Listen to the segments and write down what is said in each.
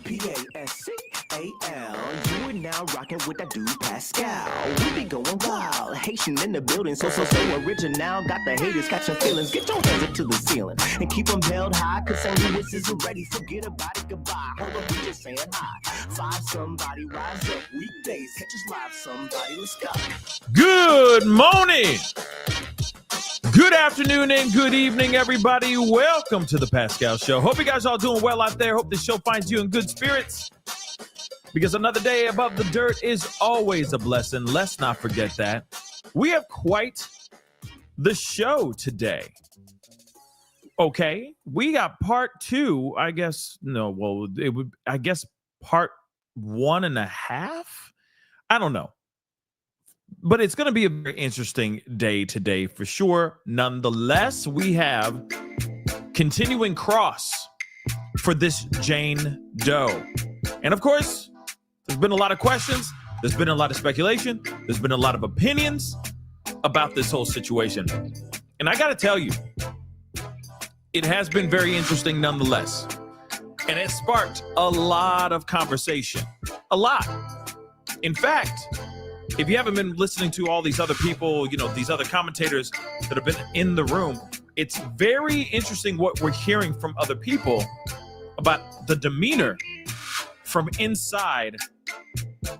Pascal. You are now rocking with that dude Pascal. We be going wild, Haitian in the building, so original. Got the haters catching feelings. Get your hands up to the ceiling and keep them held high. Cause St. Louis isn't ready. Forget about it, goodbye. Hold up, we just saying hi. Five somebody, rise up. Weekdays, catch us live. Somebody, let's go. Good morning. Good afternoon and good evening, everybody. Welcome to the Pascal Show. Hope you guys all doing well out there. Hope the show finds you in good spirits, because another day above the dirt is always a blessing. Let's not forget that. We have quite the show today. Okay, we got part two, I guess. No, well, it would, I guess, part 1.5. I don't know. But it's going to be a very interesting day today for sure. Nonetheless, we have continuing cross for this Jane Doe. And of course, there's been a lot of questions. There's been a lot of speculation. There's been a lot of opinions about this whole situation. And I got to tell you, it has been very interesting nonetheless. And it sparked a lot of conversation. A lot. In fact, if you haven't been listening to all these other people, you know, these other commentators that have been in the room, it's very interesting what we're hearing from other people about the demeanor from inside,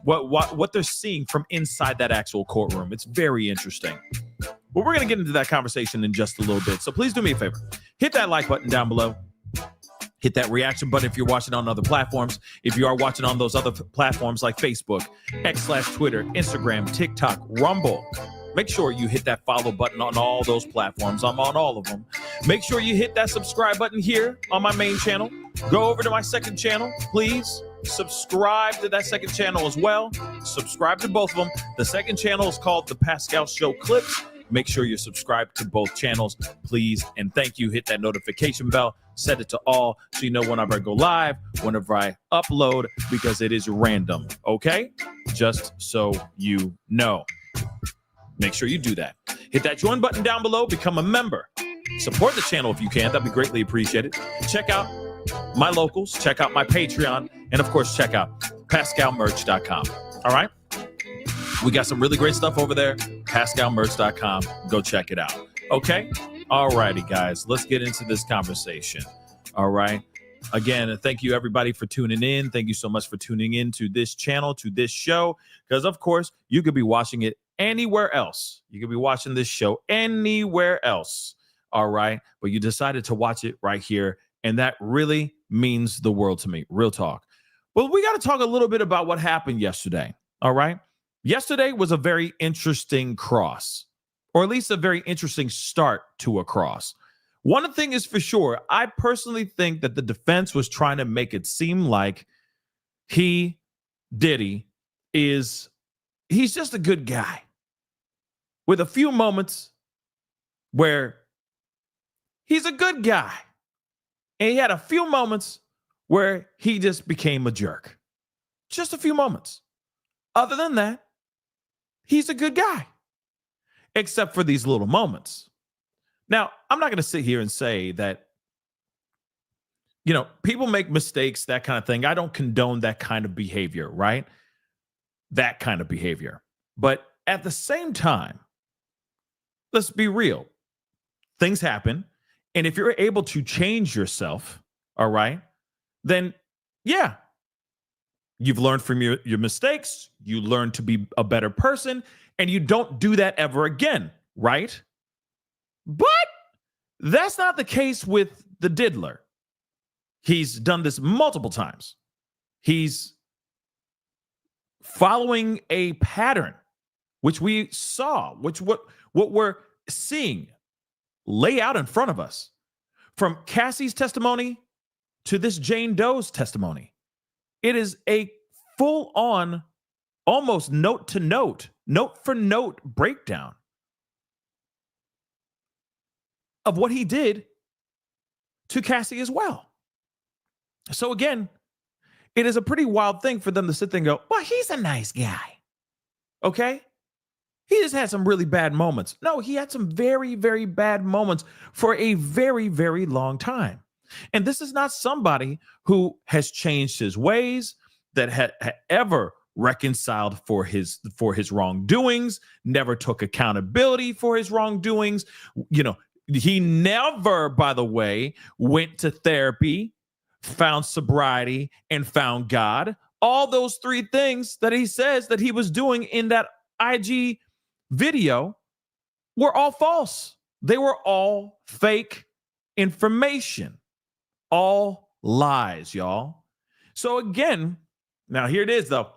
what they're seeing from inside that actual courtroom. It's very interesting. But we're going to get into that conversation in just a little bit. So please do me a favor. Hit that like button down below. Hit that reaction button if you're watching on other platforms. If you are watching on those other platforms like Facebook, X/Twitter, Instagram, TikTok, Rumble, make sure you hit that follow button on all those platforms. I'm on all of them. Make sure you hit that subscribe button here on my main channel. Go over to my second channel, please. Subscribe to that second channel as well. Subscribe to both of them. The second channel is called The Pascal Show Clips. Make sure you're subscribed to both channels, please. And thank you. Hit that notification bell. Set it to all so you know whenever I go live, whenever I upload, because it is random. Okay? Just so you know. Make sure you do that. Hit that join button down below. Become a member. Support the channel if you can. That'd be greatly appreciated. Check out my locals. Check out my Patreon. And, of course, check out PascalMerch.com. All right? We got some really great stuff over there. PascalMerch.com. Go check it out. Okay? All righty, guys. Let's get into this conversation. All right? Again, thank you, everybody, for tuning in. Thank you so much for tuning in to this channel, to this show. Because, of course, you could be watching it anywhere else. You could be watching this show anywhere else. All right? But you decided to watch it right here. And that really means the world to me. Real talk. Well, we got to talk a little bit about what happened yesterday. All right? Yesterday was a very interesting cross, or at least a very interesting start to a cross. One thing is for sure, I personally think that the defense was trying to make it seem like Diddy, he's just a good guy with a few moments where he's a good guy. And he had a few moments where he just became a jerk. Just a few moments. Other than that, he's a good guy, except for these little moments. Now, I'm not going to sit here and say that, you know, people make mistakes, that kind of thing. I don't condone that kind of behavior, right? That kind of behavior. But at the same time, let's be real. Things happen. And if you're able to change yourself, all right, then yeah, you've learned from your mistakes. You learn to be a better person, and you don't do that ever again, right? But that's not the case with the diddler. He's done this multiple times. He's following a pattern, which we saw, what we're seeing lay out in front of us. From Cassie's testimony to this Jane Doe's testimony. It is a full-on, almost note-to-note, note-for-note breakdown of what he did to Cassie as well. So again, it is a pretty wild thing for them to sit there and go, well, he's a nice guy. Okay? He just had some really bad moments. No, he had some very, very bad moments for a very, very long time. And this is not somebody who has changed his ways, that had ever reconciled for his wrongdoings, never took accountability for his wrongdoings. You know, he never, by the way, went to therapy, found sobriety, and found God. All those three things that he says that he was doing in that IG video were all false. They were all fake information, all lies, y'all. So again, now here it is though.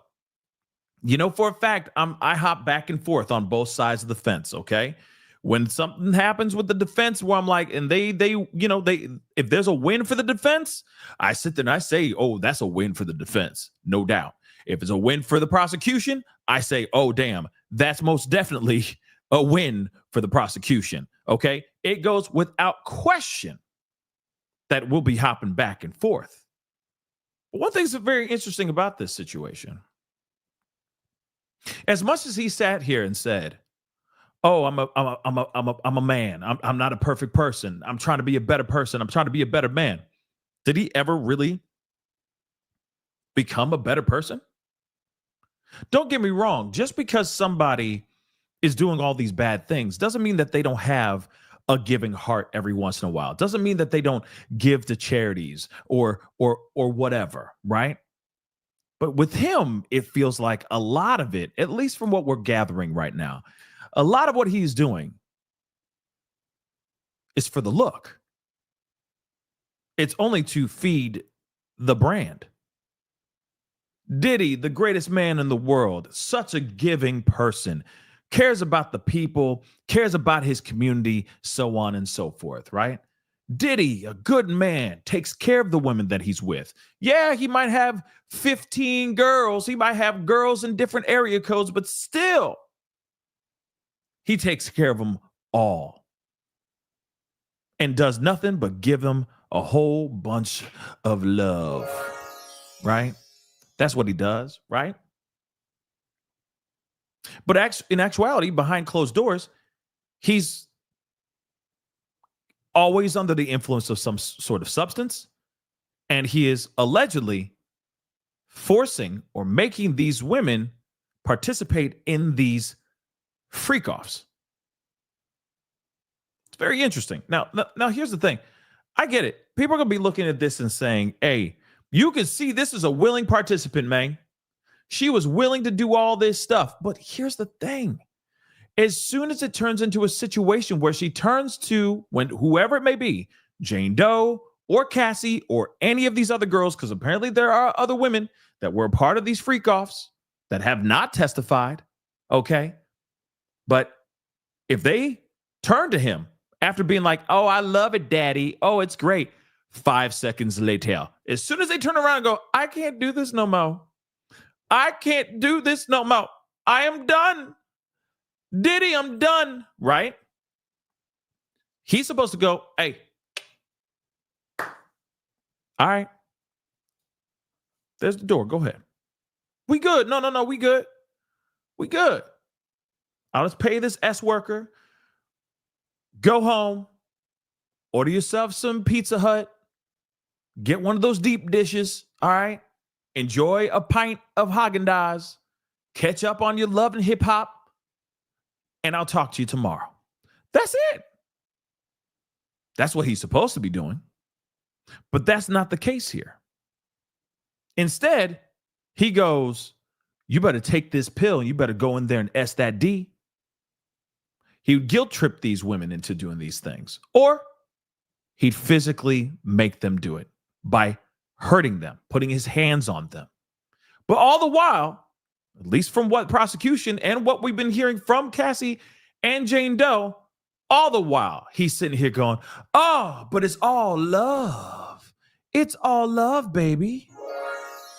You know, for a fact, I hop back and forth on both sides of the fence, okay? When something happens with the defense where I'm like, and they if there's a win for the defense, I sit there and I say, oh, that's a win for the defense, no doubt. If it's a win for the prosecution, I say, oh, damn, that's most definitely a win for the prosecution, okay? It goes without question that we'll be hopping back and forth. But one thing's very interesting about this situation. As much as he sat here and said, "Oh, I'm a man. I'm not a perfect person. I'm trying to be a better person. I'm trying to be a better man." Did he ever really become a better person? Don't get me wrong. Just because somebody is doing all these bad things doesn't mean that they don't have a giving heart every once in a while. Doesn't mean that they don't give to charities or whatever, right? But with him, it feels like a lot of it, at least from what we're gathering right now, a lot of what he's doing is for the look. It's only to feed the brand. Diddy, the greatest man in the world, such a giving person, cares about the people, cares about his community, so on and so forth, right? Diddy, a good man, takes care of the women that he's with. Yeah, he might have 15 girls. He might have girls in different area codes, but still, he takes care of them all and does nothing but give them a whole bunch of love, right? That's what he does, right? But in actuality, behind closed doors, he's always under the influence of some sort of substance, and he is allegedly forcing or making these women participate in these freak-offs. It's very interesting. Now, here's the thing. I get it. People are going to be looking at this and saying, hey, you can see this is a willing participant, man. She was willing to do all this stuff. But here's the thing. As soon as it turns into a situation where she turns to whoever it may be, Jane Doe or Cassie or any of these other girls, because apparently there are other women that were a part of these freak-offs that have not testified, okay? But if they turn to him after being like, oh, I love it, daddy. Oh, it's great. 5 seconds later, as soon as they turn around and go, I can't do this no more. I can't do this no more. I am done. Diddy, I'm done, right? He's supposed to go, hey, all right. There's the door. Go ahead. We good. No, we good. We good. I'll just pay this S worker. Go home. Order yourself some Pizza Hut. Get one of those deep dishes, all right? Enjoy a pint of Haagen-Dazs. Catch up on your love and hip-hop. And I'll talk to you tomorrow. That's it. That's what he's supposed to be doing. But that's not the case here. Instead, he goes, you better take this pill and you better go in there and S that D. He would guilt trip these women into doing these things. Or he'd physically make them do it by hurting them, putting his hands on them. But all the while, at least from what prosecution and what we've been hearing from Cassie and Jane Doe, all the while he's sitting here going, oh, but it's all love. It's all love, baby.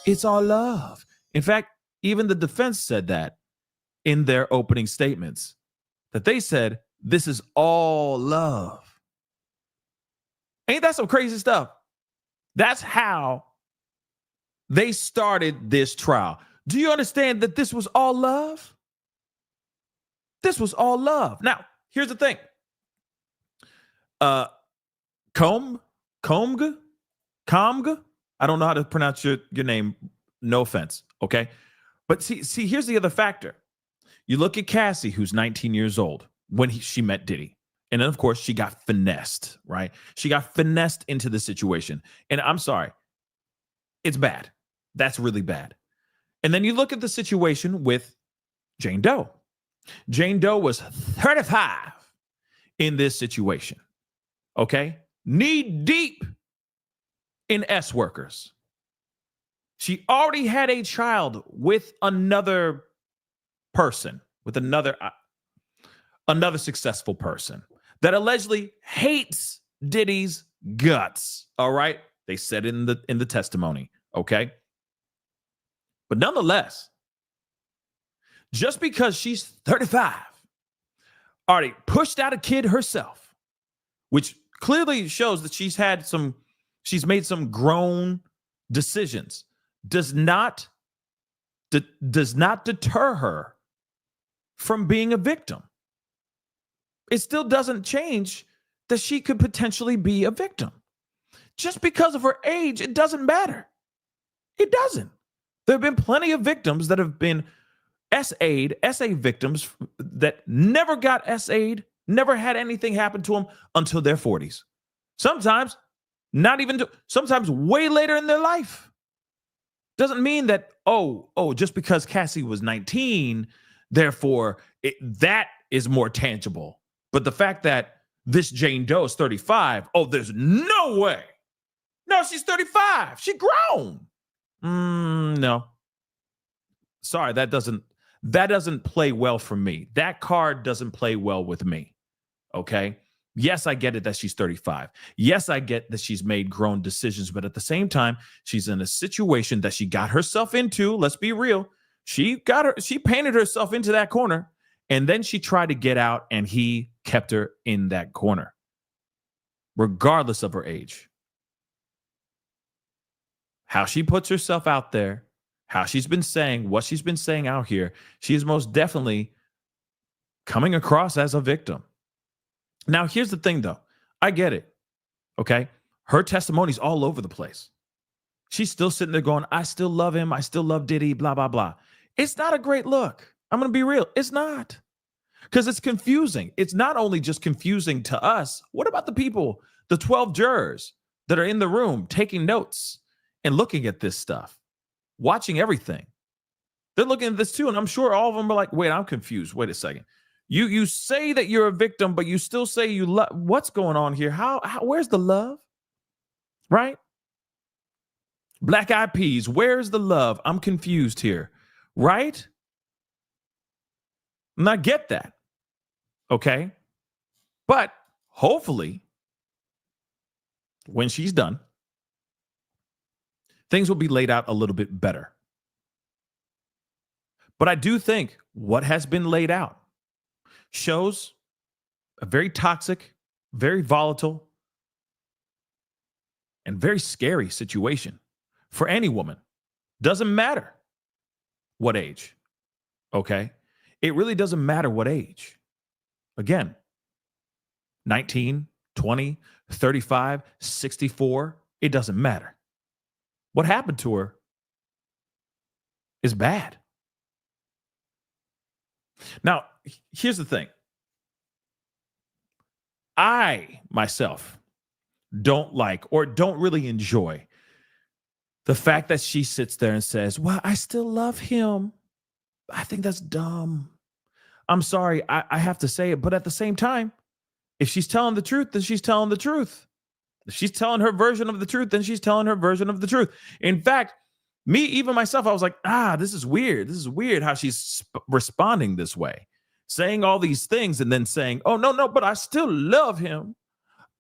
It's all love. In fact, even the defense said that in their opening statements, that they said, this is all love. Ain't that some crazy stuff? That's how they started this trial. Do you understand that this was all love? This was all love. Now, here's the thing. Comb Comg. I don't know how to pronounce your name. No offense. Okay. But see, here's the other factor. You look at Cassie, who's 19 years old when she met Diddy. And then, of course, she got finessed, right? She got finessed into the situation. And I'm sorry. It's bad. That's really bad. And then you look at the situation with Jane Doe. Jane Doe was 35 in this situation. Okay? Knee deep in S workers. She already had a child with another person, with another successful person that allegedly hates Diddy's guts. All right? They said it in the testimony. Okay? But nonetheless, just because she's 35, already pushed out a kid herself, which clearly shows that she's made some grown decisions, does not deter her from being a victim. It still doesn't change that she could potentially be a victim. Just because of her age, it doesn't matter. It doesn't. There have been plenty of victims that have been SA victims that never got SA'd, never had anything happen to them until their 40s. Sometimes sometimes way later in their life. Doesn't mean that, just because Cassie was 19, therefore that is more tangible. But the fact that this Jane Doe is 35, there's no way. No, she's 35. She grown. No. Sorry, that doesn't play well for me. That card doesn't play well with me. Okay? Yes, I get it that she's 35. Yes, I get that she's made grown decisions, but at the same time, she's in a situation that she got herself into. Let's be real. She painted herself into that corner, and then she tried to get out, and he kept her in that corner, regardless of her age. How she puts herself out there, how she's been saying, what she's been saying out here, she is most definitely coming across as a victim. Now, here's the thing, though. I get it, okay? Her testimony's all over the place. She's still sitting there going, I still love him. I still love Diddy, blah, blah, blah. It's not a great look. I'm going to be real. It's not. Because it's confusing. It's not only just confusing to us. What about the people, the 12 jurors that are in the room taking notes and looking at this stuff, watching everything? They're looking at this too, and I'm sure all of them are like, wait, I'm confused. Wait a second. You say that you're a victim, but you still say you love. What's going on here? How where's the love? Right? Black Eyed Peas, where's the love? I'm confused here. Right? And I get that. Okay? But hopefully, when she's done, things will be laid out a little bit better. But I do think what has been laid out shows a very toxic, very volatile, and very scary situation for any woman. Doesn't matter what age, okay? It really doesn't matter what age. Again, 19, 20, 35, 64, it doesn't matter. What happened to her is bad. Now, here's the thing. I, myself, don't like or don't really enjoy the fact that she sits there and says, well, I still love him. I think that's dumb. I'm sorry, I have to say it, but at the same time, if she's telling the truth, then she's telling the truth. If she's telling her version of the truth, then she's telling her version of the truth. In fact, even myself, I was like, this is weird. This is weird how she's responding this way, saying all these things and then saying, oh, no, but I still love him.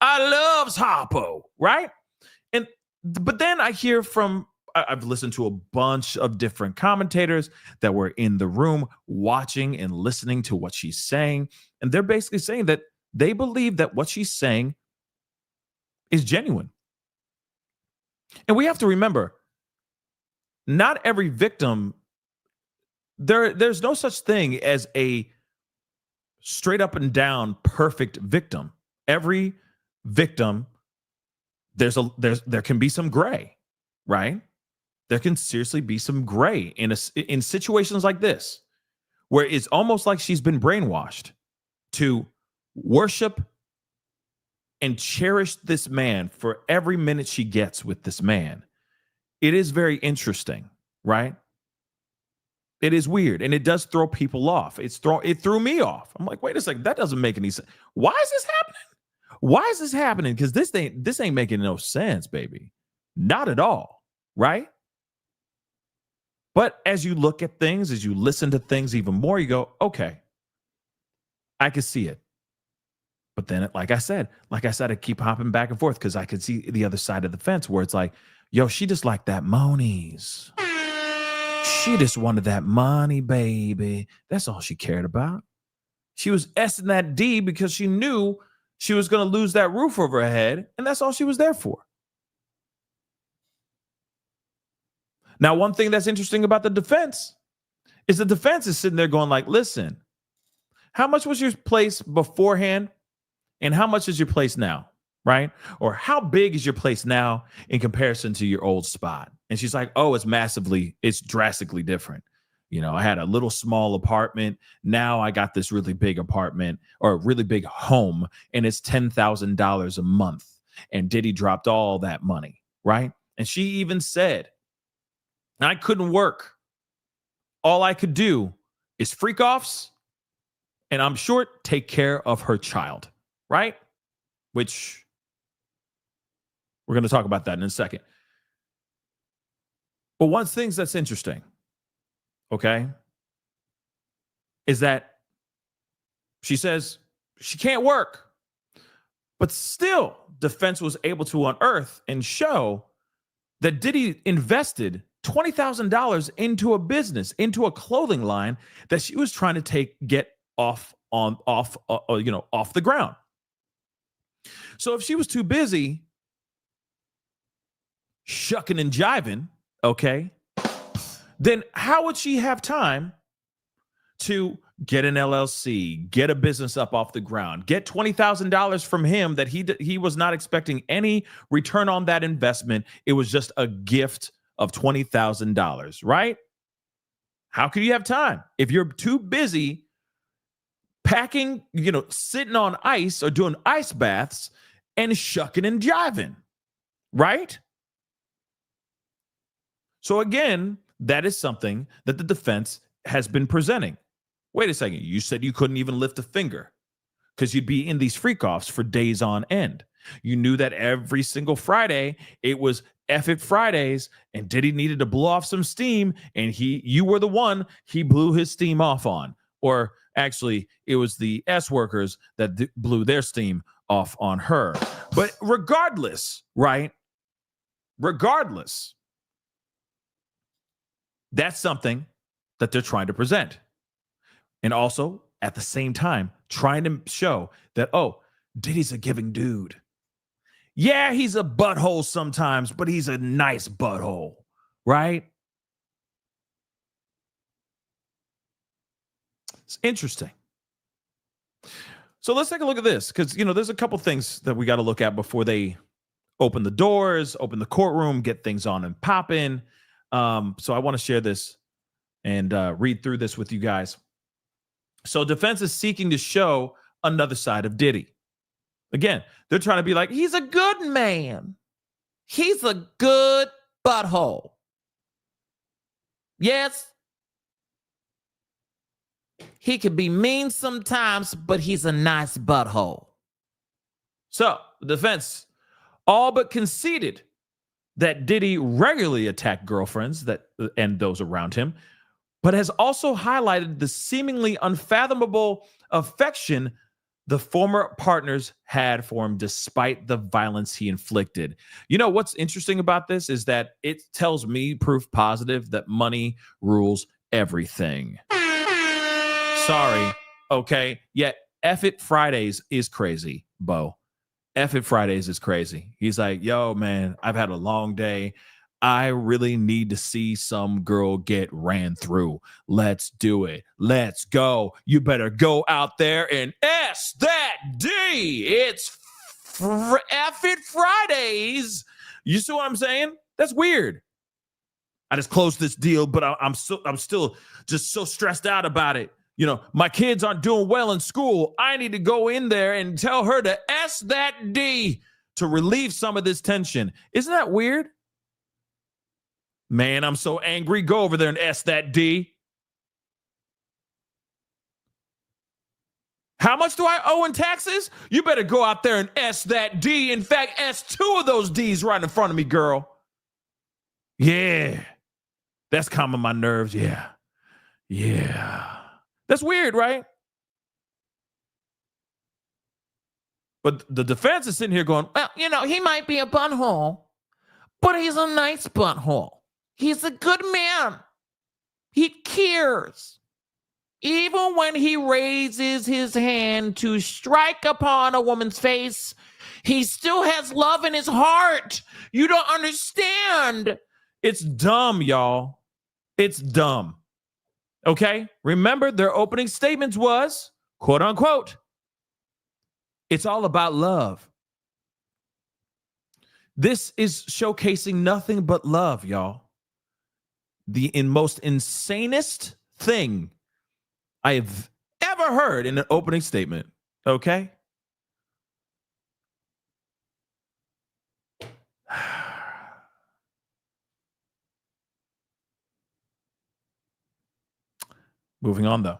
I loves Harpo, right? But then I hear I've listened to a bunch of different commentators that were in the room watching and listening to what she's saying. And they're basically saying that they believe that what she's saying is genuine. And we have to remember, not every victim, there's no such thing as a straight up and down perfect victim. Every victim there can be some gray, right? There can seriously be some gray in situations like this, where it's almost like she's been brainwashed to worship and cherish this man for every minute she gets with this man. It is very interesting, right? It is weird, and it does throw people off. It threw me off. I'm like, wait a second, that doesn't make any sense. Why is this happening? Why is this happening? Because this ain't making no sense, baby. Not at all, right? But as you look at things, as you listen to things even more, you go, okay, I can see it. But then, like I said, I keep hopping back and forth because I could see the other side of the fence where it's like, yo, she just like that monies. She just wanted that money, baby. That's all she cared about. She was S-ing that D because she knew she was going to lose that roof over her head, and that's all she was there for. Now, one thing that's interesting about the defense is sitting there going like, listen, how much was your place beforehand and how much is your place now, right? Or how big is your place now in comparison to your old spot? And she's like, oh, it's drastically different. You know, I had a little small apartment. Now I got this really big apartment or a really big home, and it's $10,000 a month. And Diddy dropped all that money, right? And she even said, I couldn't work. All I could do is freak offs, and I'm short, take care of her child, right? Which we're going to talk about that in a second. But one thing that's interesting, okay, is that she says she can't work, but still defense was able to unearth and show that Diddy invested $20,000 into a business, into a clothing line that she was trying to get off the ground. So if she was too busy shucking and jiving, okay, then how would she have time to get an LLC, get a business up off the ground, get $20,000 from him that he was not expecting any return on that investment? It was just a gift of $20,000, right? How could you have time if you're too busy packing, sitting on ice or doing ice baths and shucking and jiving, right? So again, that is something that the defense has been presenting. Wait a second, you said you couldn't even lift a finger because you'd be in these freak-offs for days on end. You knew that every single Friday it was F it Fridays, and Diddy needed to blow off some steam, and you were the one he blew his steam off on. Or actually, it was the S workers that blew their steam off on her. But regardless, right? Regardless, that's something that they're trying to present. And also, at the same time, trying to show that, oh, Diddy's a giving dude. Yeah, he's a butthole sometimes, but he's a nice butthole, right? It's interesting. So let's take a look at this, because, there's a couple things that we got to look at before they open the doors, open the courtroom, get things on and popping. So I want to share this and read through this with you guys. So defense is seeking to show another side of Diddy. Again, they're trying to be like, he's a good man. He's a good butthole. Yes, he can be mean sometimes, but he's a nice butthole. So the defense all but conceded that Diddy regularly attacked girlfriends and those around him, but has also highlighted the seemingly unfathomable affection the former partners had for him despite the violence he inflicted. What's interesting about this is that it tells me proof positive that money rules everything. Sorry, okay? Yet F it Fridays is crazy, Bo. F it Fridays is crazy. He's like, yo, man, I've had a long day. I really need to see some girl get ran through. Let's do it. Let's go. You better go out there and S that D. It's F it Fridays. You see what I'm saying? That's weird. I just closed this deal, but I'm still just so stressed out about it. You know, my kids aren't doing well in school. I need to go in there and tell her to S that D to relieve some of this tension. Isn't that weird? Man, I'm so angry. Go over there and S that D. How much do I owe in taxes? You better go out there and S that D. In fact, S 2 of those D's right in front of me, girl. Yeah. That's calming my nerves. Yeah. That's weird, right? But the defense is sitting here going, well, you know, he might be a butthole, but he's a nice butthole. He's a good man. He cares. Even when he raises his hand to strike upon a woman's face, he still has love in his heart. You don't understand. It's dumb, y'all. It's dumb. Okay? Remember, their opening statements was, quote unquote, it's all about love. This is showcasing nothing but love, y'all. The most insanest thing I have ever heard in an opening statement. Okay? Moving on, though.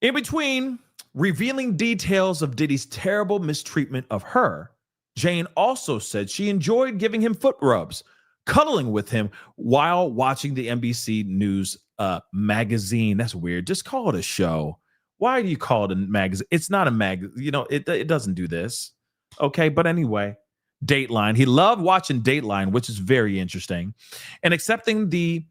In between revealing details of Diddy's terrible mistreatment of her, Jane also said she enjoyed giving him foot rubs, cuddling with him while watching the NBC News magazine. That's weird. Just call it a show. Why do you call it a magazine? It's not a magazine. You know, it doesn't do this. Okay, but anyway, Dateline. He loved watching Dateline, which is very interesting, and accepting the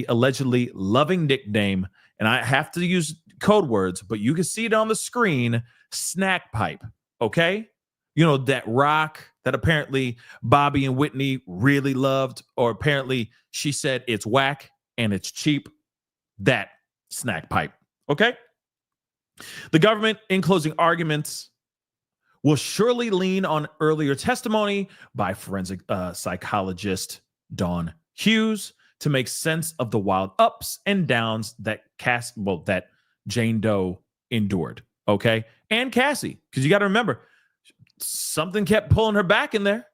allegedly loving nickname, and I have to use code words, but you can see it on the screen, snack pipe, okay? You know, that rock that apparently Bobby and Whitney really loved, or apparently she said it's whack and it's cheap, that snack pipe, okay? The government, in closing arguments, will surely lean on earlier testimony by forensic psychologist Dawn Hughes to make sense of the wild ups and downs that Jane Doe endured, okay? And Cassie, because you got to remember, something kept pulling her back in there.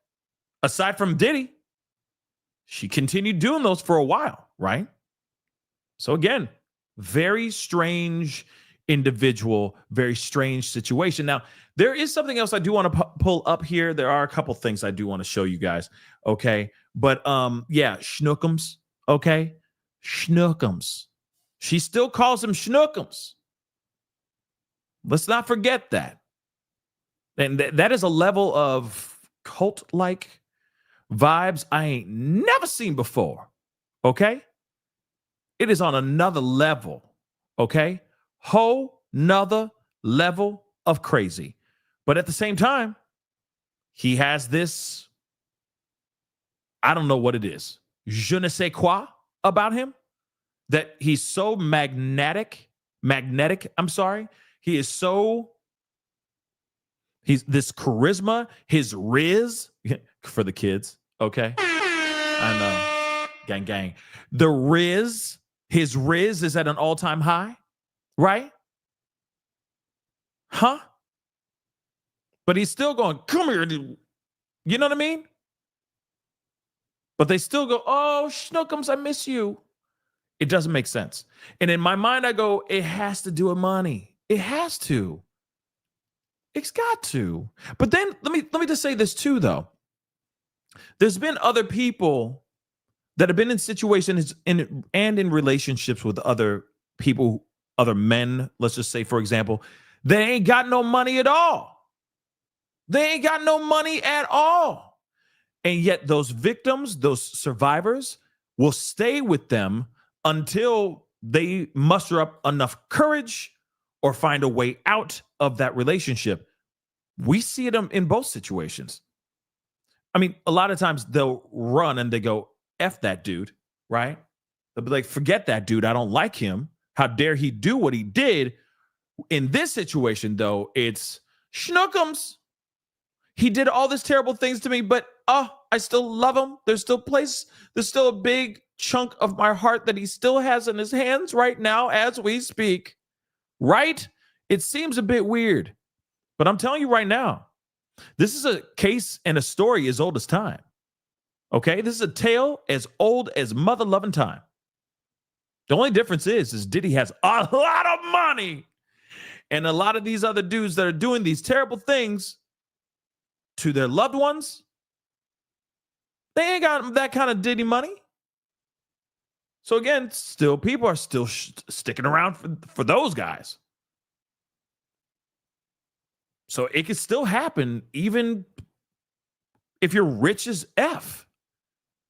Aside from Diddy, she continued doing those for a while, right? So again, very strange individual, very strange situation. Now, there is something else I do want to pull up here. There are a couple things I do want to show you guys, okay? But yeah, Schnookums. Okay, Schnookums. She still calls him Schnookums. Let's not forget that. And that is a level of cult-like vibes I ain't never seen before. Okay? It is on another level. Okay? Whole nother level of crazy. But at the same time, he has this, I don't know what it is, je ne sais quoi about him, that he's so magnetic. He is so, he's this charisma, his riz for the kids. Okay. I know. Gang. The riz, his riz is at an all-time high, right? Huh? But he's still going, come here. You know what I mean? But they still go, oh, Schnookums, I miss you. It doesn't make sense. And in my mind, I go, it has to do with money. It has to. It's got to. But then let me just say this too, though. There's been other people that have been in situations and in relationships with other people, other men, let's just say, for example, they ain't got no money at all. They ain't got no money at all. And yet those victims, those survivors, will stay with them until they muster up enough courage or find a way out of that relationship. We see it in both situations. I mean, a lot of times they'll run and they go, F that dude, right? They'll be like, forget that dude. I don't like him. How dare he do what he did? In this situation, though, it's Schnookums. He did all these terrible things to me, but I still love him. There's still a big chunk of my heart that he still has in his hands right now as we speak. Right? It seems a bit weird, but I'm telling you right now, this is a case and a story as old as time. Okay? This is a tale as old as mother-loving time. The only difference is Diddy has a lot of money. And a lot of these other dudes that are doing these terrible things to their loved ones, they ain't got that kind of Diddy money. So again, still people are still sticking around for those guys. So it could still happen even if you're rich as F.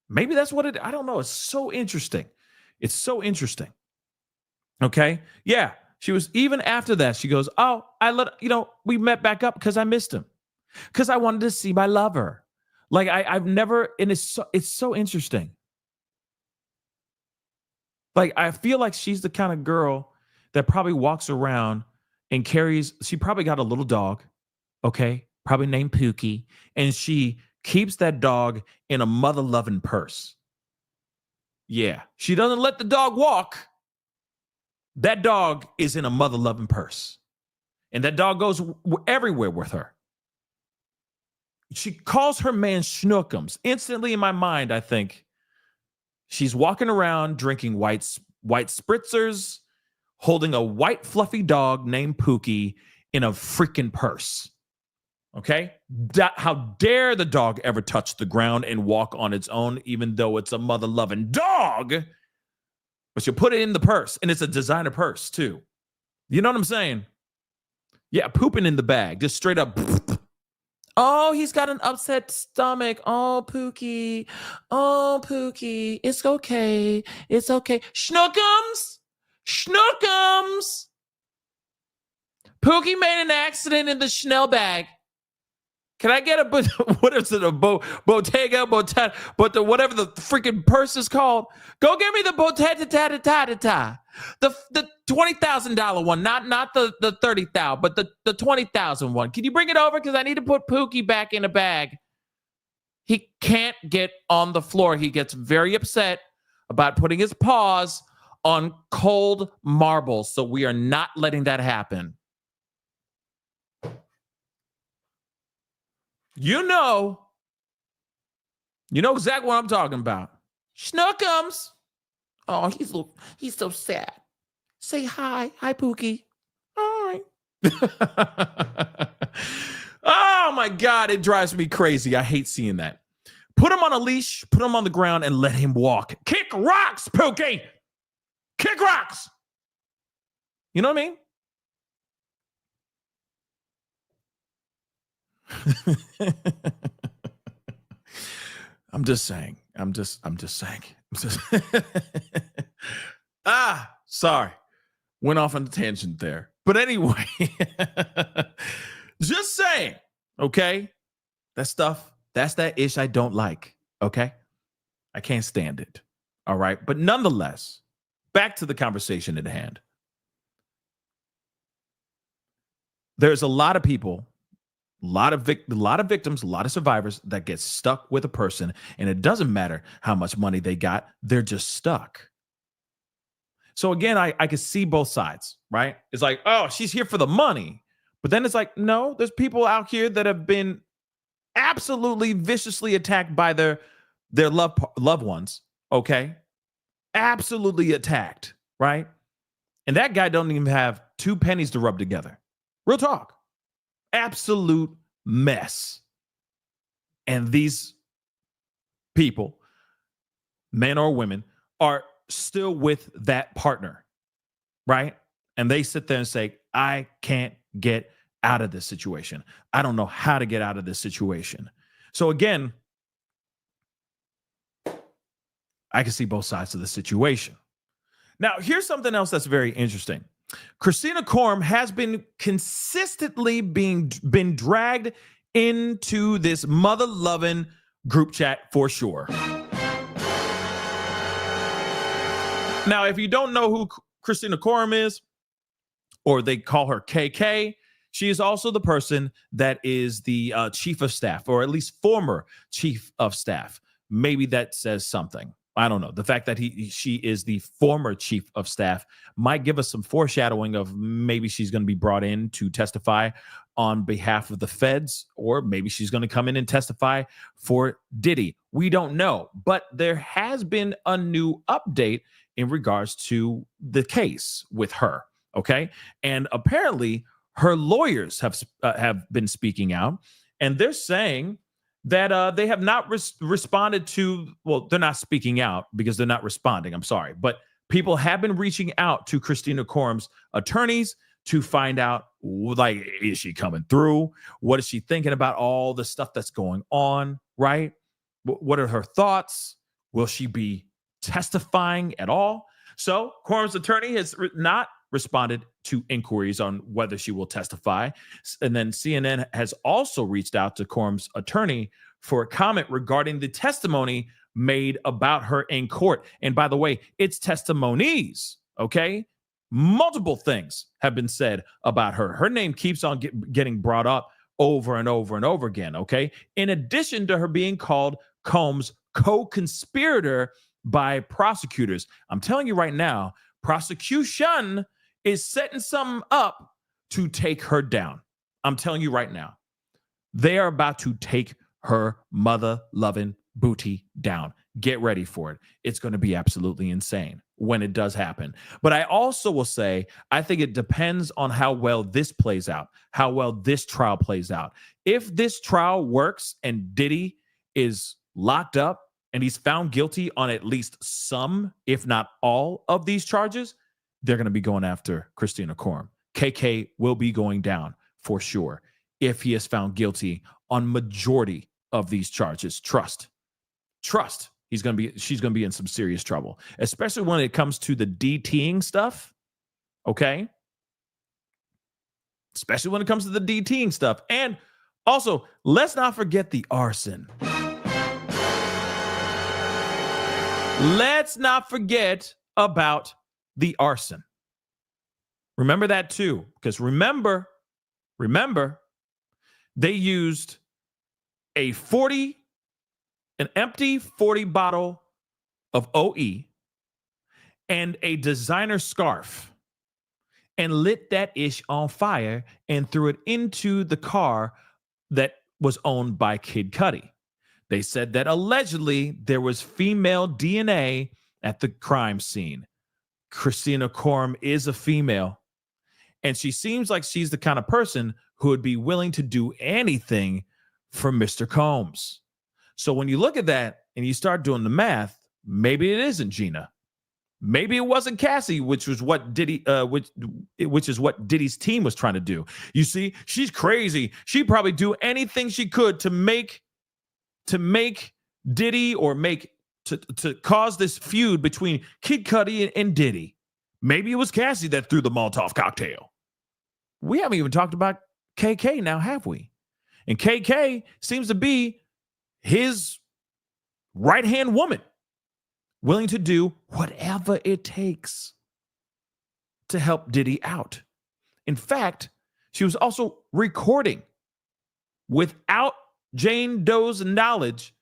Maybe that's what I don't know. It's so interesting. It's so interesting. Okay? Yeah. She was, even after that, she goes, we met back up because I missed him. Because I wanted to see my lover. Like I've never, and it's so interesting. Like I feel like she's the kind of girl that probably walks around and she probably got a little dog, okay, probably named Pookie, and she keeps that dog in a mother-loving purse. Yeah, she doesn't let the dog walk. That dog is in a mother-loving purse. And that dog goes everywhere with her. She calls her man Schnookums. Instantly in my mind, I think she's walking around drinking white spritzers, holding a white fluffy dog named Pookie in a freaking purse. Okay? How dare the dog ever touch the ground and walk on its own, even though it's a mother-loving dog? But she'll put it in the purse, and it's a designer purse, too. You know what I'm saying? Yeah, pooping in the bag, just straight up. Oh, he's got an upset stomach. Oh, Pookie. Oh, Pookie. It's okay. It's okay. Schnookums. Schnookums. Pookie made an accident in the Schnell bag. Can I get what is it, a Bottega, but whatever the freaking purse is called? Go get me the Bottega, the $20,000 one, not the $30,000, but the $20,000 one. Can you bring it over? Because I need to put Pookie back in a bag. He can't get on the floor. He gets very upset about putting his paws on cold marble. So we are not letting that happen. You know exactly what I'm talking about. Schnookums. Oh, he's so sad. Say hi. Hi, Pookie. Hi. Oh, my God. It drives me crazy. I hate seeing that. Put him on a leash, put him on the ground, and let him walk. Kick rocks, Pookie. Kick rocks. You know what I mean? I'm just saying. Sorry. Went off on a tangent there. But anyway, just saying, okay? That stuff, that's that ish I don't like, okay? I can't stand it, all right? But nonetheless, back to the conversation at hand. There's a lot of people, a lot of victims, a lot of survivors that get stuck with a person, and it doesn't matter how much money they got, they're just stuck. So again, I can see both sides, right? It's like, oh, she's here for the money. But then it's like, no, there's people out here that have been absolutely viciously attacked by their loved ones, okay? Absolutely attacked, right? And that guy don't even have 2 pennies to rub together. Real talk. Absolute mess. And these people, men or women, are still with that partner, right? And they sit there and say, I can't get out of this situation. I don't know how to get out of this situation. So again, I can see both sides of the situation. Now, here's something else that's very interesting. Christina Khorram has been consistently been dragged into this mother-loving group chat for sure. Now, if you don't know who Christina Khorram is, or they call her KK, She is also the person that is the chief of staff, or at least former chief of staff. Maybe that says something. I don't know. The fact that she is the former chief of staff might give us some foreshadowing of maybe she's going to be brought in to testify on behalf of the feds, or maybe she's going to come in and testify for Diddy. We don't know. But there has been a new update in regards to the case with her. Okay. And apparently her lawyers have been speaking out, and they're saying that they have not responded to, well, they're not speaking out because they're not responding. I'm sorry. But people have been reaching out to Christina Khorram's attorneys to find out, like, is she coming through? What is she thinking about all the stuff that's going on, right? What are her thoughts? Will she be testifying at all? So Khorram's attorney has not responded to inquiries on whether she will testify. And then CNN has also reached out to Khorram's attorney for a comment regarding the testimony made about her in court. And by the way, it's testimonies, okay? Multiple things have been said about her. Her name keeps on getting brought up over and over and over again, okay? In addition to her being called Combs' co-conspirator by prosecutors. I'm telling you right now, prosecution is setting something up to take her down. I'm telling you right now, they are about to take her mother-loving booty down. Get ready for it. It's going to be absolutely insane when it does happen. But I also will say, I think it depends on how well this plays out, how well this trial plays out. If this trial works and Diddy is locked up and he's found guilty on at least some, if not all, of these charges, they're going to be going after Christina Khorram. KK will be going down for sure if he is found guilty on majority of these charges. Trust. She's going to be in some serious trouble, especially when it comes to the DTing stuff. Okay? Especially when it comes to the DTing stuff. And also, let's not forget the arson. Let's not forget about the arson. Remember that too, because remember, they used an empty 40 bottle of OE and a designer scarf and lit that ish on fire and threw it into the car that was owned by Kid Cudi. They said that allegedly there was female DNA at the crime scene. Christina Khorram is a female, and she seems like she's the kind of person who would be willing to do anything for Mr. Combs. So when you look at that and you start doing the math, maybe it isn't Gina. Maybe it wasn't Cassie, which was what Diddy, which is what Diddy's team was trying to do. You see, she's crazy. She'd probably do anything she could to make Diddy, or to cause this feud between Kid Cudi and Diddy. Maybe it was Cassie that threw the Molotov cocktail. We haven't even talked about KK now, have we? And KK seems to be his right-hand woman, willing to do whatever it takes to help Diddy out. In fact, she was also recording, without Jane Doe's knowledge,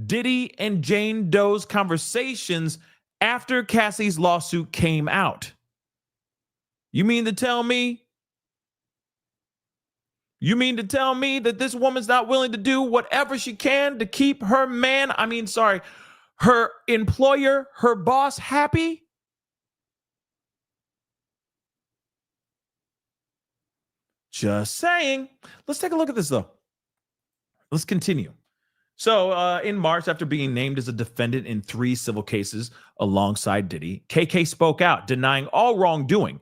Diddy and Jane Doe's conversations after Cassie's lawsuit came out. You mean to tell me that this woman's not willing to do whatever she can to keep her her employer, her boss, happy? Just saying. Let's take a look at this, though. Let's continue. So in March, after being named as a defendant in 3 civil cases alongside Diddy, KK spoke out, denying all wrongdoing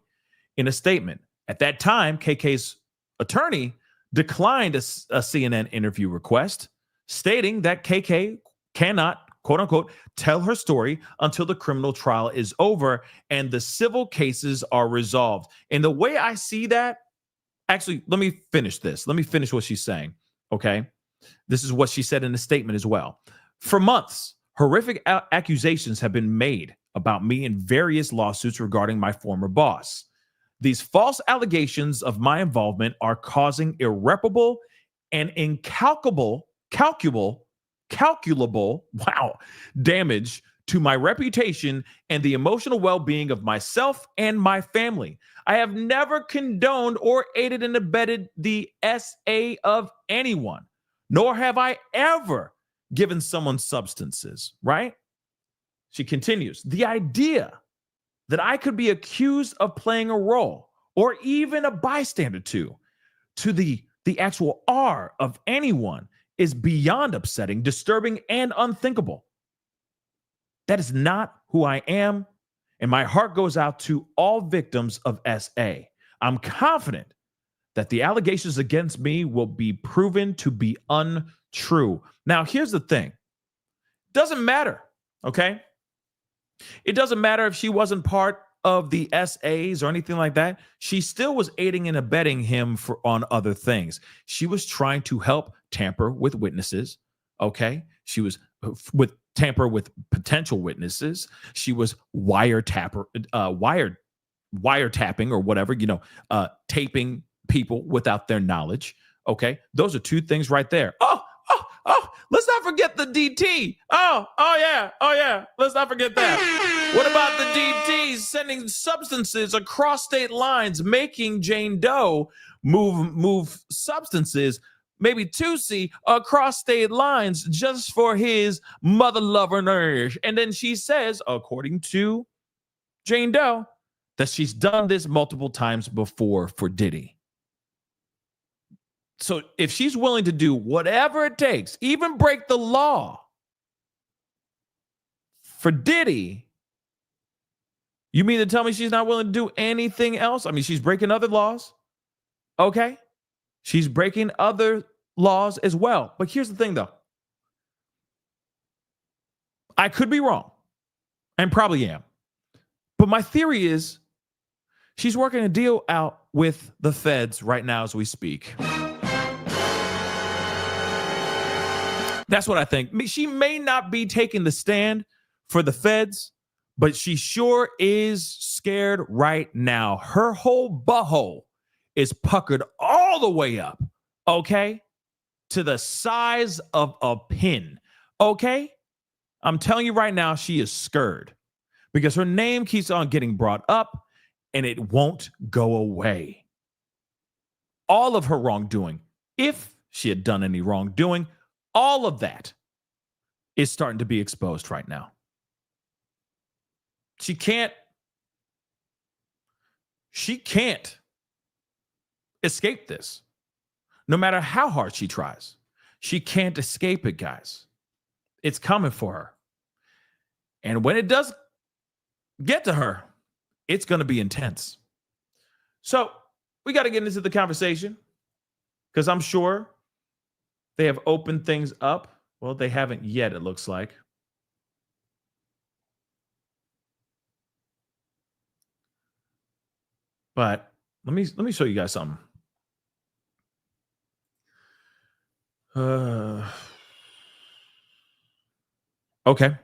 in a statement. At that time, KK's attorney declined a CNN interview request, stating that KK cannot, quote unquote, tell her story until the criminal trial is over and the civil cases are resolved. And the way I see that, actually, let me finish this. Let me finish what she's saying, okay? This is what she said in a statement as well. For months, horrific accusations have been made about me in various lawsuits regarding my former boss. These false allegations of my involvement are causing irreparable and calculable, damage to my reputation and the emotional well-being of myself and my family. I have never condoned or aided and abetted the SA of anyone, nor have I ever given someone substances, right? She continues, the idea that I could be accused of playing a role or even a bystander to the actual R of anyone is beyond upsetting, disturbing, and unthinkable. That is not who I am, and my heart goes out to all victims of SA. I'm confident that the allegations against me will be proven to be untrue. Now, here's the thing. Doesn't matter, okay? It doesn't matter if she wasn't part of the SAs or anything like that. She still was aiding and abetting him on other things. She was trying to help tamper with witnesses, okay? She was tamper with potential witnesses. She was wiretapping or whatever, taping people without their knowledge, okay? Those are two things right there. Oh, let's not forget the DT. Oh yeah. Let's not forget that. What about the DTs sending substances across state lines, making Jane Doe move substances, maybe 2C, across state lines just for his mother lover nerve? And then she says, according to Jane Doe, that she's done this multiple times before for Diddy. So if she's willing to do whatever it takes, even break the law for Diddy, you mean to tell me she's not willing to do anything else? I mean, she's breaking other laws. Okay. She's breaking other laws as well. But here's the thing, though. I could be wrong, and probably am. But my theory is she's working a deal out with the feds right now as we speak. That's what I think. She may not be taking the stand for the feds, but she sure is scared right now. Her whole butthole is puckered all the way up, okay? To the size of a pin, okay? I'm telling you right now, she is scared because her name keeps on getting brought up and it won't go away. All of her wrongdoing, if she had done any wrongdoing, all of that is starting to be exposed right now. She can't escape this. No matter how hard she tries, she can't escape it, guys. It's coming for her. And when it does get to her, it's going to be intense. So we got to get into the conversation because I'm sure they have opened things up. Well, they haven't yet, it looks like. But let me show you guys something. Okay,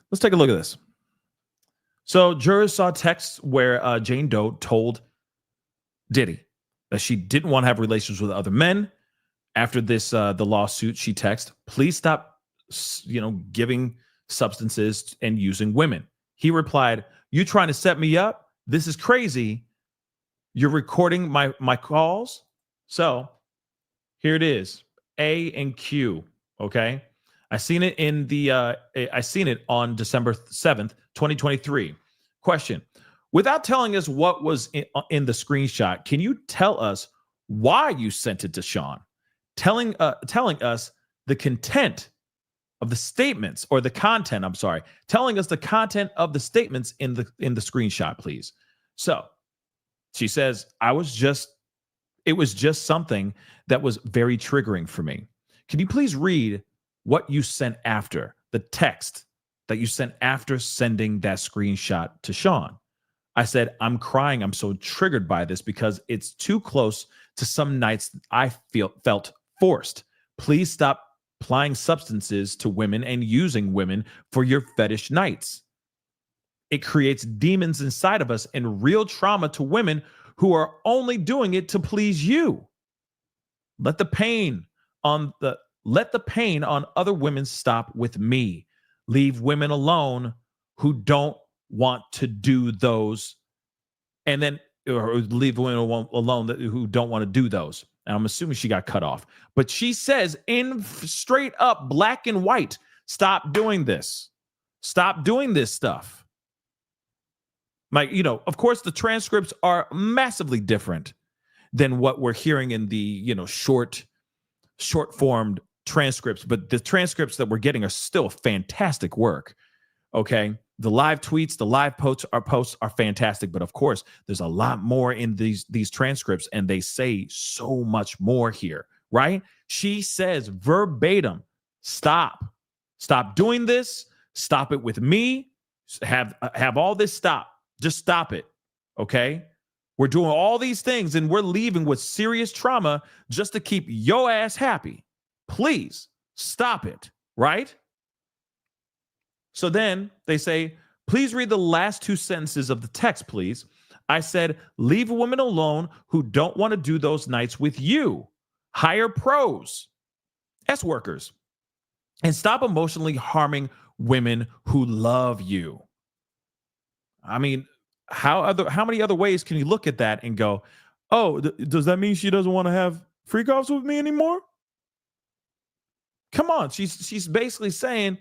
let's take a look at this. So jurors saw texts where Jane Doe told Diddy that she didn't want to have relations with other men. After this, the lawsuit, she texted, please stop, giving substances and using women. He replied, you trying to set me up? This is crazy. You're recording my calls. So here it is, A and Q. Okay. I seen it on December 7th, 2023. Question. Without telling us what was in the screenshot, can you tell us why you sent it to Sean? Telling us the content of the statements or the content, telling us the content of the statements in the screenshot, please. So she says, it was just something that was very triggering for me. Can you please read what you sent after, the text that you sent after sending that screenshot to Sean? I said, I'm crying. I'm so triggered by this because it's too close to some nights I felt forced. Please stop applying substances to women and using women for your fetish nights. It creates demons inside of us and real trauma to women who are only doing it to please you. Let the pain on other women stop with me. Leave women alone who don't want to do those, and then or leave women alone who don't want to do those. And I'm assuming she got cut off. But she says in straight up black and white, stop doing this. Stop doing this stuff. Like, of course, the transcripts are massively different than what we're hearing in the, short formed transcripts. But the transcripts that we're getting are still fantastic work. Okay. The live tweets, the live posts are fantastic. But of course, there's a lot more in these transcripts, and they say so much more here, right? She says verbatim, stop doing this. Stop it with me. Have all this stop. Just stop it. Okay. We're doing all these things and we're leaving with serious trauma just to keep your ass happy. Please stop it. Right? So then they say, please read the last two sentences of the text, please. I said, leave a woman alone who don't want to do those nights with you. Hire pros, S workers, and stop emotionally harming women who love you. I mean, how many other ways can you look at that and go, oh, does that mean she doesn't want to have freak offs with me anymore? Come on. She's basically saying,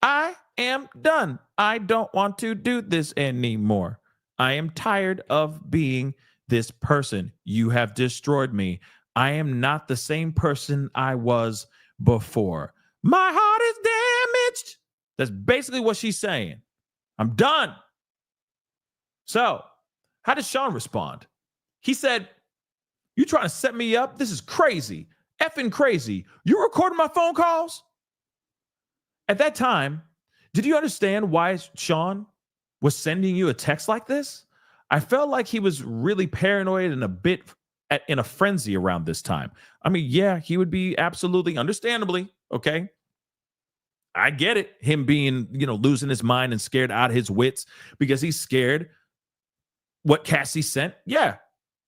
I am done. I don't want to do this anymore. I am tired of being this person. You have destroyed me. I am not the same person I was before. My heart is damaged. That's basically what she's saying. I'm done. So, how did Sean respond? He said, you trying to set me up? This is crazy. Effing crazy. You recording my phone calls? At that time, did you understand why Sean was sending you a text like this? I felt like he was really paranoid and a bit in a frenzy around this time. I mean, yeah, he would be absolutely, understandably, okay? I get it. Him being, losing his mind and scared out of his wits because he's scared what Cassie sent. Yeah.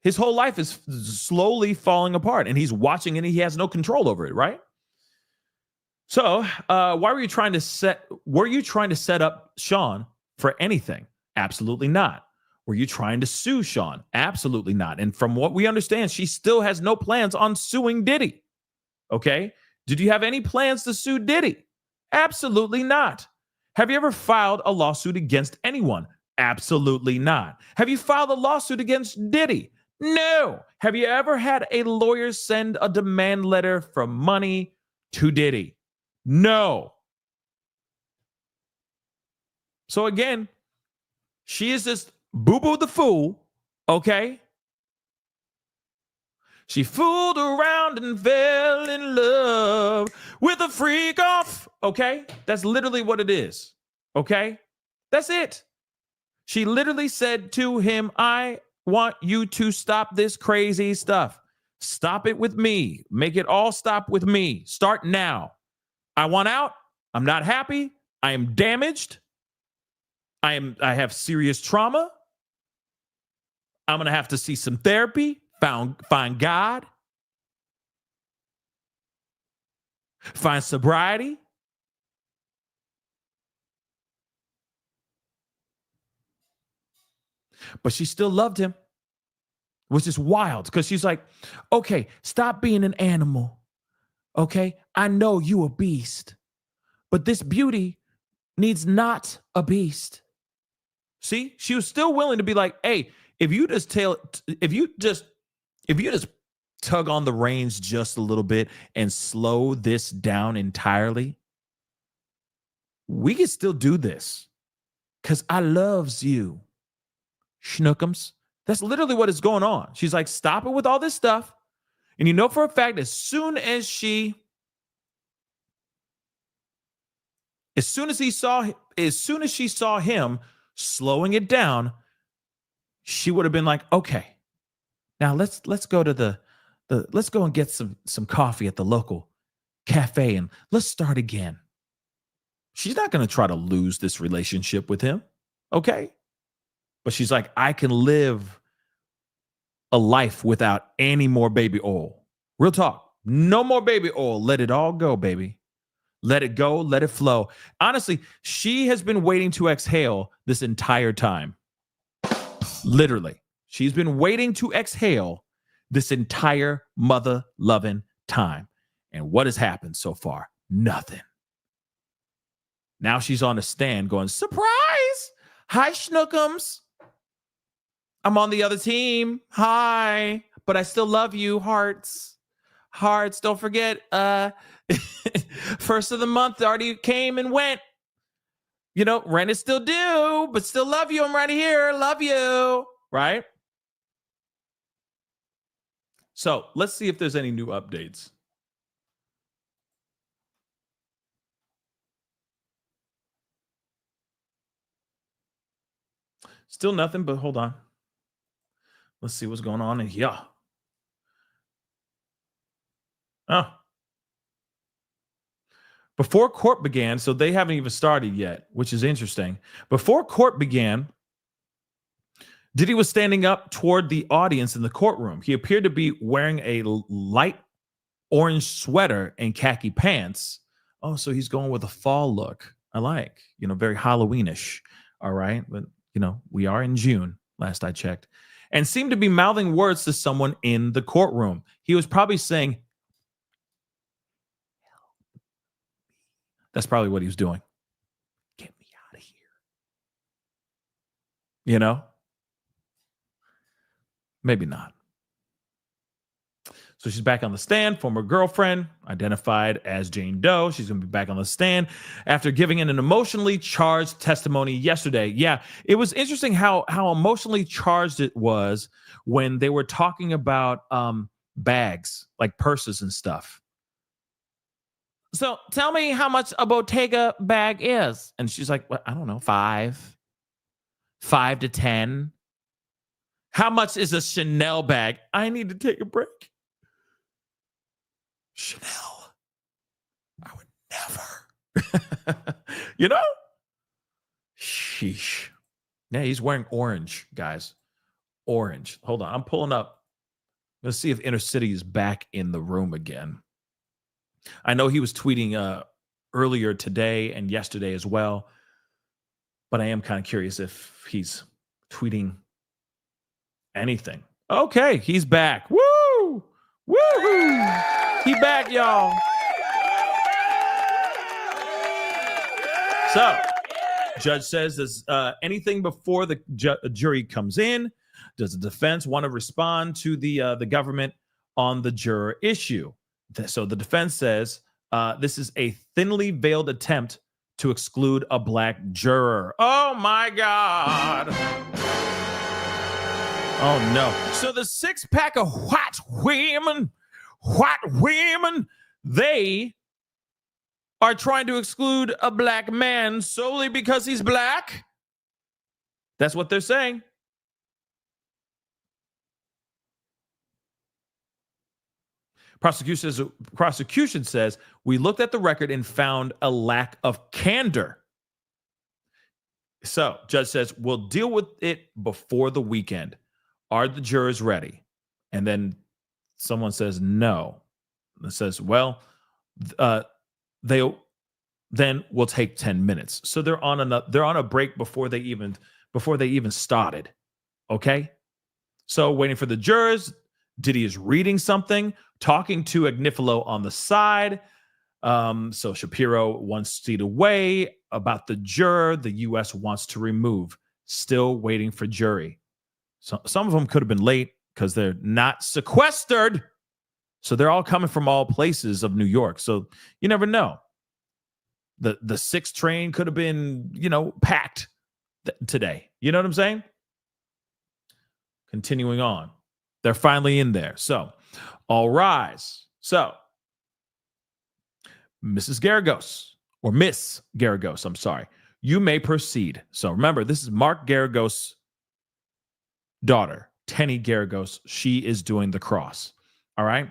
His whole life is slowly falling apart and he's watching and he has no control over it, right? So, were you trying to set up Sean for anything? Absolutely not. Were you trying to sue Sean? Absolutely not. And from what we understand, she still has no plans on suing Diddy. Okay? Did you have any plans to sue Diddy? Absolutely not. Have you ever filed a lawsuit against anyone? Absolutely not. Have you filed a lawsuit against Diddy? No. Have you ever had a lawyer send a demand letter for money to Diddy? No. So again, she is just boo-boo the fool, okay? She fooled around and fell in love with a freak off, okay? That's literally what it is, okay? That's it. She literally said to him, I want you to stop this crazy stuff. Stop it with me. Make it all stop with me. Start now. I want out. I'm not happy. I am damaged. I have serious trauma. I'm going to have to see some therapy, find God, find sobriety. But she still loved him, which is wild because she's like, okay, stop being an animal. Okay, I know you a beast, but this beauty needs not a beast. See, she was still willing to be like, hey, if you just tug on the reins just a little bit and slow this down entirely, we can still do this because I loves you, schnookums. That's literally what is going on. She's like, stop it with all this stuff. And you know for a fact, as soon as she saw him slowing it down, she would have been like, okay, now let's go to let's go and get some coffee at the local cafe and let's start again. She's not going to try to lose this relationship with him, okay? But she's like, I can live a life without any more baby oil. Real talk. No more baby oil. Let it all go, baby. Let it go. Let it flow. Honestly, she has been waiting to exhale this entire time. Literally. She's been waiting to exhale this entire mother-loving time. And what has happened so far? Nothing. Now she's on the stand going, surprise! Hi, Schnookums. I'm on the other team. Hi. But I still love you, hearts. Hearts, don't forget, first of the month already came and went. You know, rent is still due, but still love you. I'm right here. Love you. Right? So let's see if there's any new updates. Still nothing, but hold on. Let's see what's going on in here. Oh. Before court began, so they haven't even started yet, which is interesting. Before court began, Diddy was standing up toward the audience in the courtroom. He appeared to be wearing a light orange sweater and khaki pants. Oh, so he's going with a fall look. I like, very Halloweenish. All right. But, we are in June, last I checked. And seemed to be mouthing words to someone in the courtroom. He was probably saying, that's probably what he was doing. Get me out of here. Maybe not. So she's back on the stand. Former girlfriend, identified as Jane Doe. She's going to be back on the stand after giving an emotionally charged testimony yesterday. Yeah, it was interesting how emotionally charged it was when they were talking about bags, like purses and stuff. So tell me how much a Bottega bag is. And she's like, well, I don't know, 5 to 10. How much is a Chanel bag? I need to take a break. Chanel. I would never. Sheesh. Yeah, he's wearing orange, guys. Orange. Hold on. I'm pulling up. Let's see if Inner City is back in the room again. I know he was tweeting earlier today and yesterday as well, but I am kind of curious if he's tweeting anything. Okay, he's back. Woo! Woo! He back, y'all. So, judge says, does anything before the jury comes in? Does the defense want to respond to the government on the juror issue? So the defense says this is a thinly veiled attempt to exclude a black juror. Oh, my God. Oh, no. So the 6-pack of white women, they are trying to exclude a black man solely because he's black. That's what they're saying. Prosecution says, we looked at the record and found a lack of candor. So, judge says, we'll deal with it before the weekend. Are the jurors ready? And then someone says, no. It says, well, then we'll take 10 minutes. So they're on a break before they even started. Okay? So waiting for the jurors. Diddy is reading something, talking to Agnifilo on the side. So Shapiro 1 seat away. About the juror the U.S. wants to remove. Still waiting for jury. So some of them could have been late because they're not sequestered. So they're all coming from all places of New York. So you never know. The 6 train could have been, packed today. You know what I'm saying? Continuing on. They're finally in there. So, all rise. So, Mrs. Garagos, or Miss Garagos, I'm sorry. You may proceed. So, remember, this is Mark Garagos' daughter, Tenny Garagos. She is doing the cross. All right?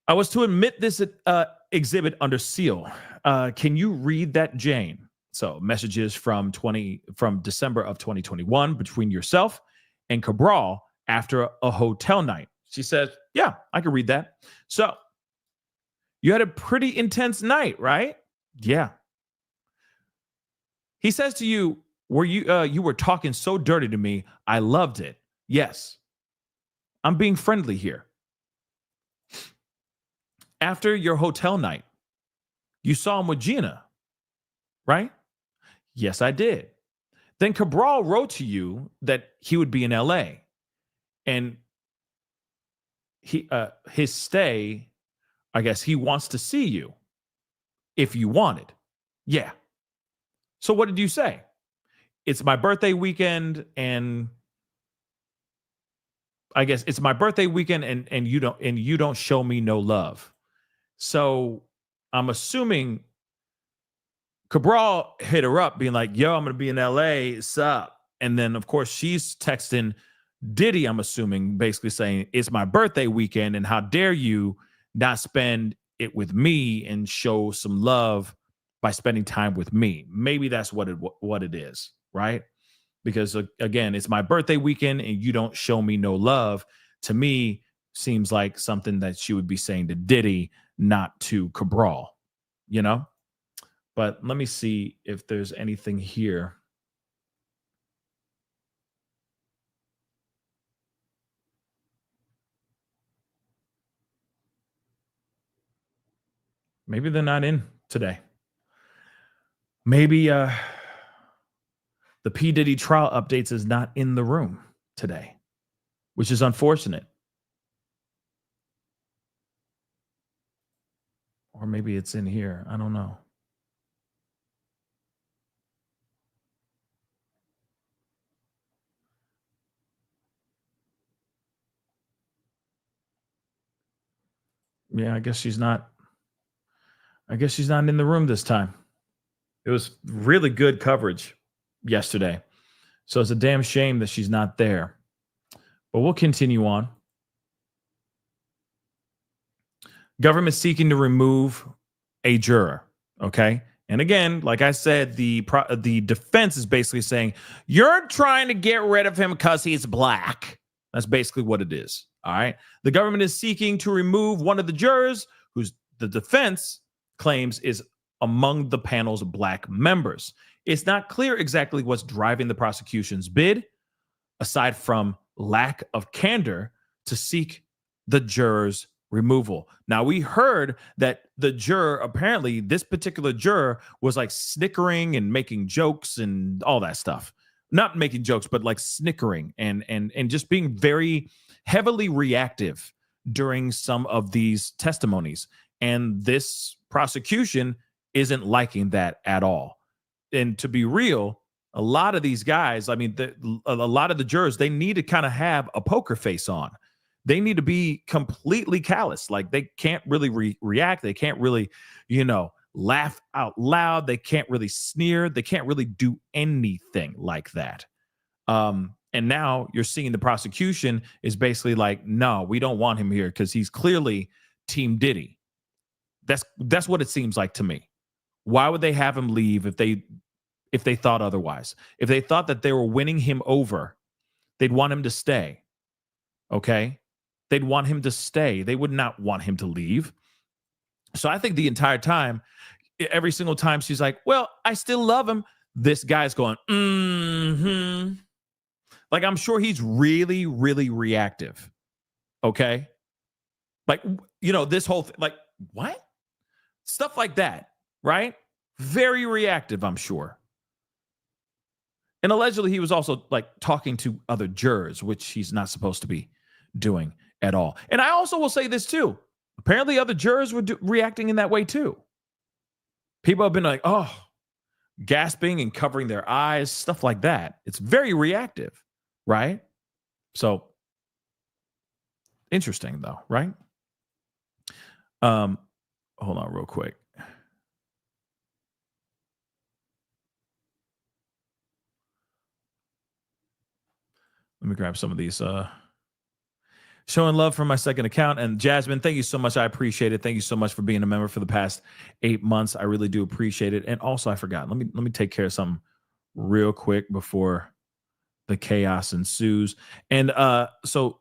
I was to admit this exhibit under seal. Can you read that, Jane? So, messages from December of 2021 between yourself and Cabral after a hotel night. She says, yeah, I can read that. So you had a pretty intense night, right? Yeah. He says to you, you were talking so dirty to me. I loved it. Yes. I'm being friendly here. After your hotel night, you saw him with Gina, right? Yes, I did. Then Cabral wrote to you that he would be in LA and his stay, I guess he wants to see you if you wanted. Yeah. So what did you say? It's my birthday weekend and I guess it's my birthday weekend and you don't show me no love. So I'm assuming Cabral hit her up being like, yo, I'm going to be in LA. Sup? And then, of course, she's texting Diddy, I'm assuming, basically saying, it's my birthday weekend. And how dare you not spend it with me and show some love by spending time with me? Maybe that's what it is, right? Because, again, it's my birthday weekend and you don't show me no love. To me, seems like something that she would be saying to Diddy, not to Cabral, you know? But let me see if there's anything here. Maybe they're not in today. Maybe the P. Diddy trial updates is not in the room today, which is unfortunate. Or maybe it's in here. I don't know. Yeah, I guess she's not in the room this time. It was really good coverage yesterday. So it's a damn shame that she's not there. But we'll continue on. Government seeking to remove a juror. Okay. And again, like I said, the defense is basically saying, you're trying to get rid of him because he's black. That's basically what it is. All right. The government is seeking to remove one of the jurors who's the defense claims is among the panel's black members. It's not clear exactly what's driving the prosecution's bid, aside from lack of candor to seek the juror's removal. Now, we heard that the juror, apparently this particular juror was like snickering and making jokes and all that stuff. Not making jokes, but like snickering and just being very heavily reactive during some of these testimonies. And this prosecution isn't liking that at all. And to be real, a lot of these guys, I mean, a lot of the jurors, they need to kind of have a poker face on. They need to be completely callous. Like they can't really react. They can't really, laugh out loud. They can't really sneer. They can't really do anything like that. And now you're seeing the prosecution is basically like, no, we don't want him here because he's clearly Team Diddy. That's what it seems like to me. Why would they have him leave if they thought otherwise? If they thought that they were winning him over, they'd want him to stay. Okay? They'd want him to stay. They would not want him to leave. So I think the entire time, every single time she's like, well, I still love him. This guy's going, mm-hmm. Like, I'm sure he's really, really reactive. Okay? Like, this whole thing, like, what? Stuff like that, right? Very reactive, I'm sure. And allegedly, he was also like talking to other jurors, which he's not supposed to be doing at all. And I also will say this too. Apparently, other jurors were reacting in that way too. People have been like, oh, gasping and covering their eyes, stuff like that. It's very reactive, right? So interesting though, right? Hold on real quick. Let me grab some of these. Showing love from my second account. And Jasmine, thank you so much. I appreciate it. Thank you so much for being a member for the past 8 months. I really do appreciate it. And also, I forgot. Let me take care of something real quick before the chaos ensues. And so,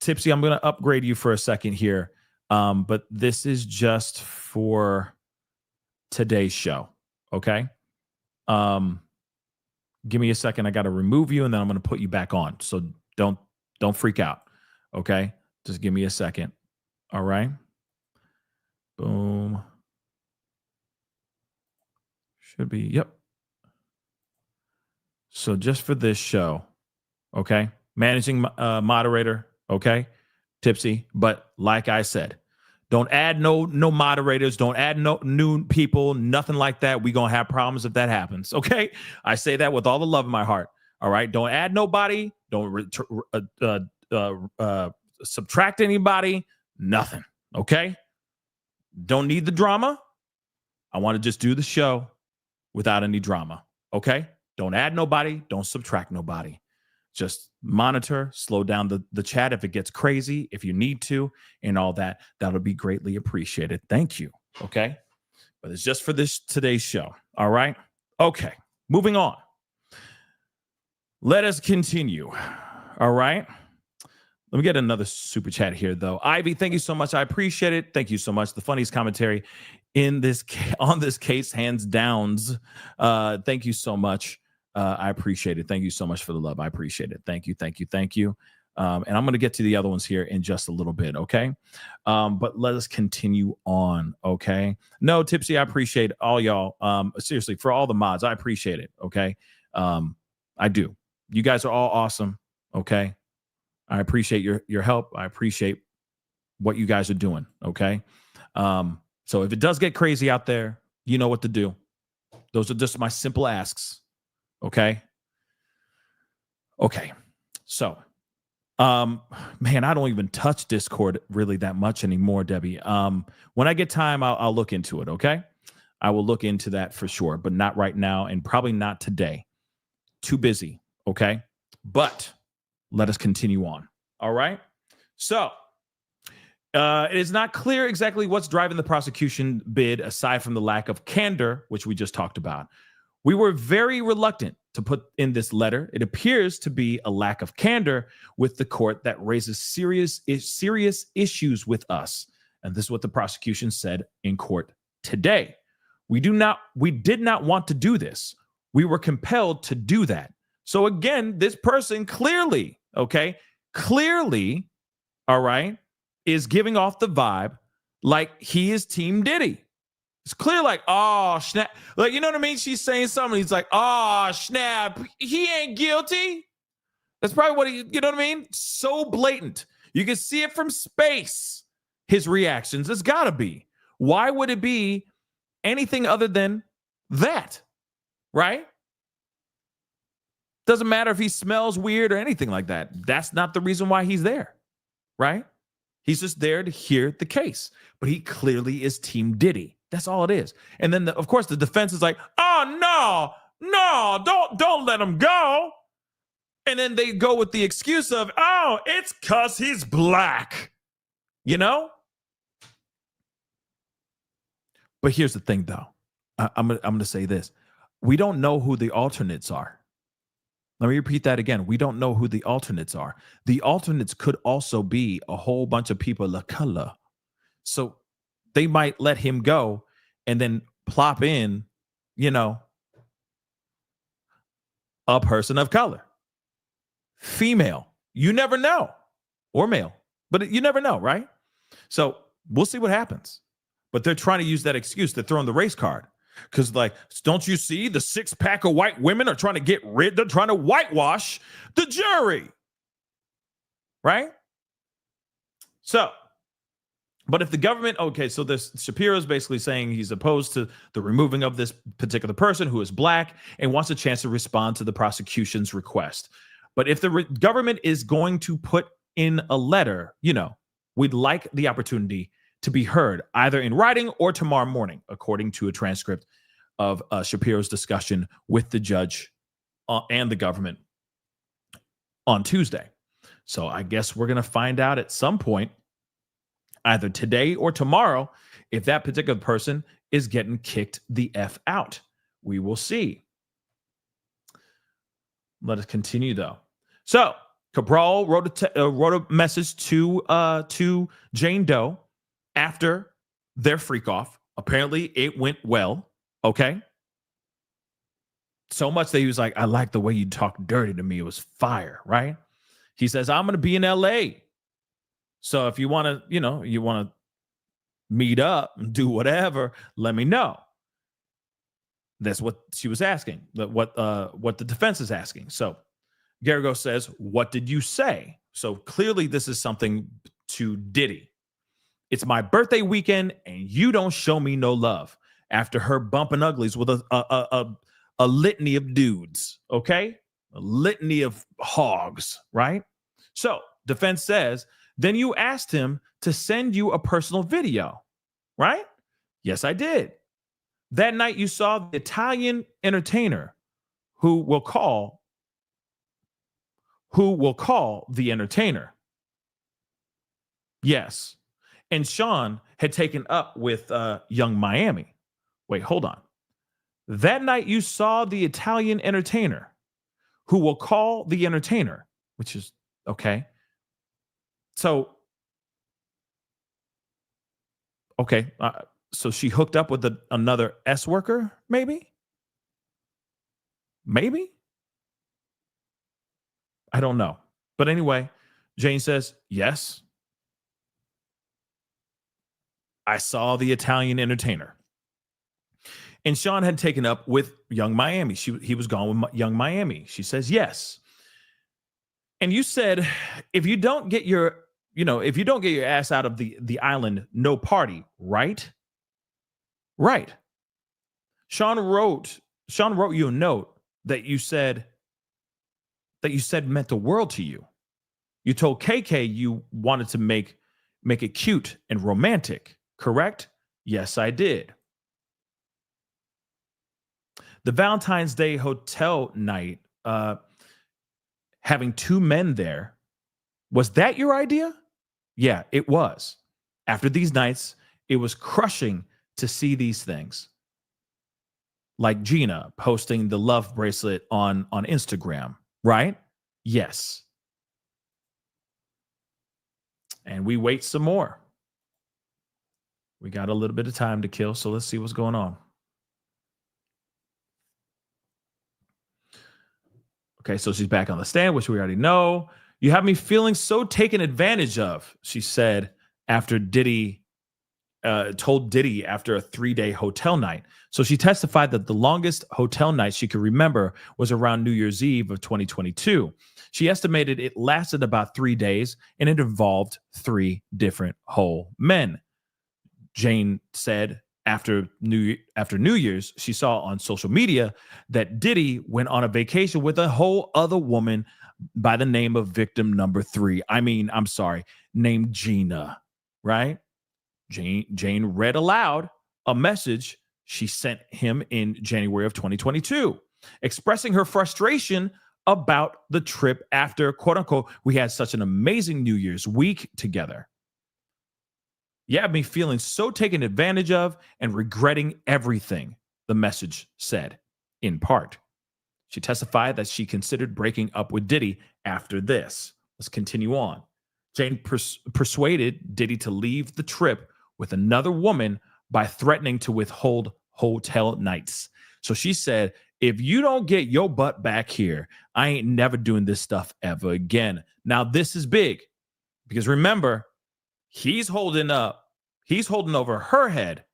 Tipsy, I'm going to upgrade you for a second here, but this is just for today's show, okay? Give me a second. I got to remove you, and then I'm going to put you back on. So don't freak out, okay? Just give me a second. All right. Boom. Should be, yep. So just for this show, okay? Managing moderator, okay? Tipsy. But like I said, don't add no moderators. Don't add no new people. Nothing like that. We're going to have problems if that happens, okay? I say that with all the love in my heart, all right? Don't add nobody. Don't subtract anybody. Nothing, okay? Don't need the drama. I want to just do the show without any drama, okay? Don't add nobody. Don't subtract nobody. Just monitor, slow down the chat if it gets crazy, if you need to, and all that. That'll be greatly appreciated. Thank you, okay? But it's just for today's show, all right? Okay, moving on. Let us continue, all right? Let me get another super chat here, though. Ivy, thank you so much. I appreciate it. Thank you so much. The funniest commentary on this case, hands downs. Thank you so much. I appreciate it. Thank you so much for the love. I appreciate it. Thank you. And I'm going to get to the other ones here in just a little bit, okay? But let us continue on, okay? No, Tipsy, I appreciate all y'all. Seriously, for all the mods, I appreciate it, okay? I do. You guys are all awesome, okay? I appreciate your help. I appreciate what you guys are doing, okay? So if it does get crazy out there, you know what to do. Those are just my simple asks, okay? Okay, so, man, I don't even touch Discord really that much anymore, Debbie. When I get time, I'll look into it, okay? I will look into that for sure, but not right now and probably not today. Too busy, okay? But let us continue on. All right. So it is not clear exactly what's driving the prosecution bid aside from the lack of candor, which we just talked about. We were very reluctant to put in this letter. It appears to be a lack of candor with the court that raises serious issues with us. And this is what the prosecution said in court today. We did not want to do this. We were compelled to do that. So again, this person clearly, all right, is giving off the vibe like he is Team Diddy. It's clear like, oh, snap. Like, you know what I mean? She's saying something. He's like, oh, snap. He ain't guilty. That's probably what you know what I mean? So blatant. You can see it from space. His reactions. It's got to be. Why would it be anything other than that? Right? Doesn't matter if he smells weird or anything like that. That's not the reason why he's there, right? He's just there to hear the case. But he clearly is Team Diddy. That's all it is. And then, of course, the defense is like, oh, no, don't let him go. And then they go with the excuse of, oh, it's because he's black, you know? But here's the thing, though. I'm going to say this. We don't know who the alternates are. Let me repeat that again. We don't know who the alternates are. The alternates could also be a whole bunch of people of color. So they might let him go and then plop in, you know, a person of color. Female. You never know. Or male. But you never know, right? So we'll see what happens. But they're trying to use that excuse. They're throwing the race card. Because, like, don't you see the 6-pack of white women are trying to they're trying to whitewash the jury. Right? So, but if the government, so this Shapiro's basically saying he's opposed to the removing of this particular person who is black and wants a chance to respond to the prosecution's request. But if the government is going to put in a letter, you know, we'd like the opportunity to be heard either in writing or tomorrow morning, according to a transcript of Shapiro's discussion with the judge and the government on Tuesday. So I guess we're going to find out at some point, either today or tomorrow, if that particular person is getting kicked the F out. We will see. Let us continue, though. So Cabral wrote a message to Jane Doe after their freak off. Apparently, it went well. Okay. So much that he was like, I like the way you talk dirty to me. It was fire, right? He says, I'm going to be in LA. So if you want to, you want to meet up and do whatever, let me know. That's what she was asking, what the defense is asking. So Garagos says, what did you say? So clearly this is something to Diddy. It's my birthday weekend and you don't show me no love. After her bumping uglies with a litany of dudes, okay? A litany of hogs, right? So defense says, then you asked him to send you a personal video, right? Yes, I did. That night you saw the Italian entertainer who will call the entertainer. Yes. And Sean had taken up with Young Miami. Wait, hold on. That night you saw the Italian entertainer who will call the entertainer, which is okay. So, okay. So she hooked up with another S worker, maybe? Maybe? I don't know. But anyway, Jane says, yes. I saw the Italian entertainer. And Sean had taken up with Young Miami. He was gone with Young Miami. She says, yes. And you said, if you don't get your ass out of the island, no party, right? Right. Sean wrote you a note that you said meant the world to you. You told KK you wanted to make it cute and romantic, correct? Yes, I did. The Valentine's Day hotel night, having two men there, was that your idea? Yeah, it was. After these nights, it was crushing to see these things. Like Gina posting the love bracelet on Instagram, right? Yes. And we wait some more. We got a little bit of time to kill, so let's see what's going on. Okay, so she's back on the stand, which we already know. You have me feeling so taken advantage of, she said after Diddy told Diddy after a 3-day hotel night. So she testified that the longest hotel night she could remember was around New Year's Eve of 2022. She estimated it lasted about 3 days and it involved 3 different whole men. Jane said after New Year's, she saw on social media that Diddy went on a vacation with a whole other woman by the name of victim number 3. Named Gina, right? Jane read aloud a message she sent him in January of 2022, expressing her frustration about the trip after, quote unquote, we had such an amazing New Year's week together. You have me feeling so taken advantage of and regretting everything, the message said, in part. She testified that she considered breaking up with Diddy after this. Let's continue on. Jane persuaded Diddy to leave the trip with another woman by threatening to withhold hotel nights. So she said, if you don't get your butt back here, I ain't never doing this stuff ever again. Now, this is big because remember, he's holding over her head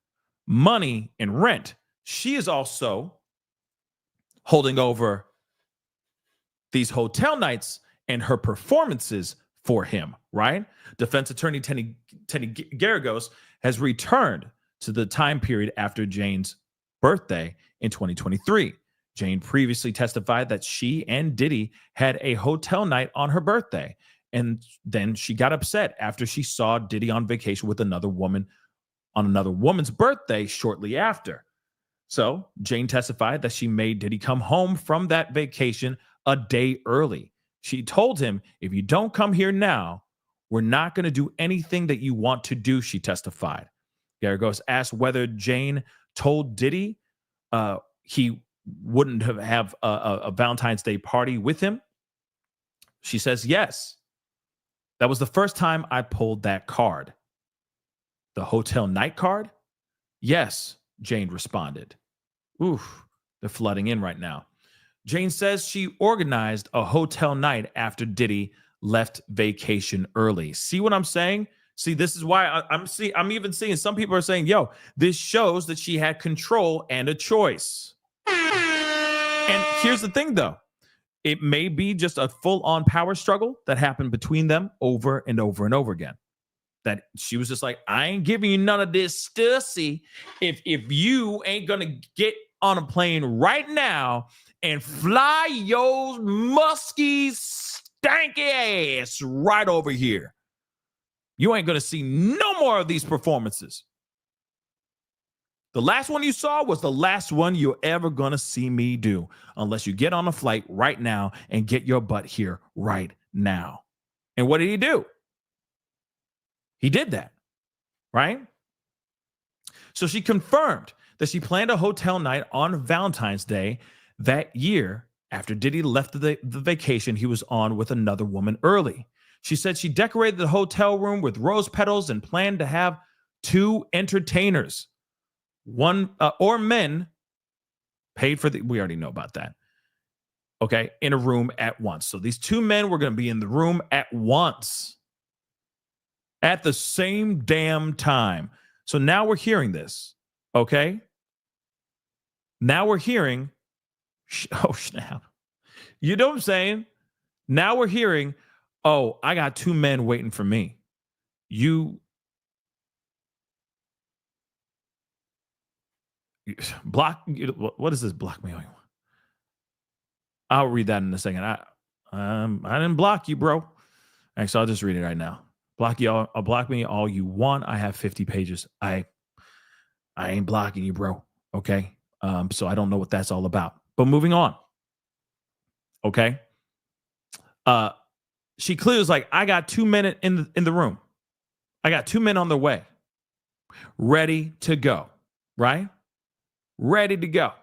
money and rent. She is also holding over these hotel nights and her performances for him, right? Defense attorney Teddy Garagos has returned to the time period after Jane's birthday in 2023. Jane previously testified that she and Diddy had a hotel night on her birthday. And then she got upset after she saw Diddy on vacation with another woman on another woman's birthday shortly after. So Jane testified that she made Diddy come home from that vacation a day early. She told him, if you don't come here now, we're not going to do anything that you want to do, she testified. Garagos asked whether Jane told Diddy he wouldn't have a Valentine's Day party with him? She says, yes. That was the first time I pulled that card. The hotel night card? Yes, Jane responded. Oof, they're flooding in right now. Jane says she organized a hotel night after Diddy left vacation early. See what I'm saying? See, this is why I'm even seeing some people are saying, yo, this shows that she had control and a choice. And here's the thing, though. It may be just a full-on power struggle that happened between them over and over and over again. That she was just like, I ain't giving you none of this stussy if you ain't going to get on a plane right now and fly your musky, stanky ass right over here. You ain't going to see no more of these performances. The last one you saw was the last one you're ever going to see me do, unless you get on a flight right now and get your butt here right now. And what did he do? He did that, right? So she confirmed that she planned a hotel night on Valentine's Day that year after Diddy left the vacation he was on with another woman early. She said she decorated the hotel room with rose petals and planned to have 2 entertainers. One or men paid for we already know about that. Okay, in a room at once. So these 2 men were going to be in the room at once at the same damn time. So now we're hearing this. Okay. Now we're hearing, oh snap. You know what I'm saying? Now we're hearing, oh, I got 2 men waiting for me. Block, what is this blackmail? I'll read that in a second. I didn't block you, bro. Actually, I'll just read it right now. Block me all you want. I have 50 pages. I ain't blocking you, bro. Okay. So I don't know what that's all about. But moving on. Okay. She clearly was like, I got 2 men in the room. I got 2 men on the way. Ready to go. Right? Ready to go.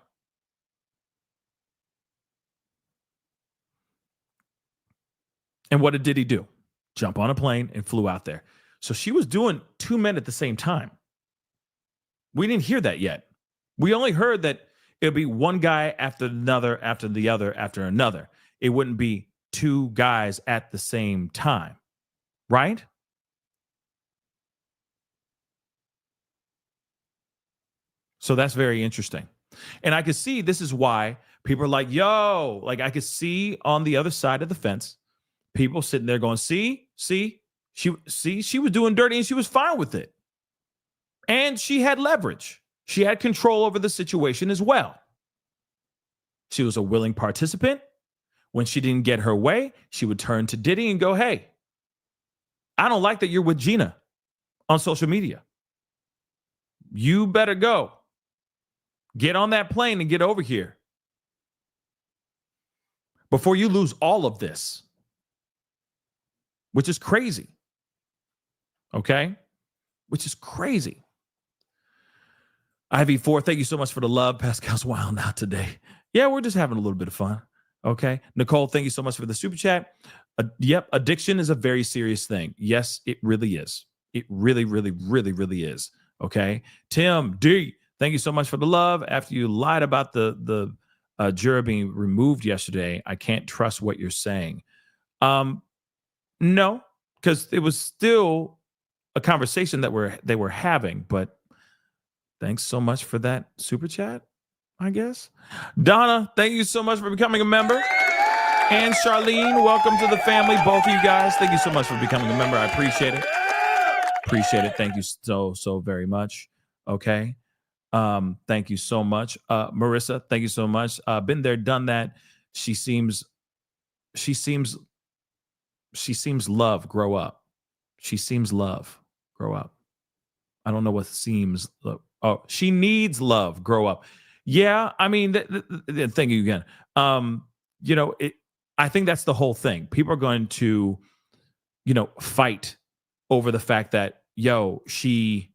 And what did he do? Jump on a plane and flew out there. So she was doing 2 men at the same time. We didn't hear that yet. We only heard that it would be one guy after another, after the other, after another. It wouldn't be 2 guys at the same time. Right? So that's very interesting. And I could see this is why people are like, yo, like I could see on the other side of the fence, people sitting there going, see, she was doing dirty and she was fine with it. And she had leverage. She had control over the situation as well. She was a willing participant. When she didn't get her way, she would turn to Diddy and go, hey, I don't like that you're with Gina on social media. You better go. Get on that plane and get over here before you lose all of this, which is crazy. Okay? Which is crazy. Ivy4, thank you so much for the love. Pascal's wild out today. Yeah, we're just having a little bit of fun. Okay? Nicole, thank you so much for the super chat. Yep, addiction is a very serious thing. Yes, it really is. It really, really, really, really is. Okay? Tim D, thank you so much for the love. After you lied about the juror being removed yesterday, I can't trust what you're saying. No, because it was still a conversation that they were having. But thanks so much for that super chat, I guess. Donna, thank you so much for becoming a member. And Charlene, welcome to the family. Both of you guys, thank you so much for becoming a member. I appreciate it. Appreciate it. Thank you so very much. Okay. Thank you so much. Marissa, thank you so much. Been there, done that. She seems love, grow up. She seems love, grow up. I don't know what seems. Oh, she needs love, grow up. Yeah, I mean, thank you again. I think that's the whole thing. People are going to, fight over the fact that, she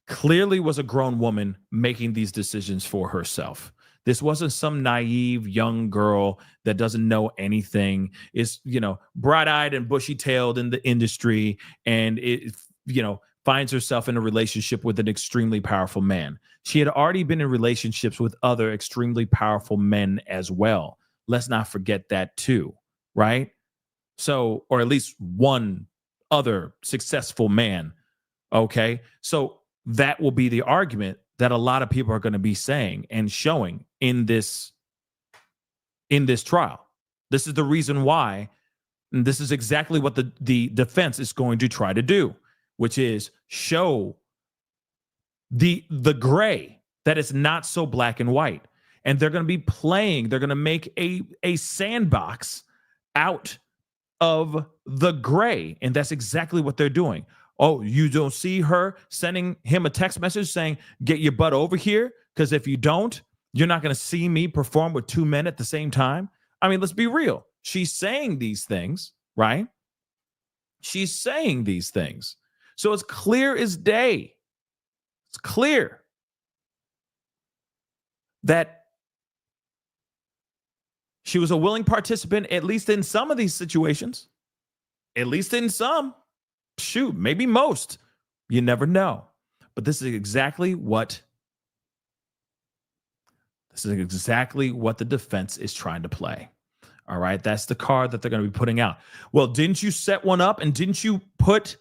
clearly was a grown woman making these decisions for herself. This wasn't some naive young girl that doesn't know anything, is, bright-eyed and bushy-tailed in the industry, and finds herself in a relationship with an extremely powerful man. She had already been in relationships with other extremely powerful men as well. Let's not forget that too, right? So, or at least one other successful man. Okay. So that will be the argument that a lot of people are going to be saying and showing in this trial. This is the reason why, and this is exactly what the defense is going to try to do, which is show the gray, that it's not so black and white. And they're going to make a sandbox out of the gray. And that's exactly what they're doing. Oh, you don't see her sending him a text message saying, get your butt over here, because if you don't, you're not going to see me perform with two men at the same time. I mean, let's be real. She's saying these things, right? She's saying these things. So it's clear as day. It's clear that she was a willing participant, at least in some of these situations. At least in some. Shoot, maybe most. You never know. But this is exactly what the defense is trying to play. All right, that's the card that they're going to be putting out. Well, didn't you set one up, and didn't you put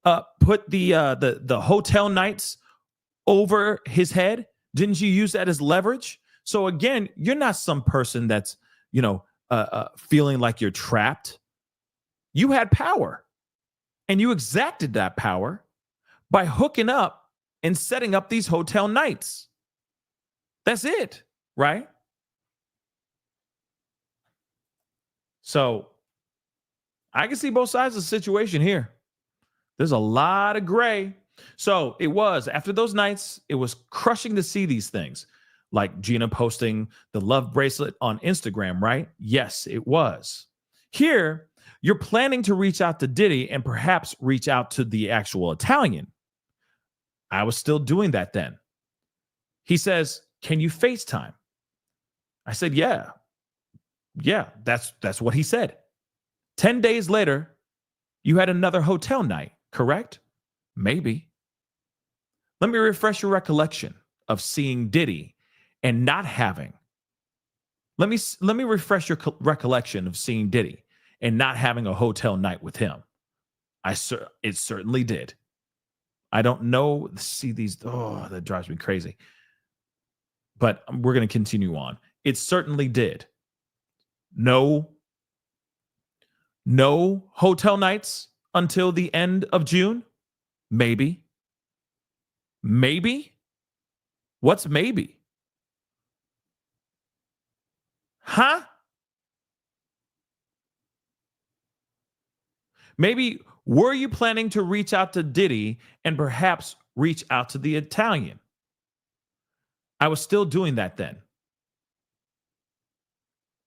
the hotel nights over his head? Didn't you use that as leverage? So again, you're not some person that's feeling like you're trapped. You had power, and you exacted that power by hooking up and setting up these hotel nights. That's it, right? So I can see both sides of the situation here. There's a lot of gray. So it was, after those nights, it was crushing to see these things. Like Gina posting the love bracelet on Instagram, right? Yes, it was. Here, you're planning to reach out to Diddy and perhaps reach out to the actual Italian. I was still doing that then. He says, can you FaceTime? I said, yeah. Yeah, that's what he said. 10 days later, you had another hotel night, correct? Maybe. Let me refresh your recollection of seeing Diddy and not having. Let me refresh your recollection of seeing Diddy and not having a hotel night with him. It certainly did. I don't know. See these. Oh, that drives me crazy. But we're going to continue on. It certainly did. No hotel nights until the end of June? Maybe. Maybe? What's maybe? Huh? Maybe were you planning to reach out to Diddy and perhaps reach out to the Italian? I was still doing that then.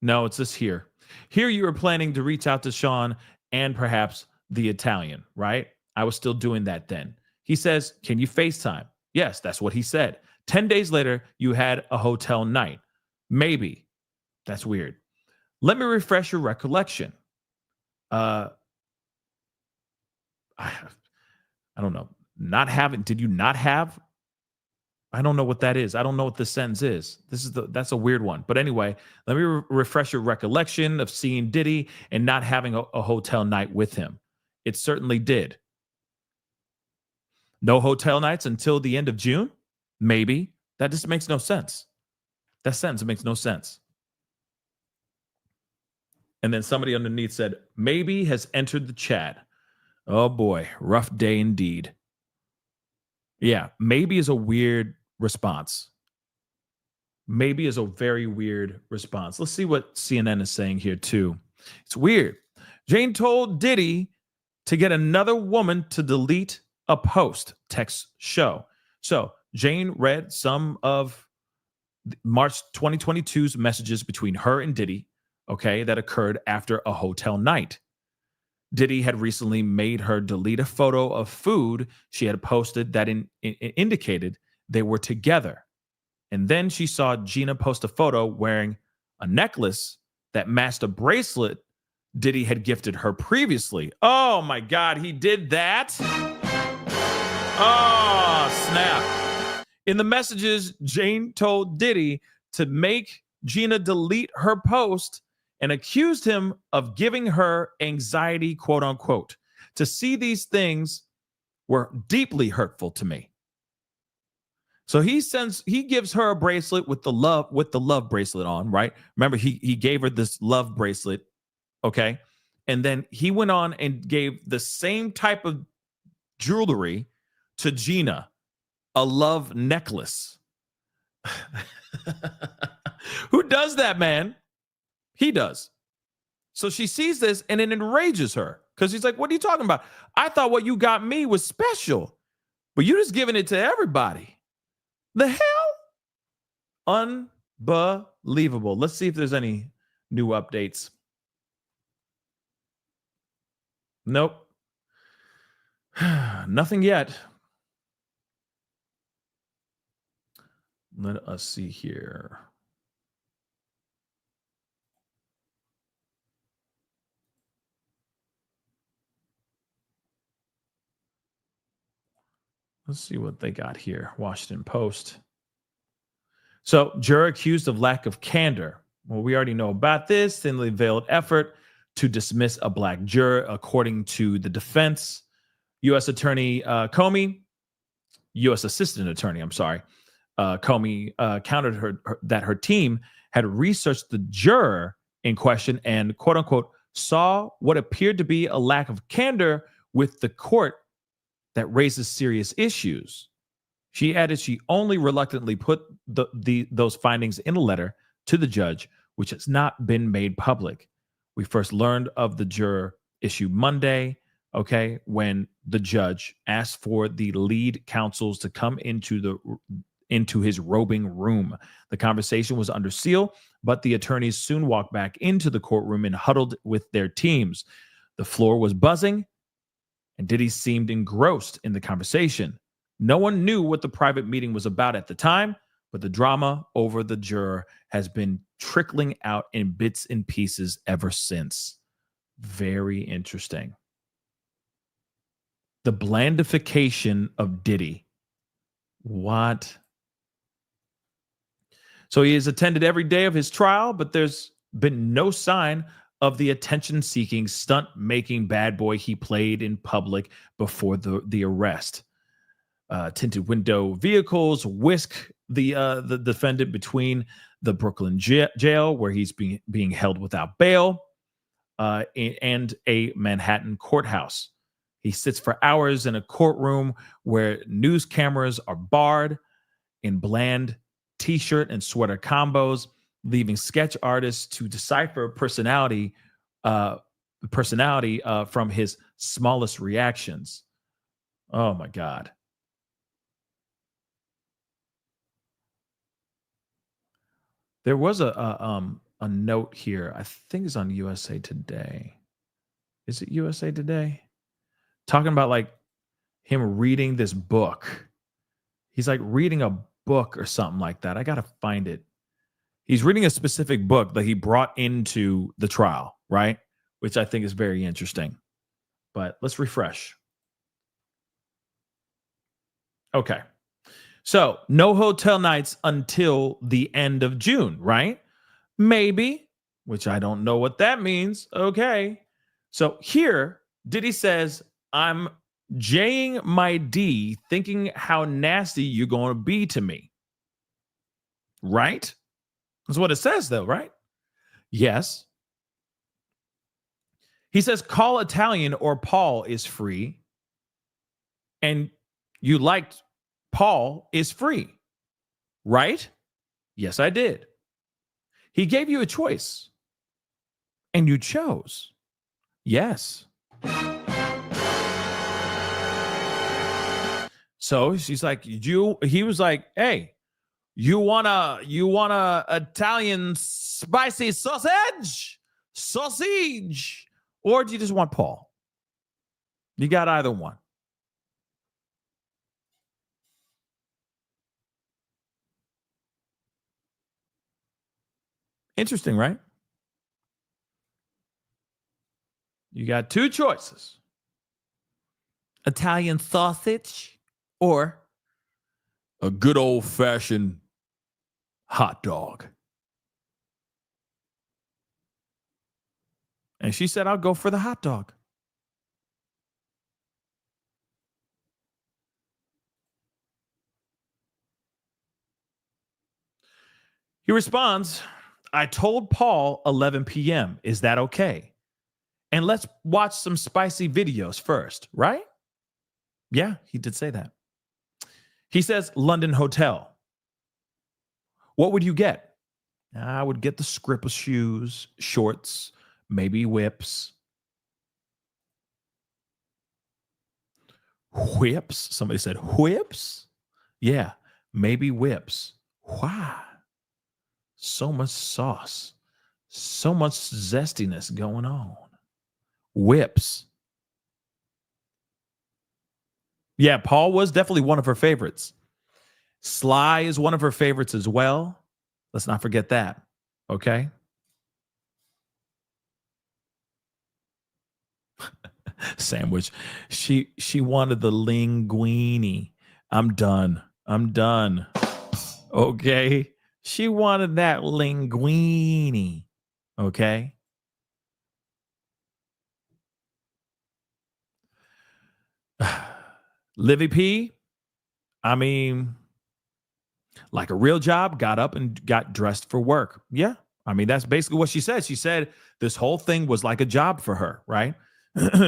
No, it's this here. Here you were planning to reach out to Sean and perhaps the Italian, right? I was still doing that then. He says, can you FaceTime? Yes, that's what he said. 10 days later, you had a hotel night. Maybe. That's weird. Let me refresh your recollection. I don't know. Did you not have? I don't know what that is. I don't know what this sentence is. That's a weird one. But anyway, let me refresh your recollection of seeing Diddy and not having a hotel night with him. It certainly did. No hotel nights until the end of June? Maybe. That just makes no sense. That sentence makes no sense. And then somebody underneath said, maybe has entered the chat. Oh boy, rough day indeed. Yeah, maybe is a weird response. Maybe is a very weird response. Let's see what CNN is saying here too. It's weird. Jane told Diddy to get another woman to delete a post, text show. So Jane read some of March 2022's messages between her and Diddy, okay, that occurred after a hotel night. Diddy had recently made her delete a photo of food she had posted that indicated they were together. And then she saw Gina post a photo wearing a necklace that matched a bracelet Diddy had gifted her previously. Oh my God, he did that? Oh, snap. In the messages, Jane told Diddy to make Gina delete her post and accused him of giving her anxiety, quote unquote. To see these things were deeply hurtful to me. So he gives her a bracelet with the love bracelet on, right? Remember, he gave her this love bracelet, okay? And then he went on and gave the same type of jewelry to Gina, a love necklace. Who does that, man? He does. So she sees this and it enrages her because he's like, what are you talking about? I thought what you got me was special, but you're just giving it to everybody. The hell? Unbelievable. Let's see if there's any new updates. Nope. Nothing yet. Let us see here. Let's see what they got here. Washington Post. So, juror accused of lack of candor. Well, we already know about this. Thinly veiled effort to dismiss a black juror, according to the defense. U.S. Attorney Comey, U.S. Assistant Attorney, Comey countered that her team had researched the juror in question and, quote unquote, saw what appeared to be a lack of candor with the court that raises serious issues. She added she only reluctantly put those findings in a letter to the judge, which has not been made public. We first learned of the juror issue Monday, okay, when the judge asked for the lead counsels to come into his robing room. The conversation was under seal, but the attorneys soon walked back into the courtroom and huddled with their teams. The floor was buzzing, and Diddy seemed engrossed in the conversation. No one knew what the private meeting was about at the time, but the drama over the juror has been trickling out in bits and pieces ever since. Very interesting. The blandification of Diddy. What? So he has attended every day of his trial, but there's been no sign of the attention-seeking, stunt-making bad boy he played in public before the arrest. Tinted window vehicles whisk the defendant between the Brooklyn jail, where he's being held without bail, and a Manhattan courthouse. He sits for hours in a courtroom where news cameras are barred in bland t-shirt and sweater combos, leaving sketch artists to decipher personality from his smallest reactions. Oh my God. There was a note here. I think it's on USA Today. Is it USA Today? Talking about like him reading this book. He's like reading a book or something like that. I got to find it. He's reading a specific book that he brought into the trial, right? Which I think is very interesting. But let's refresh. Okay. So no hotel nights until the end of June, right? Maybe, which I don't know what that means. Okay. So here, Diddy says, I'm J'ing my D, thinking how nasty you're going to be to me. Right? That's what it says, though, right? Yes. He says, call Italian or Paul is free. And you liked Paul is free. Right? Yes, I did. He gave you a choice. And you chose. Yes. So she's like, he was like, hey, you want a Italian spicy sausage, or do you just want Paul? You got either one. Interesting, right? You got two choices: Italian sausage or a good old-fashioned hot dog. And she said, I'll go for the hot dog. He responds, I told Paul 11 p.m. Is that okay? And let's watch some spicy videos first, right? Yeah, he did say that. He says, London hotel. What would you get? I would get the Scrippa shoes, shorts, maybe whips. Whips? Somebody said whips? Yeah, maybe whips. Why? So much sauce. So much zestiness going on. Whips. Yeah, Paul was definitely one of her favorites. Sly is one of her favorites as well. Let's not forget that. Okay. Sandwich. She wanted the linguine. I'm done. Okay. She wanted that linguine. Okay. Livy P, I mean, like a real job, got up and got dressed for work. Yeah. I mean, that's basically what she said. She said this whole thing was like a job for her, right?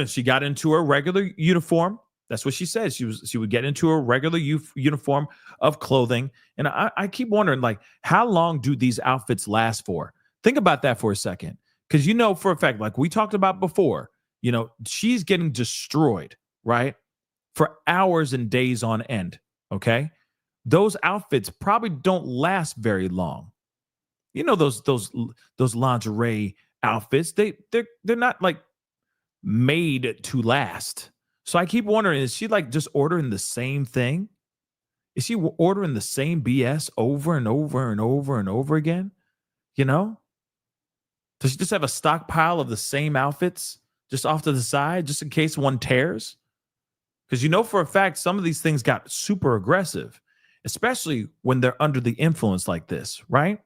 She got into her regular uniform. That's what she said. She would get into a regular uniform of clothing. And I keep wondering, like, how long do these outfits last for? Think about that for a second. Because you know for a fact, like we talked about before, you know, she's getting destroyed, right? For hours and days on end. Okay. Those outfits probably don't last very long. You know, those lingerie outfits, they're not like made to last. So I keep wondering, is she like just ordering the same thing? Is she ordering the same BS over and over and over and over again? You know? Does she just have a stockpile of the same outfits just off to the side, just in case one tears? Because you know for a fact, some of these things got super aggressive, especially when they're under the influence like this, right?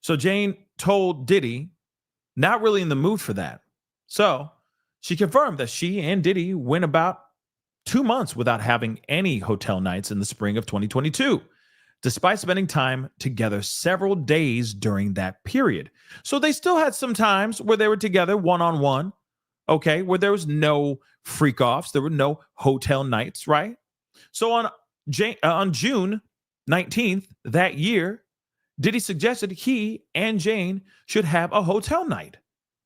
So Jane told Diddy, not really in the mood for that. So she confirmed that she and Diddy went about 2 months without having any hotel nights in the spring of 2022, despite spending time together several days during that period. So they still had some times where they were together one-on-one, okay, where there was no freak offs, there were no hotel nights, right? So on June 19th that year, Diddy suggested he and Jane should have a hotel night.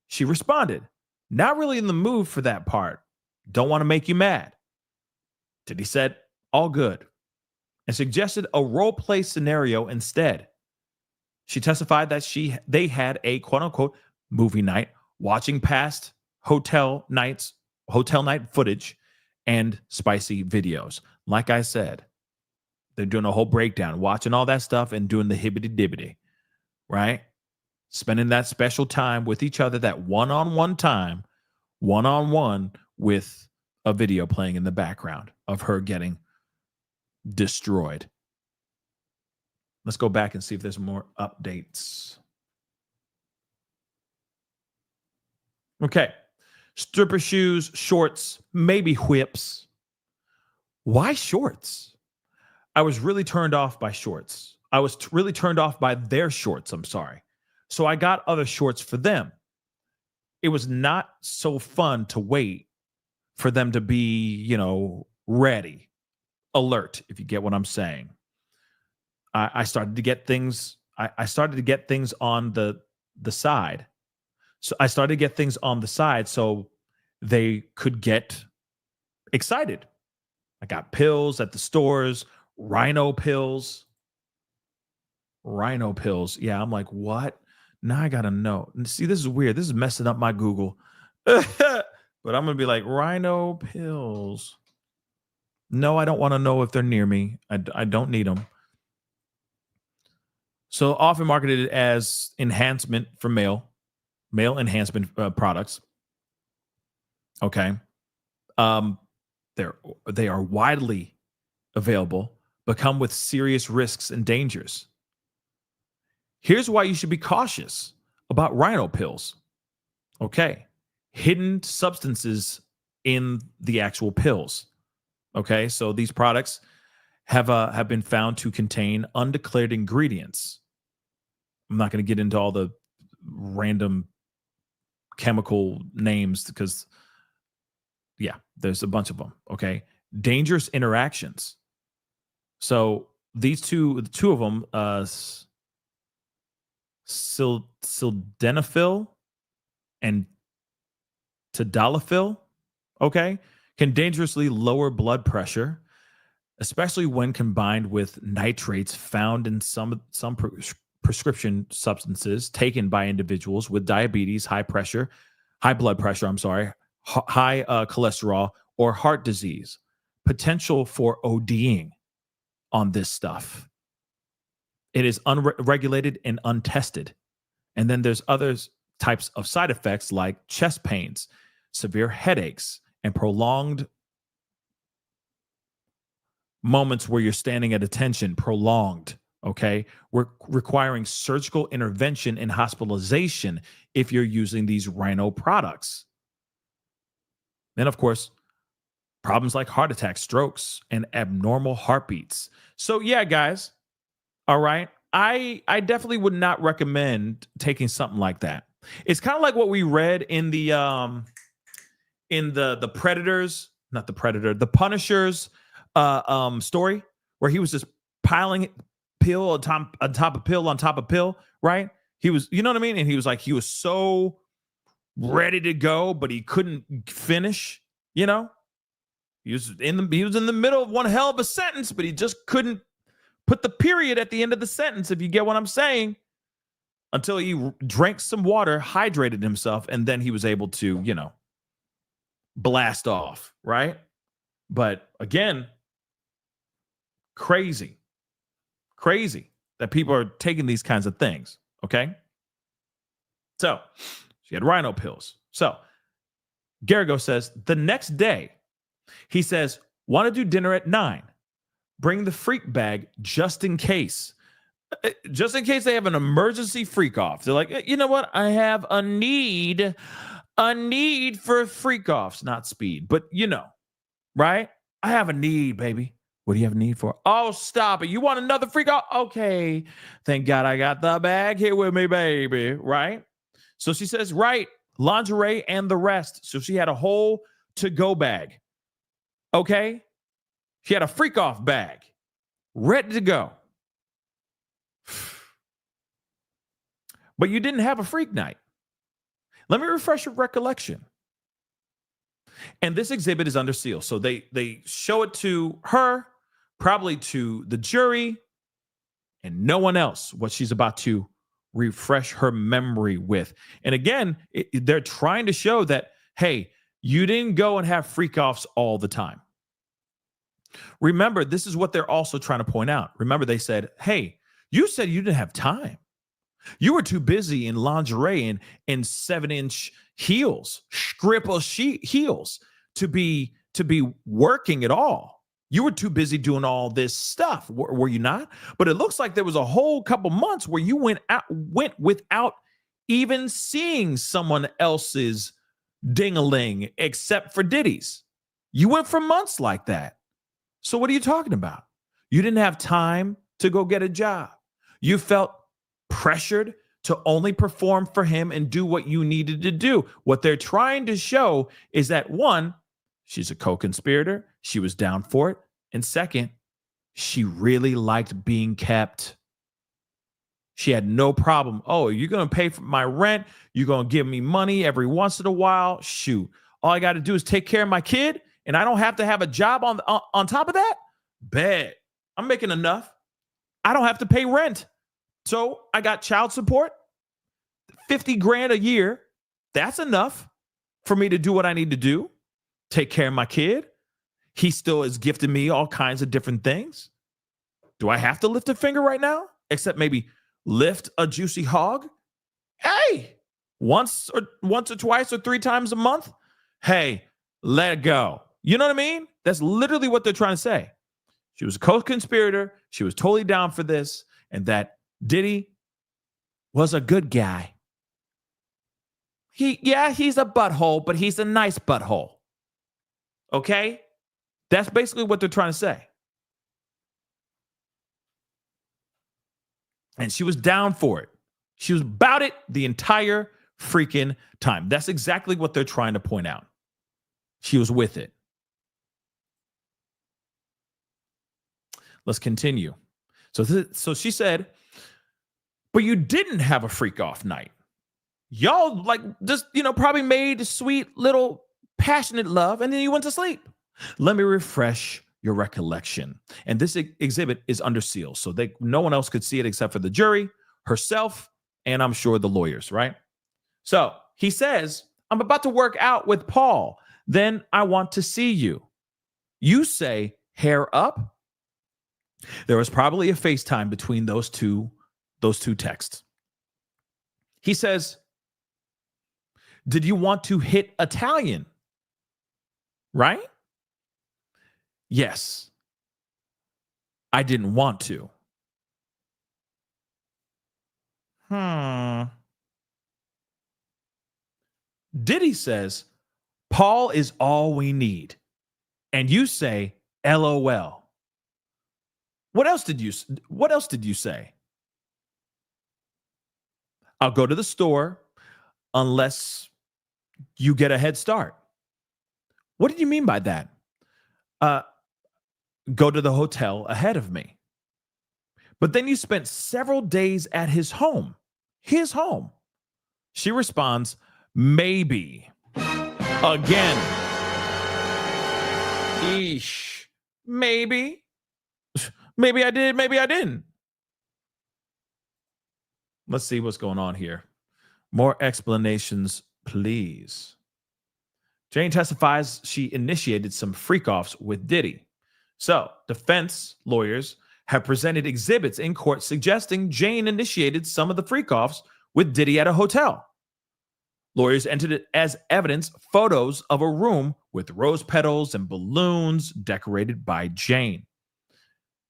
She responded, not really in the mood for that part. Don't want to make you mad. Diddy said, all good, and suggested a role play scenario instead. She testified that they had a quote unquote movie night, watching past hotel night footage and spicy videos. Like I said, they're doing a whole breakdown, watching all that stuff and doing the hibbity-dibbity, right? Spending that special time with each other, that one-on-one time, one-on-one with a video playing in the background of her getting destroyed. Let's go back and see if there's more updates. Okay. Stripper shoes, shorts, maybe whips. Why shorts? I was really turned off by shorts. I was really turned off by their shorts. I'm sorry. So I got other shorts for them. It was not so fun to wait for them to be, you know, ready, alert, if you get what I'm saying. I started to get things. I started to get things on the side. So I started to get things on the side so they could get excited. I got pills at the stores, rhino pills. Yeah, I'm like, what? Now I gotta know. And see, this is weird. This is messing up my Google. But I'm gonna be like, rhino pills. No, I don't want to know if they're near me. I don't need them. So often marketed as enhancement for male enhancement products. Okay. They are widely available, but come with serious risks and dangers. Here's why you should be cautious about rhino pills. Okay. Hidden substances in the actual pills. Okay. So these products have been found to contain undeclared ingredients. I'm not going to get into all the random chemical names because, yeah, there's a bunch of them. Okay. Dangerous interactions. So these two of them, sildenafil and tadalafil, okay, can dangerously lower blood pressure, especially when combined with nitrates found in some prescription substances taken by individuals with diabetes, high blood pressure, high cholesterol, or heart disease. Potential for ODing on this stuff. It is unregulated and untested. And then there's other types of side effects like chest pains, severe headaches, and prolonged moments where you're standing at attention, prolonged, okay? We're requiring surgical intervention and hospitalization if you're using these rhino products. Then, of course, problems like heart attacks, strokes, and abnormal heartbeats. So, yeah, guys, all right, I definitely would not recommend taking something like that. It's kind of like what we read in the Predators, not the Predator, the Punisher's story, where he was just piling pill on top of pill on top of pill, right? He was, you know what I mean? And he was like, he was so ready to go, but he couldn't finish, you know? He was in the middle of one hell of a sentence, but he just couldn't put the period at the end of the sentence, if you get what I'm saying, until he drank some water, hydrated himself, and then he was able to, you know, blast off, right? But again, crazy that people are taking these kinds of things, okay? So she had rhino pills. So Garrigo says, the next day, he says, want to do dinner at 9. Bring the freak bag just in case. Just in case they have an emergency freak off. They're like, you know what? I have a need for freak offs, not speed, but you know, right? I have a need, baby. What do you have a need for? Oh, stop it. You want another freak off? Okay. Thank God I got the bag here with me, baby. Right? So she says, right, lingerie and the rest. So she had a whole to-go bag. Okay? She had a freak off bag ready to go. But you didn't have a freak night. Let me refresh your recollection. And this exhibit is under seal. So they show it to her, probably to the jury, and no one else, what she's about to refresh her memory with. And again, they're trying to show that, hey, you didn't go and have freak offs all the time. Remember, this is what they're also trying to point out. Remember, they said, hey, you said you didn't have time. You were too busy in lingerie and in 7-inch heels, scribble heels to be working at all. You were too busy doing all this stuff, were you not? But it looks like there was a whole couple months where you went without even seeing someone else's ding-a-ling except for Diddy's. You went for months like that. So what are you talking about? You didn't have time to go get a job. You felt pressured to only perform for him and do what you needed to do. What they're trying to show is that, one, she's a co-conspirator. She was down for it. And second, she really liked being kept. She had no problem. Oh, you're going to pay for my rent. You're going to give me money every once in a while. Shoot. All I got to do is take care of my kid, and I don't have to have a job on top of that? Bet. I'm making enough. I don't have to pay rent. So I got child support, 50 grand a year. That's enough for me to do what I need to do. Take care of my kid. He still is gifting me all kinds of different things. Do I have to lift a finger right now? Except maybe lift a juicy hog, hey, once or twice or 3 times a month, hey, let it go. You know what I mean? That's literally what they're trying to say. She was a co-conspirator. She was totally down for this, and that Diddy was a good guy. He's a butthole, but he's a nice butthole. Okay? That's basically what they're trying to say. And she was down for it. She was about it the entire freaking time. That's exactly what they're trying to point out. She was with it. Let's continue. So she said, but you didn't have a freak off night. Y'all probably made sweet little passionate love and then you went to sleep. Let me refresh your recollection. And this exhibit is under seal, so no one else could see it except for the jury, herself, and I'm sure the lawyers, right? So he says, I'm about to work out with Paul. Then I want to see you. You say, hair up. There was probably a FaceTime between those two texts. He says, did you want to hit Italian? Right? Yes. I didn't want to. Diddy says, Paul is all we need. And you say, LOL. What else did you say? I'll go to the store unless you get a head start. What did you mean by that? Go to the hotel ahead of me. But then you spent several days at his home. His home. She responds, maybe. Again. Eesh. Maybe. Maybe I did, maybe I didn't. Let's see what's going on here. More explanations, please. Jane testifies she initiated some freak-offs with Diddy. So, defense lawyers have presented exhibits in court suggesting Jane initiated some of the freak-offs with Diddy at a hotel. Lawyers entered it as evidence photos of a room with rose petals and balloons decorated by Jane.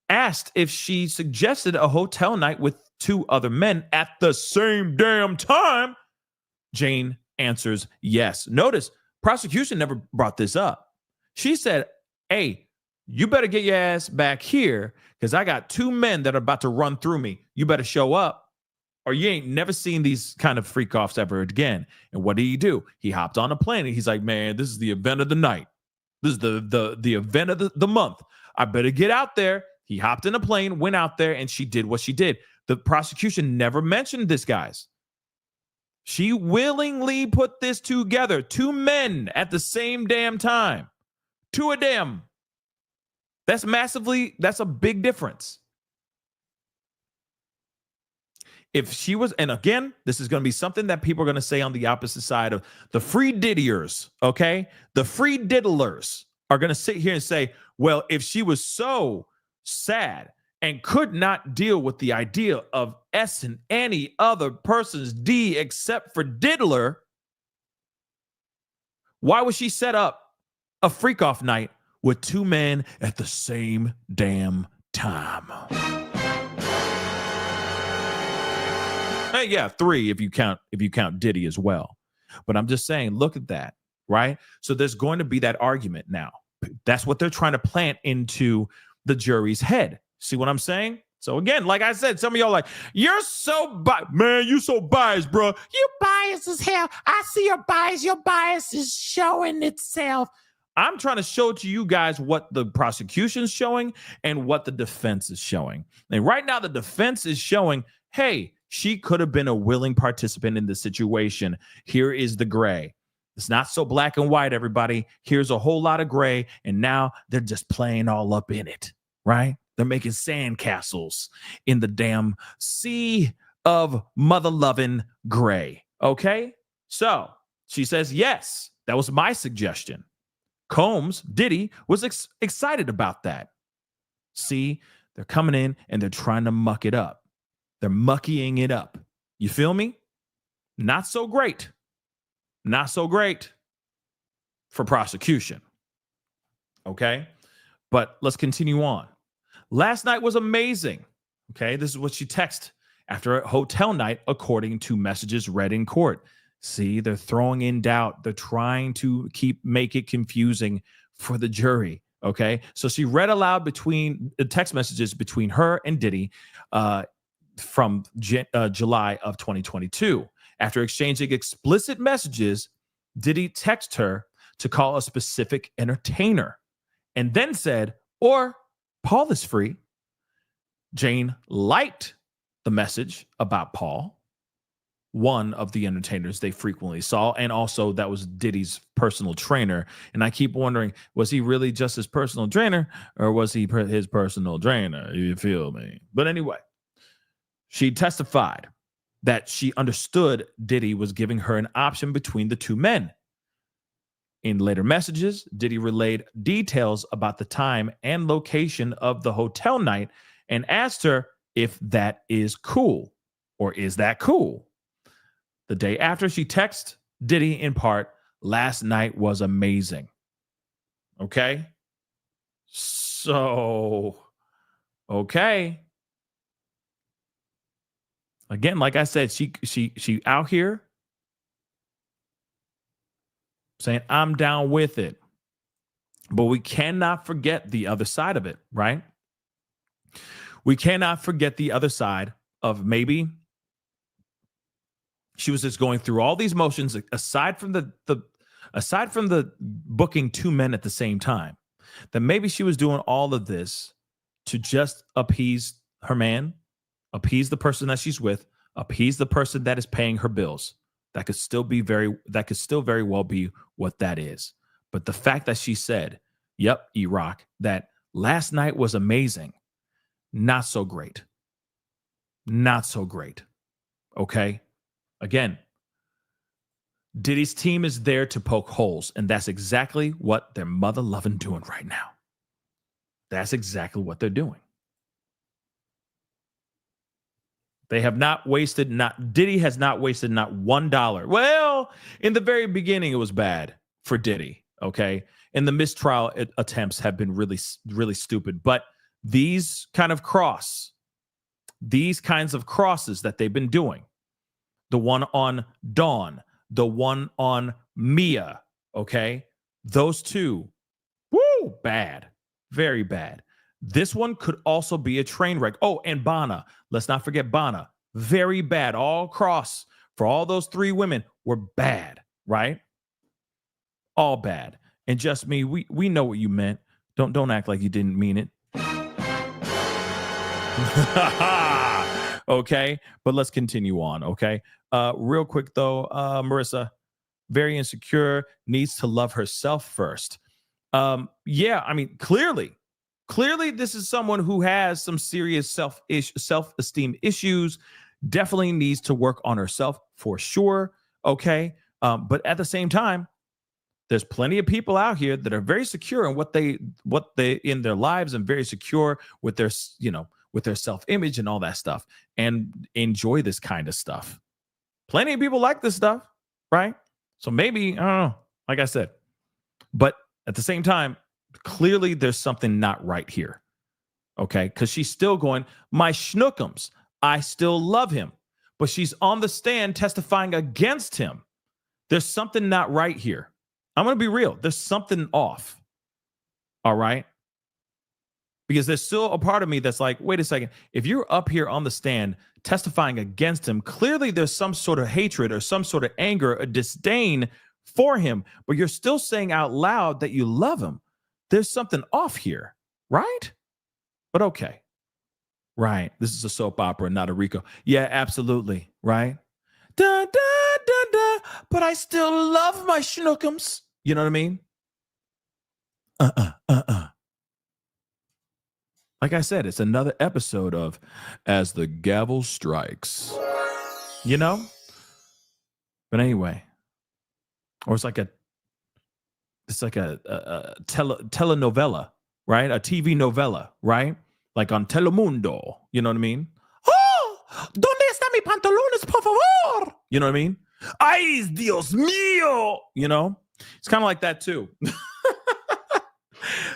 Asked if she suggested a hotel night with 2 other men at the same damn time, Jane answers yes. Notice, prosecution never brought this up. She said, hey, you better get your ass back here because I got 2 men that are about to run through me. You better show up or you ain't never seen these kind of freak-offs ever again. And what did he do? He hopped on a plane and he's like, man, this is the event of the night. This is the event of the month. I better get out there. He hopped in a plane, went out there, and she did what she did. The prosecution never mentioned this, guys. She willingly put this together. 2 men at the same damn time. 2 of them. That's a big difference. If she was, and again, this is going to be something that people are going to say on the opposite side of the free Diddyers, okay? The free diddlers are going to sit here and say, well, if she was so sad and could not deal with the idea of S and any other person's D except for diddler, why would she set up a freak-off night with 2 men at the same damn time? Hey, yeah, 3 if you count Diddy as well. But I'm just saying, look at that, right? So there's going to be that argument now. That's what they're trying to plant into the jury's head. See what I'm saying? So again, like I said, some of y'all like, you're so biased. Man, you so biased, bro. You biased as hell. I see your bias. Your bias is showing itself. I'm trying to show to you guys what the prosecution's showing and what the defense is showing. And right now, the defense is showing, hey, she could have been a willing participant in this situation. Here is the gray. It's not so black and white, everybody. Here's a whole lot of gray, and now they're just playing all up in it, right? They're making sandcastles in the damn sea of mother-loving gray, okay? So she says, yes, that was my suggestion. Combs, Diddy, was excited about that. See, they're coming in and they're trying to muck it up. They're muckying it up. You feel me? Not so great. Not so great for prosecution. Okay? But let's continue on. Last night was amazing. Okay? This is what she texted after a hotel night, according to messages read in court. See, they're throwing in doubt. They're trying to make it confusing for the jury. Okay? So she read aloud between the text messages between her and Diddy from July of 2022. After exchanging explicit messages, Diddy texted her to call a specific entertainer and then said, or Paul is free. Jane liked the message about Paul, one of the entertainers they frequently saw, and also that was Diddy's personal trainer. And I keep wondering, was he really just his personal trainer, or was he his personal trainer? You feel me? But anyway, she testified that she understood Diddy was giving her an option between the two men. In later messages, Diddy relayed details about the time and location of the hotel night and asked her if that is cool, or is that cool? The day after, she texted Diddy in part, last night was amazing. Okay? So, okay. Again, like I said, she out here saying, I'm down with it. But we cannot forget the other side of it, right? We cannot forget the other side of maybe she was just going through all these motions aside from the booking two men at the same time. That maybe she was doing all of this to just appease her man, appease the person that she's with, appease the person that is paying her bills. That could still very well be what that is. But the fact that she said, yep, E-Rock, that last night was amazing. Not so great. Not so great. Okay? Again, Diddy's team is there to poke holes, and that's exactly what they're mother-loving doing right now. That's exactly what they're doing. They have not wasted, Diddy has not wasted not $1. Well, in the very beginning, it was bad for Diddy, okay? And the mistrial attempts have been really, really stupid. But these kinds of crosses that they've been doing, the one on Dawn, the one on Mia, okay? Those two, woo, bad, very bad. This one could also be a train wreck. Oh, and Bana. Let's not forget Bana. Very bad. All cross for all those three women were bad, right? All bad. And just me, we know what you meant. Don't act like you didn't mean it. Okay, but let's continue on, okay? Real quick, though, Marissa, very insecure, needs to love herself first. Yeah, I mean, clearly, this is someone who has some serious self-esteem issues, definitely needs to work on herself for sure, okay? But at the same time, there's plenty of people out here that are very secure in what they in their lives and very secure with their, with their self-image and all that stuff and enjoy this kind of stuff. Plenty of people like this stuff, right? So maybe, I don't know, like I said, but at the same time, clearly there's something not right here. Okay. Because she's still going, my schnookums, I still love him. But she's on the stand testifying against him. There's something not right here. I'm going to be real. There's something off. All right. Because there's still a part of me that's like, wait a second. If you're up here on the stand testifying against him, clearly there's some sort of hatred or some sort of anger or disdain for him, but you're still saying out loud that you love him. There's something off here, right? But okay. Right. This is a soap opera, not a Rico. Yeah, absolutely. Right? Da, da, da, da, but I still love my schnookums. You know what I mean? Like I said, it's another episode of As the Gavel Strikes. But anyway, or it's like a telenovela, right? A TV novela, right? Like on Telemundo, you know what I mean? Oh, ¿Dónde está mi pantalones, por favor? You know what I mean? Ay, Dios mío. You know, it's kind of like that too.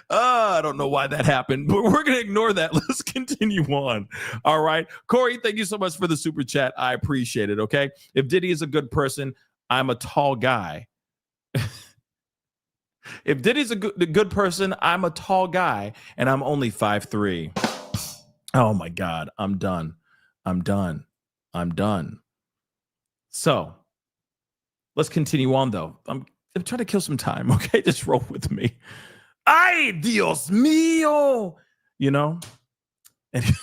I don't know why that happened, but we're going to ignore that. Let's continue on. All right. Corey, thank you so much for the super chat. I appreciate it. Okay. If Diddy is a good person, I'm a tall guy. If Diddy's a good person, I'm a tall guy and I'm only 5'3". Oh my God. I'm done. So let's continue on though. I'm trying to kill some time. Okay. Just roll with me. Ay, Dios mío. You know, and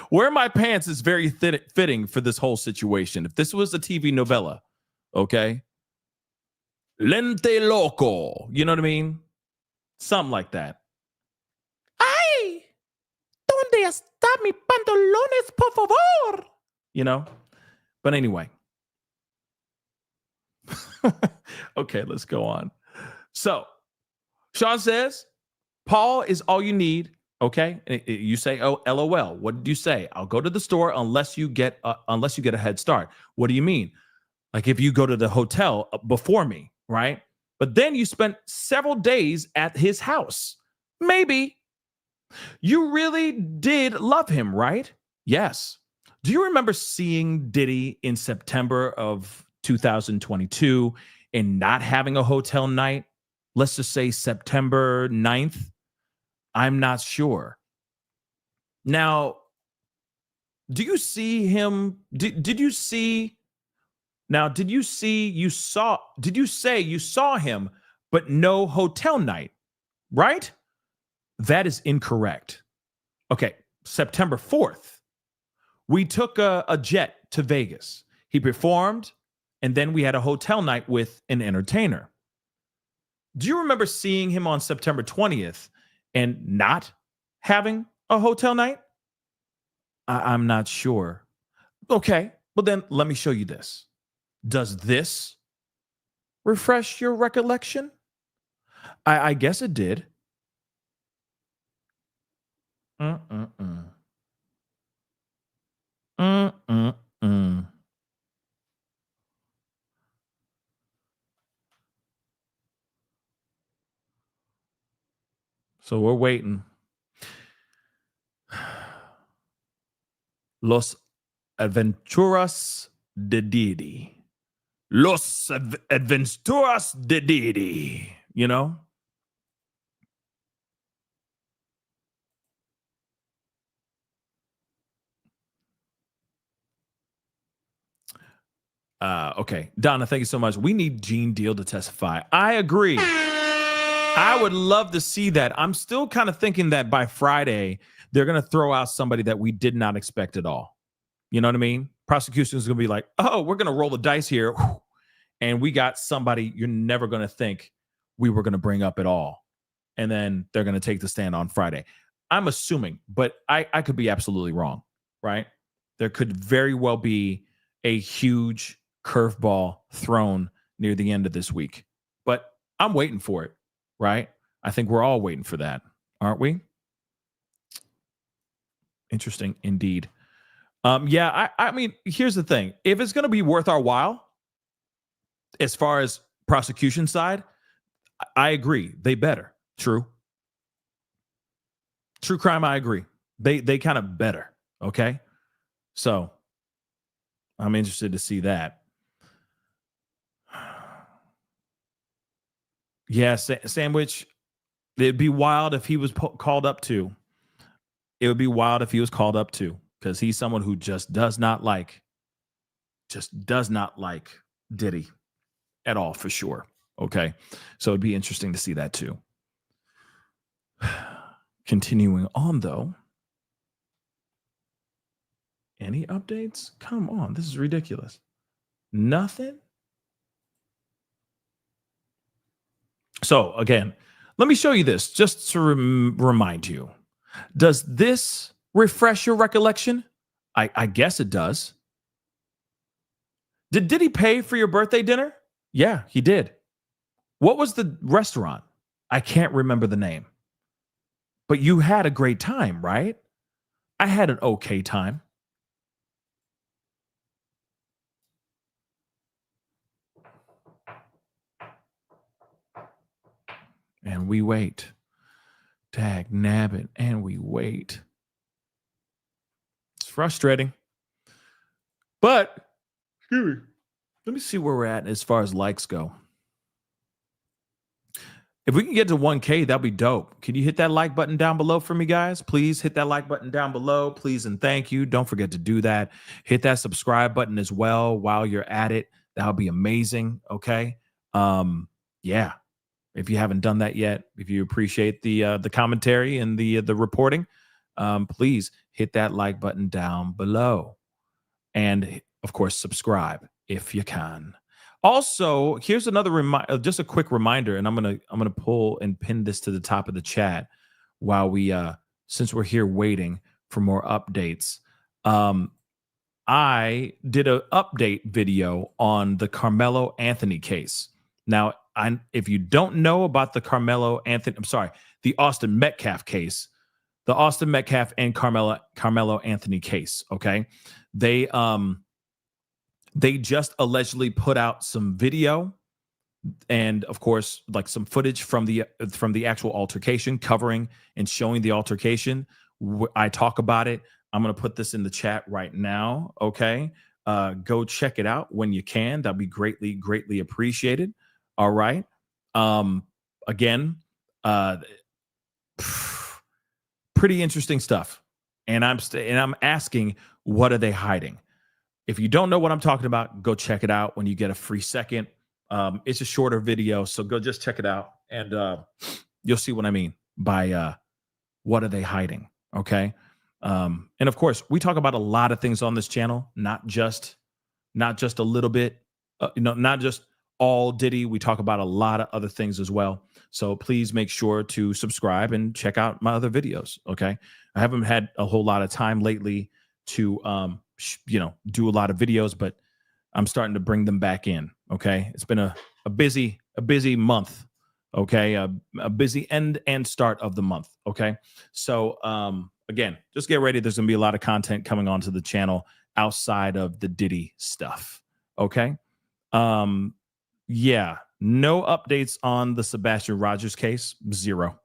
wear my pants is very fitting for this whole situation. If this was a TV novella, okay. Lente loco. You know what I mean? Something like that. Ay, ¿dónde está mi pantalones, por favor? You know? But anyway. Okay, let's go on. So, Sean says, Paul is all you need. Okay. You say, oh, LOL. What did you say? I'll go to the store unless you get a head start. What do you mean? Like if you go to the hotel before me, right? But then you spent several days at his house. Maybe. You really did love him, right? Yes. Do you remember seeing Diddy in September of 2022 and not having a hotel night? Let's just say September 9th. I'm not sure. Now, do you see him? Did you say you saw him, but no hotel night, right? That is incorrect. Okay, September 4th, we took a jet to Vegas. He performed, and then we had a hotel night with an entertainer. Do you remember seeing him on September 20th and not having a hotel night? I'm not sure. Okay, well then let me show you this. Does this refresh your recollection? I guess it did. So we're waiting. Los Aventuras de Diddy. Los Aventuras de Diddy. You know? Okay. Donna, thank you so much. We need Jane Doe to testify. I agree. I would love to see that. I'm still kind of thinking that by Friday, they're going to throw out somebody that we did not expect at all. You know what I mean? Prosecution is going to be like, oh, we're going to roll the dice here. And we got somebody you're never going to think we were going to bring up at all. And then they're going to take the stand on Friday. I'm assuming, but I could be absolutely wrong, right? There could very well be a huge curveball thrown near the end of this week. But I'm waiting for it, right? I think we're all waiting for that, aren't we? Interesting indeed. Yeah, I mean, here's the thing. If it's going to be worth our while, as far as prosecution side, I agree. They better. True crime, I agree. They kind of better. Okay. So I'm interested to see that. Yeah, Sandwich. It'd be wild if he was called up to. It would be wild if he was called up to, because he's someone who just does not like Diddy at all, for sure. Okay. So it'd be interesting to see that too. Continuing on though. Any updates? Come on. This is ridiculous. Nothing. So again, let me show you this just to remind you. Does this refresh your recollection? I guess it does. Did Diddy pay for your birthday dinner? Yeah, he did. What was the restaurant? I can't remember the name. But you had a great time, right? I had an okay time. And we wait. Tag nabbit, and we wait. It's frustrating. But let me see where we're at as far as likes go. If we can get to 1K, that'd be dope. Can you hit that like button down below for me, guys? Please hit that like button down below. Please and thank you. Don't forget to do that. Hit that subscribe button as well while you're at it. That would be amazing. Okay. Yeah. If you haven't done that yet, if you appreciate the commentary and the reporting, please hit that like button down below. And of course, subscribe if you can. Also, here's another just a quick reminder, and I'm gonna pull and pin this to the top of the chat while we since we're here waiting for more updates. I did an update video on the Carmelo Anthony case. Now, if you don't know about the Austin Metcalf case, the Austin Metcalf and Carmelo Anthony case. Okay, they just allegedly put out some video and, of course, like some footage from the actual altercation, covering and showing the altercation. I talk about it. I'm going to put this in the chat right now. Okay, go check it out when you can. That'd be greatly appreciated. All right. Again, pretty interesting stuff. And I'm asking, what are they hiding? If you don't know what I'm talking about, go check it out when you get a free second. It's a shorter video, so go just check it out, and you'll see what I mean by what are they hiding, okay? And of course, we talk about a lot of things on this channel, not just a little bit, not just all Diddy. We talk about a lot of other things as well. So please make sure to subscribe and check out my other videos, okay? I haven't had a whole lot of time lately to do a lot of videos, but I'm starting to bring them back in. Okay. It's been a busy month. Okay. A busy end and start of the month. Okay. So, again, just get ready. There's going to be a lot of content coming onto the channel outside of the Diddy stuff. Okay. Yeah. No updates on the Sebastian Rogers case. Zero.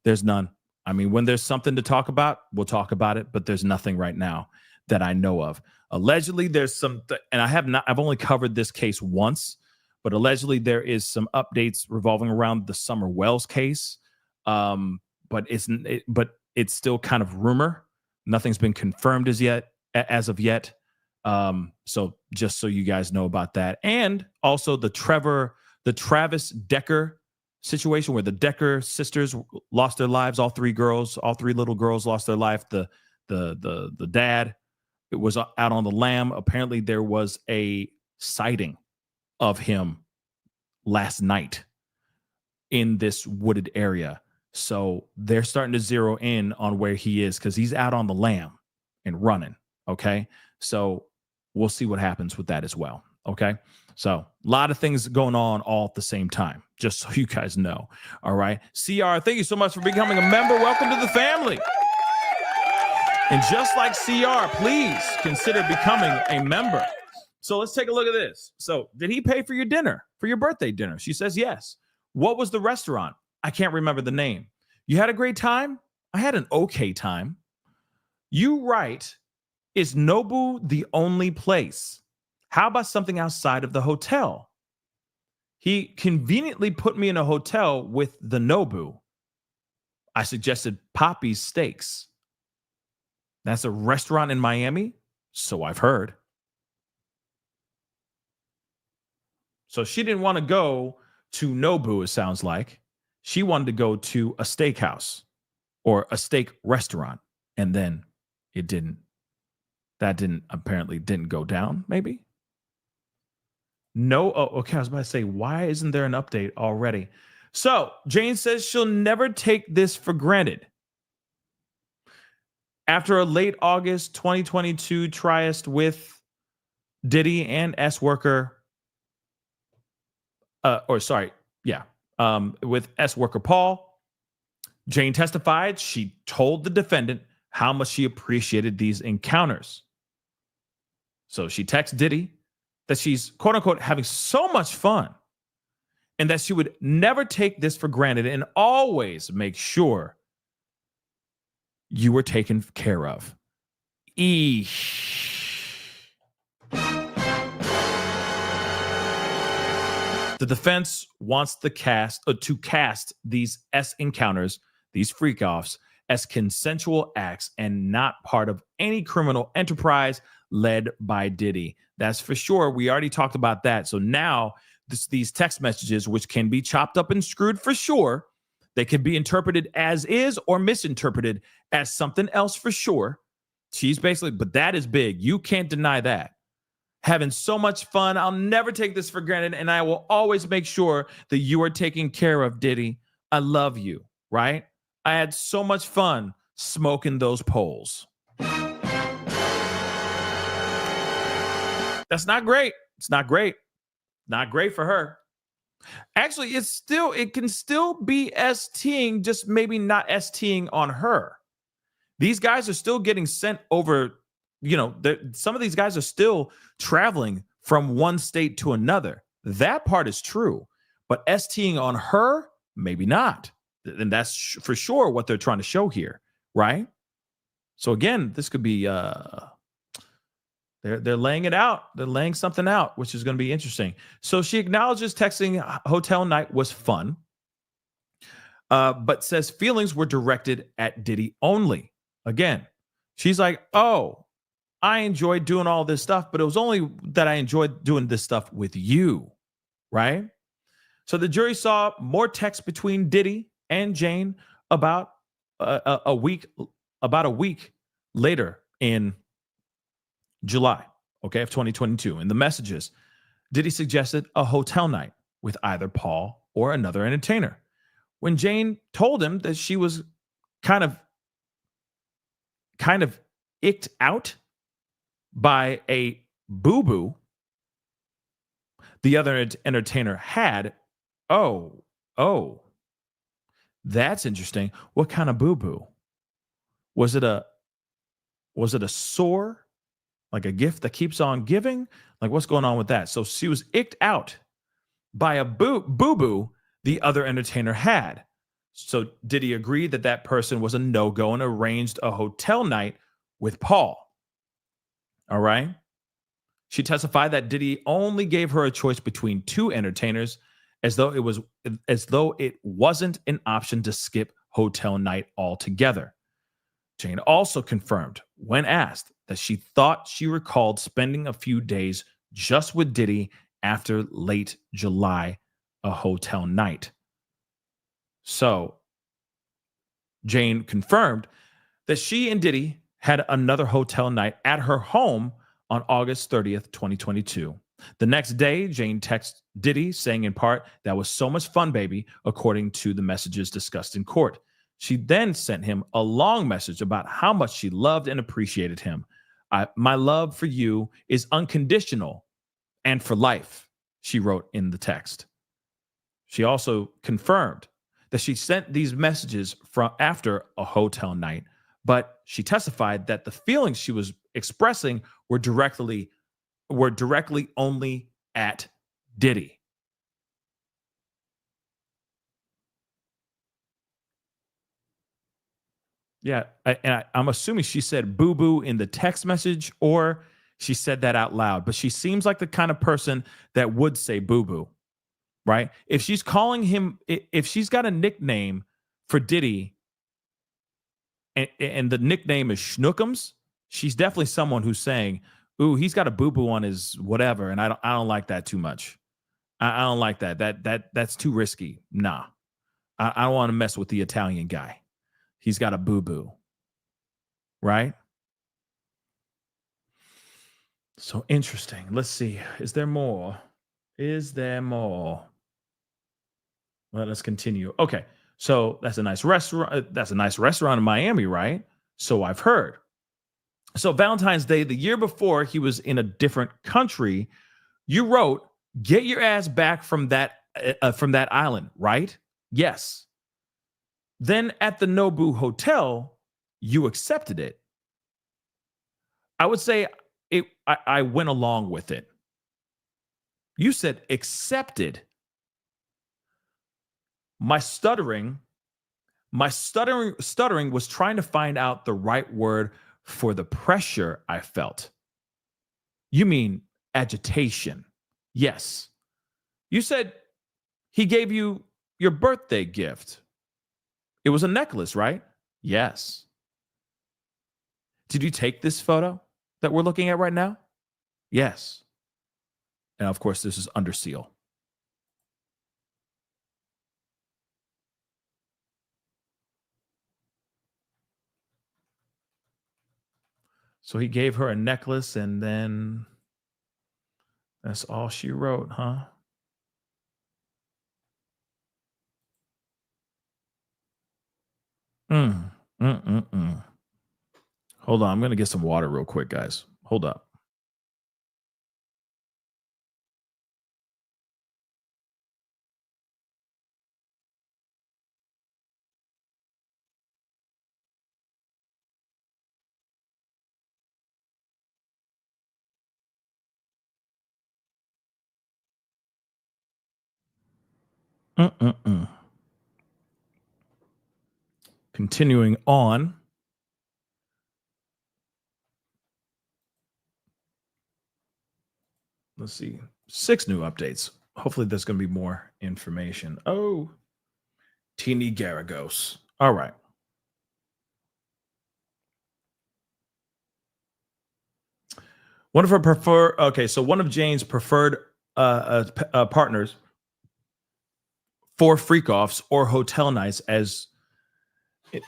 There's none. I mean, when there's something to talk about, we'll talk about it, but there's nothing right now that I know of. Allegedly, there's some, and I've only covered this case once, but allegedly there is some updates revolving around the Summer Wells case. But it's still kind of rumor. Nothing's been confirmed as of yet. So just so you guys know about that. And also the Travis Decker situation where the Decker sisters lost their lives. All three little girls lost their life. The dad, it was out on the lam. Apparently there was a sighting of him last night in this wooded area. So they're starting to zero in on where he is because he's out on the lam and running. Okay. So we'll see what happens with that as well. Okay. So a lot of things going on all at the same time, just so you guys know. All right. CR, thank you so much for becoming a member. Welcome to the family. And just like CR, please consider becoming a member. So let's take a look at this. So did he pay for your dinner, for your birthday dinner? She says yes. What was the restaurant? I can't remember the name. You had a great time? I had an okay time. You write, is Nobu the only place? How about something outside of the hotel? He conveniently put me in a hotel with the Nobu. I suggested Poppy's Steaks. That's a restaurant in Miami, so I've heard. So she didn't want to go to Nobu, it sounds like. She wanted to go to a steakhouse or a steak restaurant, and then that apparently didn't go down, maybe? No, okay, I was about to say, why isn't there an update already? So Jane says she'll never take this for granted. After a late August 2022 tryst with Diddy and S-Worker, with S-Worker Paul, Jane testified she told the defendant how much she appreciated these encounters. So she texts Diddy that she's, quote unquote, having so much fun and that she would never take this for granted and always make sure you were taken care of. Eesh. The defense wants to cast these S encounters, these freak-offs, as consensual acts and not part of any criminal enterprise led by Diddy. That's for sure. We already talked about that. So now these text messages, which can be chopped up and screwed for sure, they can be interpreted as is or misinterpreted as something else for sure. She's basically, but that is big. You can't deny that. Having so much fun. I'll never take this for granted, and I will always make sure that you are taken care of, Diddy. I love you, right? I had so much fun smoking those poles. That's not great. It's not great. Not great for her. Actually, it can still be STing, just maybe not STing on her. These guys are still getting sent over, some of these guys are still traveling from one state to another. That part is true. But STing on her, maybe not. And that's for sure what they're trying to show here, right? So again, this could be they're laying it out. They're laying something out, which is going to be interesting. So she acknowledges texting hotel night was fun, but says feelings were directed at Diddy only. Again, she's like, oh, I enjoyed doing all this stuff, but it was only that I enjoyed doing this stuff with you, right? So the jury saw more texts between Diddy and Jane about a week later in July, of 2022. In the messages, Diddy suggested a hotel night with either Paul or another entertainer. When Jane told him that she was kind of icked out by a boo-boo the other entertainer had, oh, that's interesting. What kind of boo-boo? Was it a sore? Like a gift that keeps on giving? Like what's going on with that? So she was icked out by a boo-boo the other entertainer had. So did he agree that that person was a no-go and arranged a hotel night with Paul? All right. She testified that Diddy only gave her a choice between two entertainers, as though it wasn't an option to skip hotel night altogether. Jane also confirmed, when asked, that she thought she recalled spending a few days just with Diddy after late July, a hotel night. So Jane confirmed that she and Diddy had another hotel night at her home on August 30th, 2022. The next day, Jane texted Diddy saying in part, "That was so much fun, baby," according to the messages discussed in court. She then sent him a long message about how much she loved and appreciated him. "My love for you is unconditional and for life," she wrote in the text. She also confirmed that she sent these messages from after a hotel night, but she testified that the feelings she was expressing were directly only at Diddy. Yeah, I'm assuming she said boo-boo in the text message or she said that out loud, but she seems like the kind of person that would say boo-boo, right? If she's calling him, if she's got a nickname for Diddy and the nickname is Schnookums, she's definitely someone who's saying, ooh, he's got a boo-boo on his whatever, and I don't like that too much. I don't like that. That's too risky. Nah. I don't want to mess with the Italian guy. He's got a boo-boo. Right? So interesting. Let's see. Is there more? Let us continue. Okay. So that's a nice restaurant. That's a nice restaurant in Miami, right? So I've heard. So Valentine's Day, the year before he was in a different country, you wrote, "Get your ass back from that island," right? Yes. Then at the Nobu Hotel, you accepted it. I would say I went along with it. You said accepted. My stuttering was trying to find out the right word for the pressure I felt. You mean agitation? Yes. You said he gave you your birthday gift. It was a necklace, right? Yes. Did you take this photo that we're looking at right now? Yes. And of course, this is under seal. So he gave her a necklace, and then that's all she wrote, huh? Mm, mm, mm, mm. Hold on. I'm going to get some water real quick, guys. Hold up. Mm-mm-mm. Continuing on. Let's see. 6 new updates. Hopefully, there's going to be more information. Oh, Teeny Garagos. All right. One of Jane's preferred partners for freak offs or hotel nights, as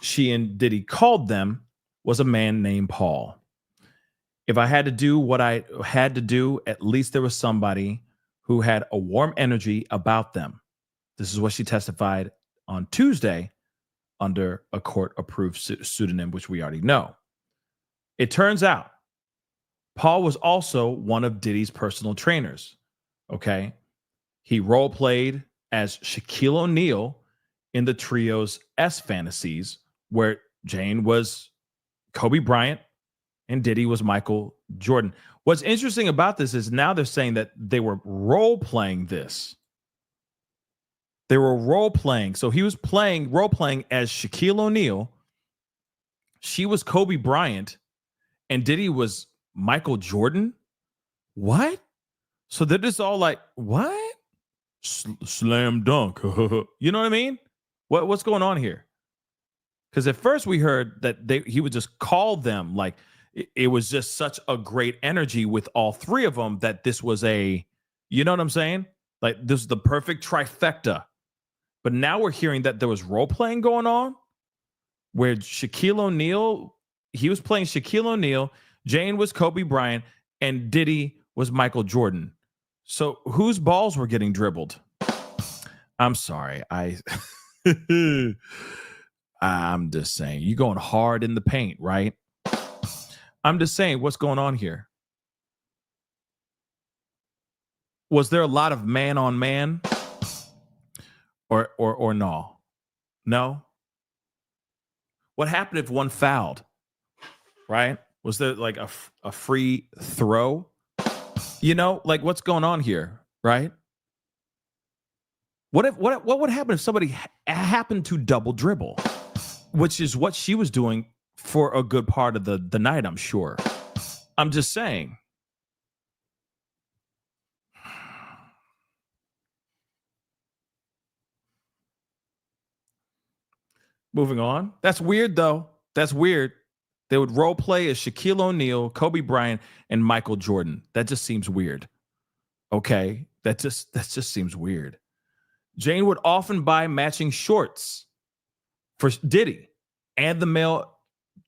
she and Diddy called them, was a man named Paul. If I had to do what I had to do, at least there was somebody who had a warm energy about them. This is what she testified on Tuesday under a court-approved pseudonym, which we already know. It turns out Paul was also one of Diddy's personal trainers. Okay. He role played as Shaquille O'Neal in the trio's S Fantasies, where Jane was Kobe Bryant and Diddy was Michael Jordan. What's interesting about this is now they're saying that they were role playing this. They were role playing. So he was role playing as Shaquille O'Neal. She was Kobe Bryant, and Diddy was Michael Jordan. What? So they're just all like, what? Slam dunk. You know what I mean? What's going on here? Because at first we heard that he would just call them, like it was just such a great energy with all 3 of them that this was you know what I'm saying? Like this is the perfect trifecta. But now we're hearing that there was role playing going on where Shaquille O'Neal, he was playing Shaquille O'Neal, Jane was Kobe Bryant, and Diddy was Michael Jordan. So whose balls were getting dribbled? I'm sorry. I'm just saying, you're going hard in the paint, right? I'm just saying, what's going on here? Was there a lot of man on man? Or no? No? What happened if one fouled? Right? Was there like a free throw? You know, like what's going on here, right? What would happen if somebody happened to double dribble, which is what she was doing for a good part of the night, I'm sure. I'm just saying. Moving on. That's weird, though. That's weird. They would role play as Shaquille O'Neal, Kobe Bryant, and Michael Jordan. That just seems weird. Okay, that just seems weird. Jane would often buy matching shorts for Diddy and the male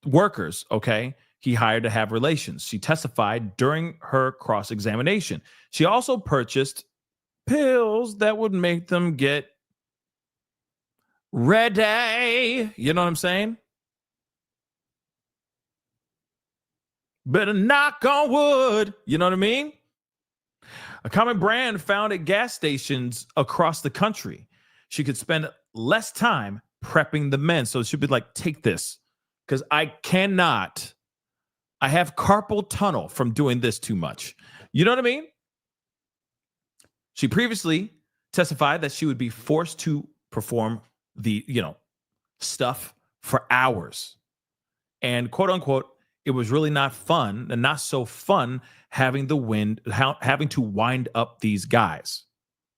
workers, okay, he hired to have relations. She testified during her cross-examination. She also purchased pills that would make them get ready. You know what I'm saying? Better knock on wood. You know what I mean? A common brand found at gas stations across the country. She could spend less time prepping the men. So she'd be like, take this, because I have carpal tunnel from doing this too much. You know what I mean? She previously testified that she would be forced to perform the, stuff for hours. And quote unquote, it was really not fun and not so fun having to wind up these guys.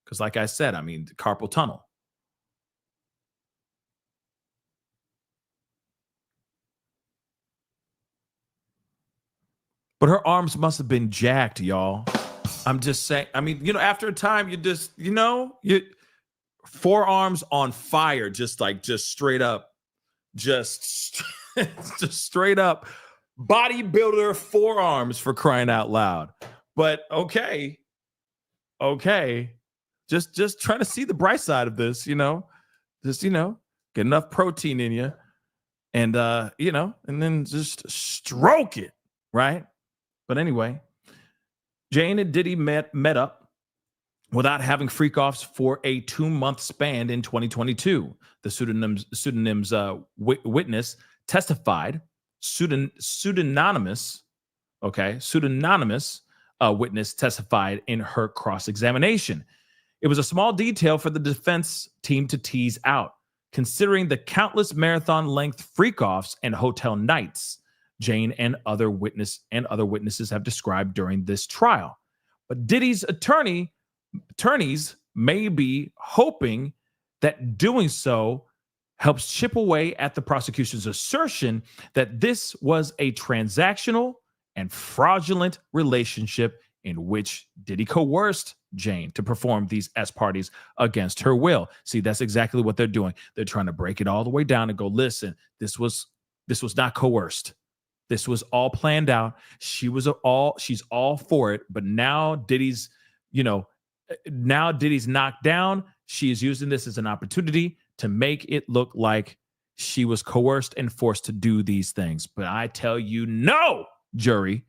Because like I said, the carpal tunnel. But her arms must have been jacked, y'all. I'm just saying, after a time, you just, forearms on fire, just straight up, just straight up bodybuilder forearms, for crying out loud. But okay. Just trying to see the bright side of this, get enough protein in you and, and then just stroke it. Right. But anyway, Jane and Diddy met up without having freak-offs for a 2-month span in 2022. The pseudonyms witness testified. Pseudonymous witness testified in her cross-examination. It was a small detail for the defense team to tease out, considering the countless marathon-length freak-offs and hotel nights Jane and other witnesses have described during this trial. But Diddy's attorneys may be hoping that doing so helps chip away at the prosecution's assertion that this was a transactional and fraudulent relationship in which Diddy coerced Jane to perform these parties against her will. See, that's exactly what they're doing. They're trying to break it all the way down and go, listen, this was not coerced. This was all planned out. She's all for it. But now Diddy's knocked down. She is using this as an opportunity to make it look like she was coerced and forced to do these things. But I tell you, no, jury.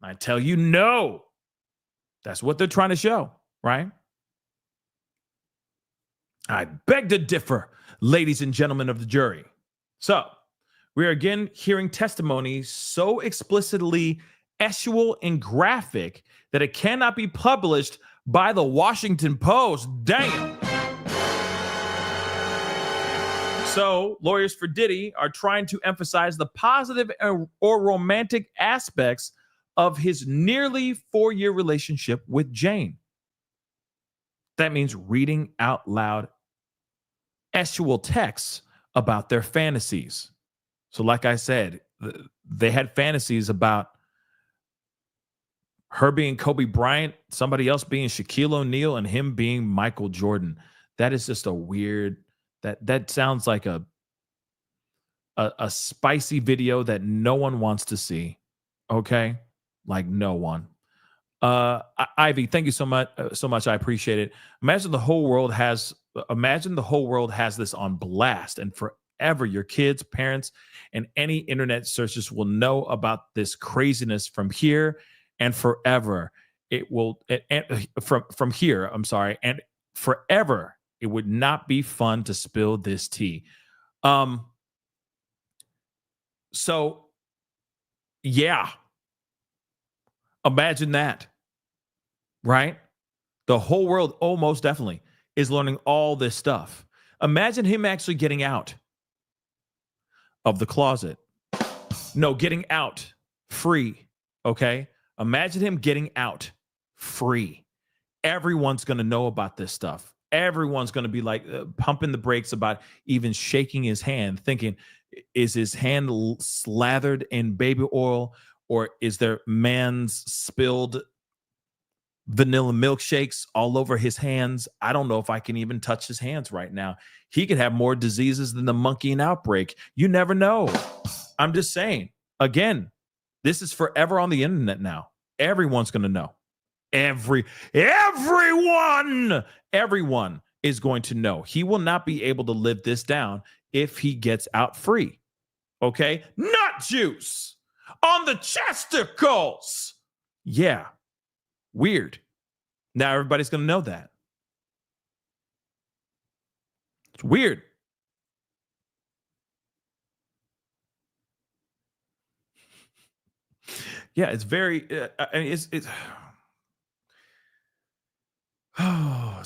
I tell you, no. That's what they're trying to show, right? I beg to differ, ladies and gentlemen of the jury. So, we are again hearing testimony so explicitly sexual and graphic that it cannot be published by the Washington Post. Damn. So, lawyers for Diddy are trying to emphasize the positive or romantic aspects of his nearly 4-year relationship with Jane. That means reading out loud sexual texts about their fantasies. So like I said, they had fantasies about her being Kobe Bryant, somebody else being Shaquille O'Neal, and him being Michael Jordan. That is just a weird, that sounds like a spicy video that no one wants to see. Okay? Like no one. Ivy, thank you so much. I appreciate it. Imagine the whole world has this on blast, and forever your kids, parents, and any internet searches will know about this craziness from here and forever. It will from here. I'm sorry, and forever. It would not be fun to spill this tea. So, yeah. Imagine that, right? The whole world, most definitely, is learning all this stuff. Imagine him actually getting out of the closet. No, getting out free, okay? Imagine him getting out free. Everyone's going to know about this stuff. Everyone's going to be like pumping the brakes about even shaking his hand, thinking, is his hand slathered in baby oil? Or is there man's spilled vanilla milkshakes all over his hands? I don't know if I can even touch his hands right now. He could have more diseases than the monkeying outbreak. You never know. I'm just saying. Again, this is forever on the internet now. Everyone's going to know. Everyone is going to know. He will not be able to live this down if he gets out free. Okay? Nut juice on the chesticles. Yeah. Weird. Now everybody's going to know that. It's weird. Yeah, it's very, it's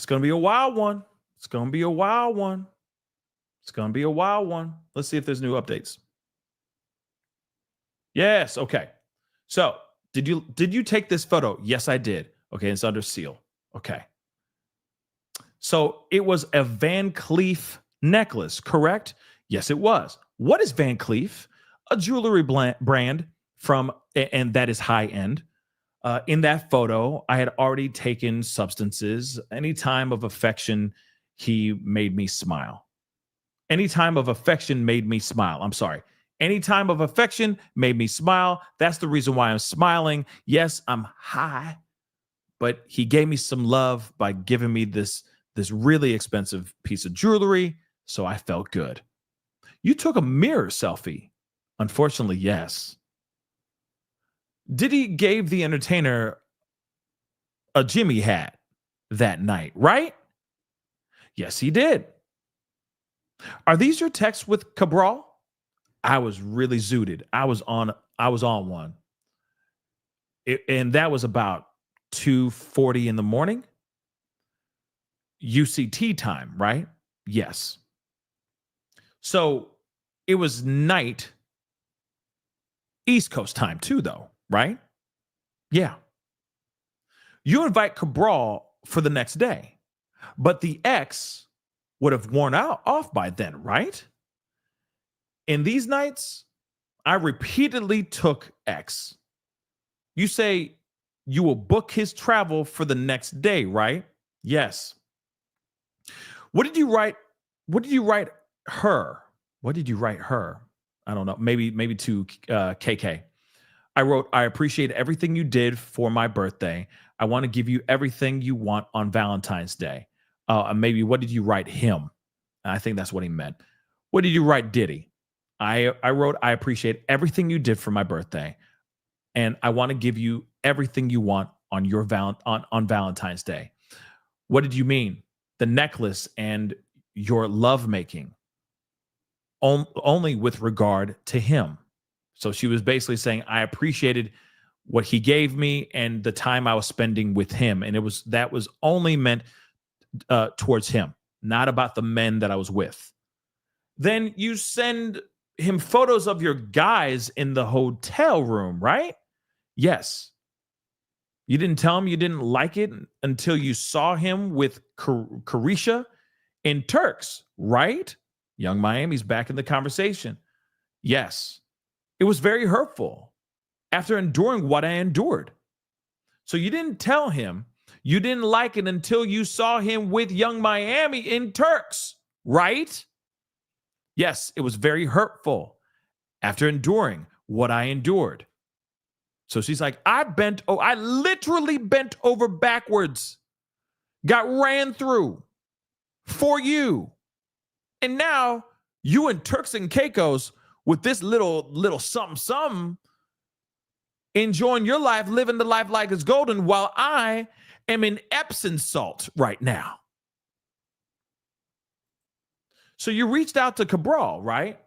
going to be a wild one. It's going to be a wild one. It's going to be a wild one. Let's see if there's new updates. Yes. Okay. So did you take this photo? Yes, I did. Okay. It's under seal. Okay. So it was a Van Cleef necklace, correct? Yes, it was. What is Van Cleef? A jewelry brand and that is high end. In that photo, I had already taken substances. Any time of affection, he made me smile. Any time of affection made me smile. I'm sorry. Any time of affection made me smile. That's the reason why I'm smiling. Yes, I'm high, but he gave me some love by giving me this really expensive piece of jewelry, so I felt good. You took a mirror selfie. Unfortunately, yes. Diddy gave the entertainer a Jimmy hat that night, right? Yes, he did. Are these your texts with Cabral? I was really zooted. I was on one. And that was about 2:40 in the morning. UCT time, right? Yes. So it was night, East Coast time too, though, right? Yeah. You invite Cabral for the next day, but the ex would have worn off by then, right? In these nights, I repeatedly took X. You say you will book his travel for the next day, right? Yes. What did you write? What did you write her? What did you write her? I don't know. Maybe to KK. I wrote, I appreciate everything you did for my birthday. I want to give you everything you want on Valentine's Day. Maybe what did you write him? I think that's what he meant. What did you write Diddy? I wrote, I appreciate everything you did for my birthday, and I want to give you everything you want on your on Valentine's Day. What did you mean? The necklace and your lovemaking, only with regard to him. So she was basically saying, I appreciated what he gave me and the time I was spending with him, and that was only meant towards him, not about the men that I was with. Then you send him photos of your guys in the hotel room, right? Yes. You didn't tell him you didn't like it until you saw him with Carisha in Turks, right? Young Miami's back in the conversation. Yes. It was very hurtful after enduring what I endured. So you didn't tell him you didn't like it until you saw him with Young Miami in Turks, right? Yes, it was very hurtful after enduring what I endured. So she's like, I literally bent over backwards, got ran through for you. And now you in Turks and Caicos with this little something, enjoying your life, living the life like it's golden, while I am in Epsom salt right now. So you reached out to Cabral, right?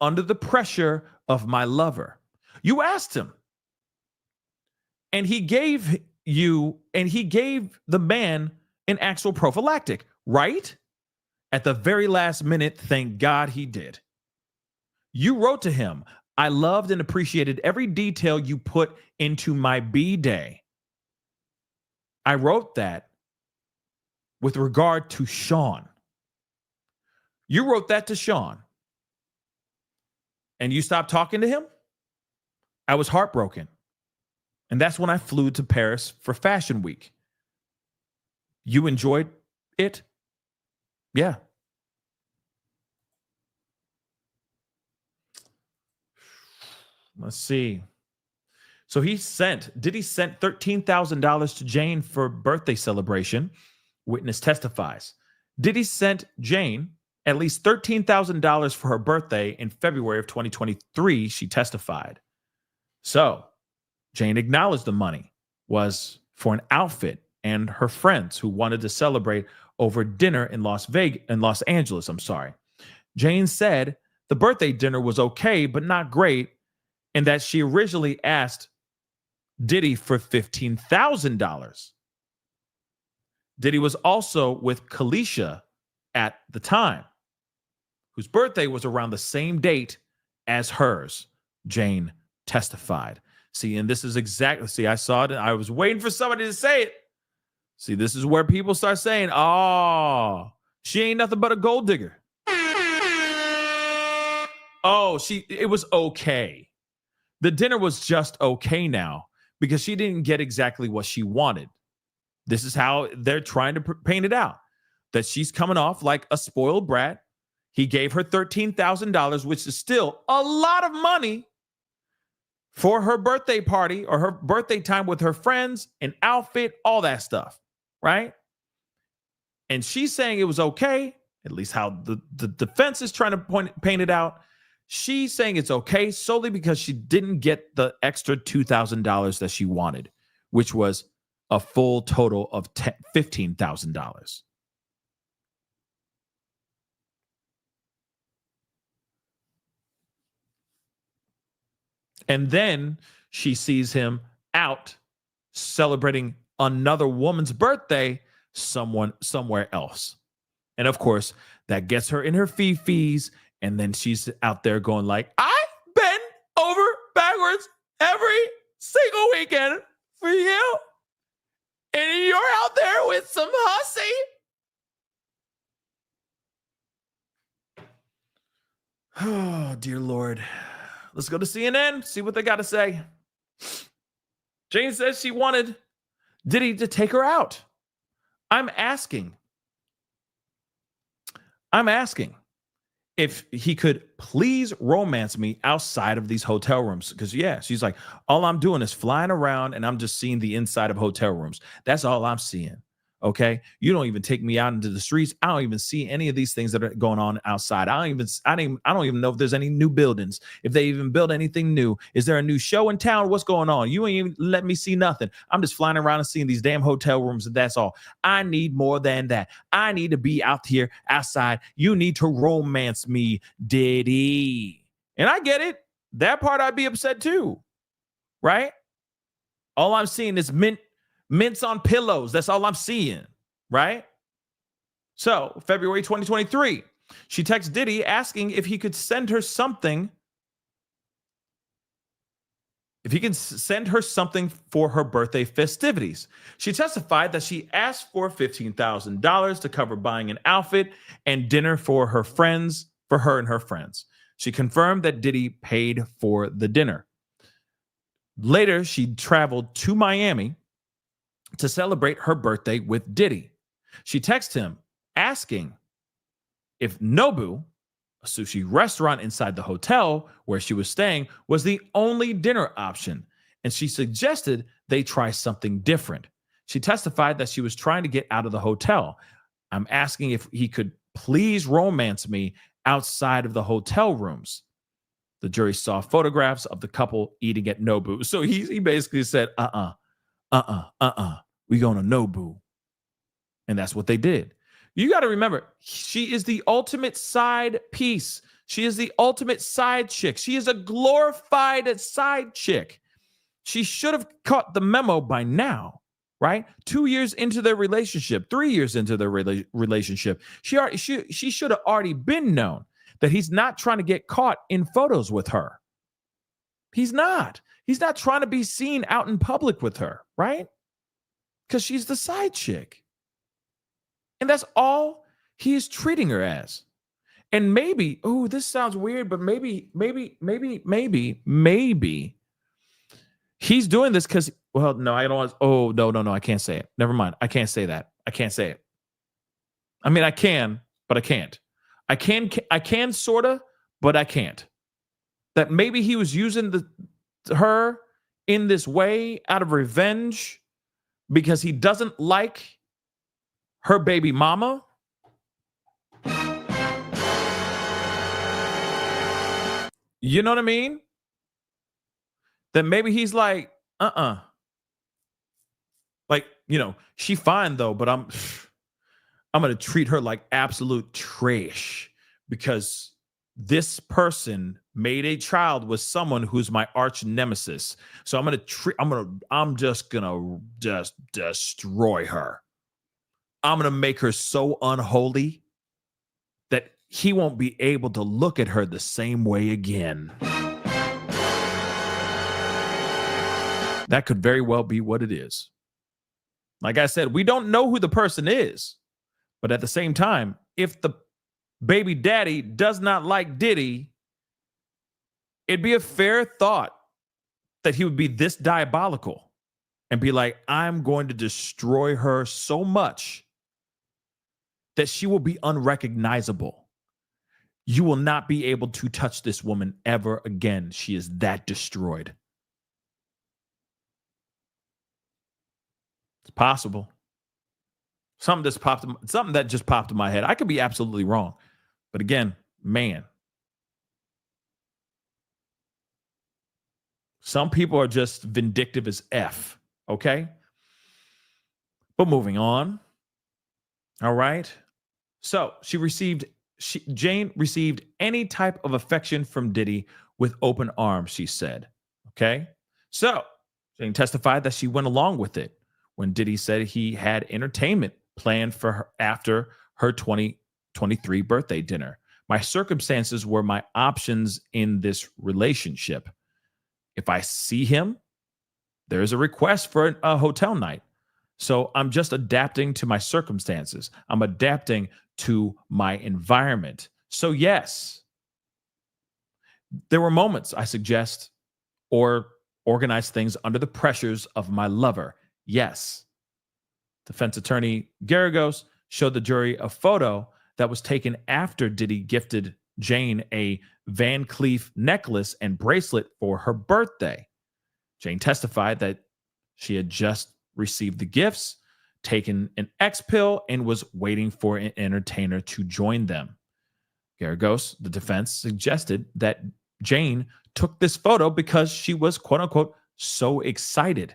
Under the pressure of my lover. You asked him. And he gave the man an actual prophylactic, right? At the very last minute, thank God he did. You wrote to him, I loved and appreciated every detail you put into my B-Day. I wrote that with regard to Sean. You wrote that to Sean. And you stopped talking to him? I was heartbroken. And that's when I flew to Paris for Fashion Week. You enjoyed it? Yeah. Let's see. So Diddy sent $13,000 to Jane for birthday celebration. Witness testifies. Diddy sent Jane at least $13,000 for her birthday in February of 2023, she testified. So Jane acknowledged the money was for an outfit and her friends who wanted to celebrate over dinner in Los Angeles. Jane said the birthday dinner was okay, but not great, and that she originally asked Diddy for $15,000. Diddy was also with Kalisha at the time, whose birthday was around the same date as hers, Jane testified. See, and this is exactly, see, I saw it and I was waiting for somebody to say it. See, this is where people start saying, oh, she ain't nothing but a gold digger. Oh, it was okay. The dinner was just okay now because she didn't get exactly what she wanted. This is how they're trying to paint it out, that she's coming off like a spoiled brat. He gave her $13,000, which is still a lot of money for her birthday party or her birthday time with her friends, an outfit, all that stuff, right? And she's saying it was okay, at least how the defense is trying to paint it out. She's saying it's okay solely because she didn't get the extra $2,000 that she wanted, which was a full total of $15,000. And then she sees him out celebrating another woman's birthday somewhere else. And of course, that gets her in her fees. And then she's out there going like, I bend over backwards every single weekend for you. And you're out there with some hussy. Oh, dear Lord. Let's go to CNN, see what they got to say. Jane says she wanted Diddy to take her out. I'm asking if he could please romance me outside of these hotel rooms. Because, yeah, she's like, all I'm doing is flying around and I'm just seeing the inside of hotel rooms. That's all I'm seeing. Okay. You don't even take me out into the streets. I don't even see any of these things that are going on outside. I don't even know if there's any new buildings, if they even build anything new. Is there a new show in town? What's going on? You ain't even let me see nothing. I'm just flying around and seeing these damn hotel rooms. And that's all. I need more than that. I need to be out here outside. You need to romance me, Diddy. And I get it. That part I'd be upset too. Right? All I'm seeing is mints on pillows. That's all I'm seeing, right? So, February 2023, she texts Diddy asking if he could send her something. If he can send her something for her birthday festivities. She testified that she asked for $15,000 to cover buying an outfit and dinner for her and her friends. She confirmed that Diddy paid for the dinner. Later, she traveled to Miami to celebrate her birthday with Diddy. She texted him asking if Nobu, a sushi restaurant inside the hotel where she was staying, was the only dinner option, and she suggested they try something different. She testified that she was trying to get out of the hotel. I'm asking if he could please romance me outside of the hotel rooms. The jury saw photographs of the couple eating at Nobu. So he basically said, we going to Nobu. And that's what they did. You got to remember, she is the ultimate side piece. She is the ultimate side chick. She is a glorified side chick. She should have caught the memo by now, right? 2 years into their relationship, 3 years into their relationship, she should have already been known that he's not trying to get caught in photos with her. He's not. He's not trying to be seen out in public with her, right? Because she's the side chick. And that's all he's treating her as. And maybe, oh, this sounds weird, but maybe he's doing this because, well, no, I don't want, oh, no, I can't say it. Never mind. I can't say that. I can't say it. I mean, I can, but I can't. I can sort of, but I can't. That maybe he was using her in this way out of revenge because he doesn't like her baby mama. You know what I mean? That maybe he's like, like, you know, she fine though, but I'm going to treat her like absolute trash because this person made a child with someone who's my arch nemesis. So I'm just going to destroy her. I'm going to make her so unholy he won't be able to look at her the same way again. That could very well be what it is. Like I said, we don't know who the person is, but at the same time, if the baby daddy does not like Diddy, it'd be a fair thought that he would be this diabolical and be like, I'm going to destroy her so much that she will be unrecognizable. You will not be able to touch this woman ever again. She is that destroyed. It's possible. Something that just popped in my head. I could be absolutely wrong. But again, man, some people are just vindictive as F, okay? But moving on. All right. So Jane received any type of affection from Diddy with open arms, she said. Okay. So Jane testified that she went along with it when Diddy said he had entertainment planned for her after her 2023 birthday dinner. My circumstances were my options in this relationship. If I see him, there's a request for a hotel night. So I'm just adapting to my circumstances. I'm adapting to my environment. So yes, there were moments I suggest or organize things under the pressures of my lover. Yes. Defense attorney Garagos showed the jury a photo that was taken after Diddy gifted Jane a Van Cleef necklace and bracelet for her birthday. Jane testified that she had just received the gifts, taken an X pill, and was waiting for an entertainer to join them. Garagos, the defense, suggested that Jane took this photo because she was, quote unquote, so excited.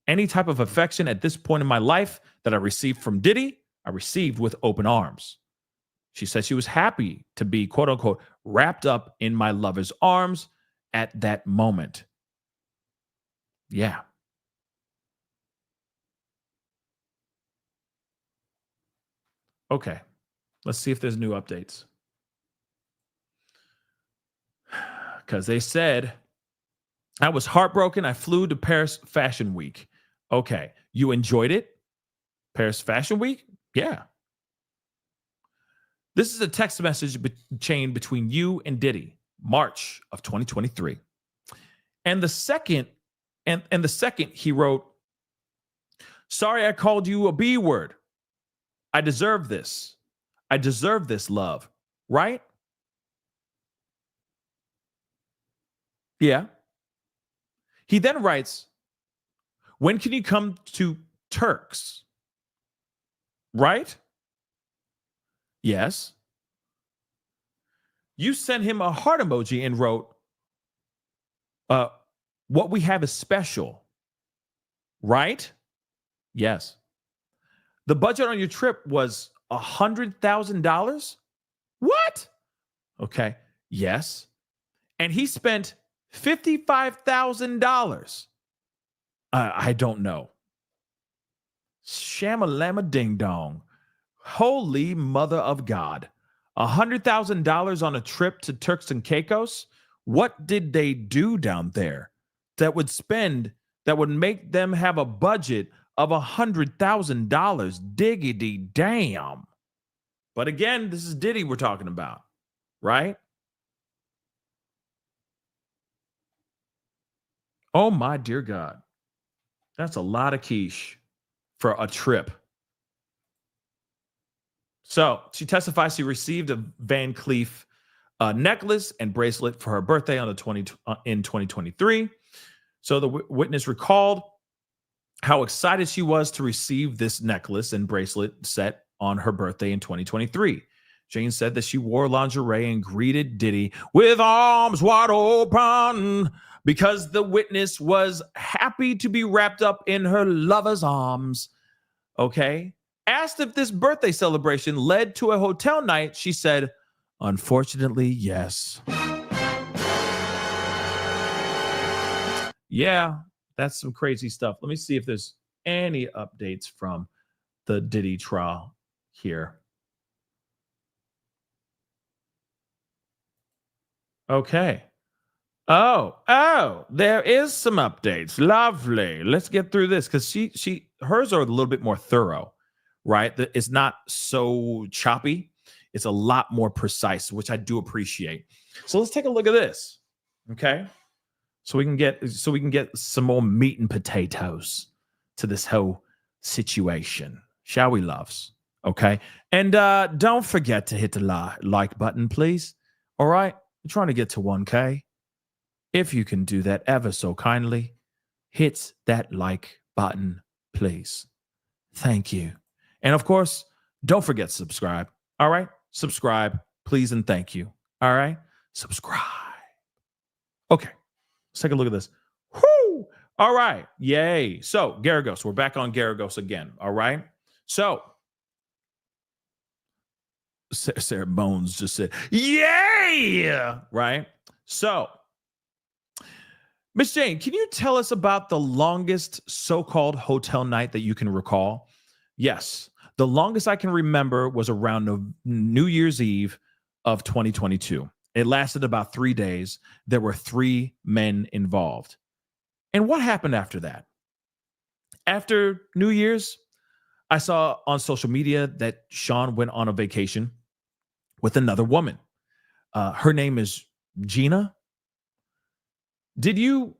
Any type of affection at this point in my life that I received from Diddy, I received with open arms. She said she was happy to be, quote unquote, wrapped up in my lover's arms at that moment. Yeah. Okay. Let's see if there's new updates. Because they said, I was heartbroken. I flew to Paris Fashion Week. Okay. You enjoyed it? Paris Fashion Week? Yeah. This is a text message chain between you and Diddy, March of 2023. And the second he wrote, sorry I called you a B word. I deserve this. I deserve this love. Right? Yeah. He then writes, when can you come to Turks? Right? Yes. You sent him a heart emoji and wrote, what we have is special. Right? Yes. The budget on your trip was $100,000? What? Okay. Yes. And he spent $55,000. I don't know. Shamalama ding dong. Holy mother of God. $100,000 on a trip to Turks and Caicos? What did they do down there that would make them have a budget of $100,000? Diggity damn. But again, this is Diddy we're talking about, right? Oh my dear God. That's a lot of quiche for a trip. So she testifies she received a Van Cleef necklace and bracelet for her birthday in 2023. So the witness recalled how excited she was to receive this necklace and bracelet set on her birthday in 2023. Jane said that she wore lingerie and greeted Diddy with arms wide open because the witness was happy to be wrapped up in her lover's arms. Okay. Asked if this birthday celebration led to a hotel night, she said, unfortunately, yes. Yeah, that's some crazy stuff. Let me see if there's any updates from the Diddy trial here. Okay. Oh, there is some updates. Lovely. Let's get through this because hers are a little bit more thorough, right? It's not so choppy. It's a lot more precise, which I do appreciate. So let's take a look at this. Okay. So we can get some more meat and potatoes to this whole situation. Shall we, loves? Okay. And don't forget to hit the like button, please. All right. We're trying to get to 1K. If you can do that ever so kindly, hit that like button, please. Thank you. And of course, don't forget to subscribe. All right? Subscribe, please, and thank you. All right? Subscribe. Okay. Let's take a look at this. Whoo! All right. Yay. So, Garagos. We're back on Garagos again. All right? So, Sarah Bones just said, yay! Right? So, Miss Jane, can you tell us about the longest so-called hotel night that you can recall? Yes. The longest I can remember was around New Year's Eve of 2022. It lasted about 3 days. There were 3 men involved. And what happened after that? After New Year's, I saw on social media that Sean went on a vacation with another woman. Her name is Gina. Did you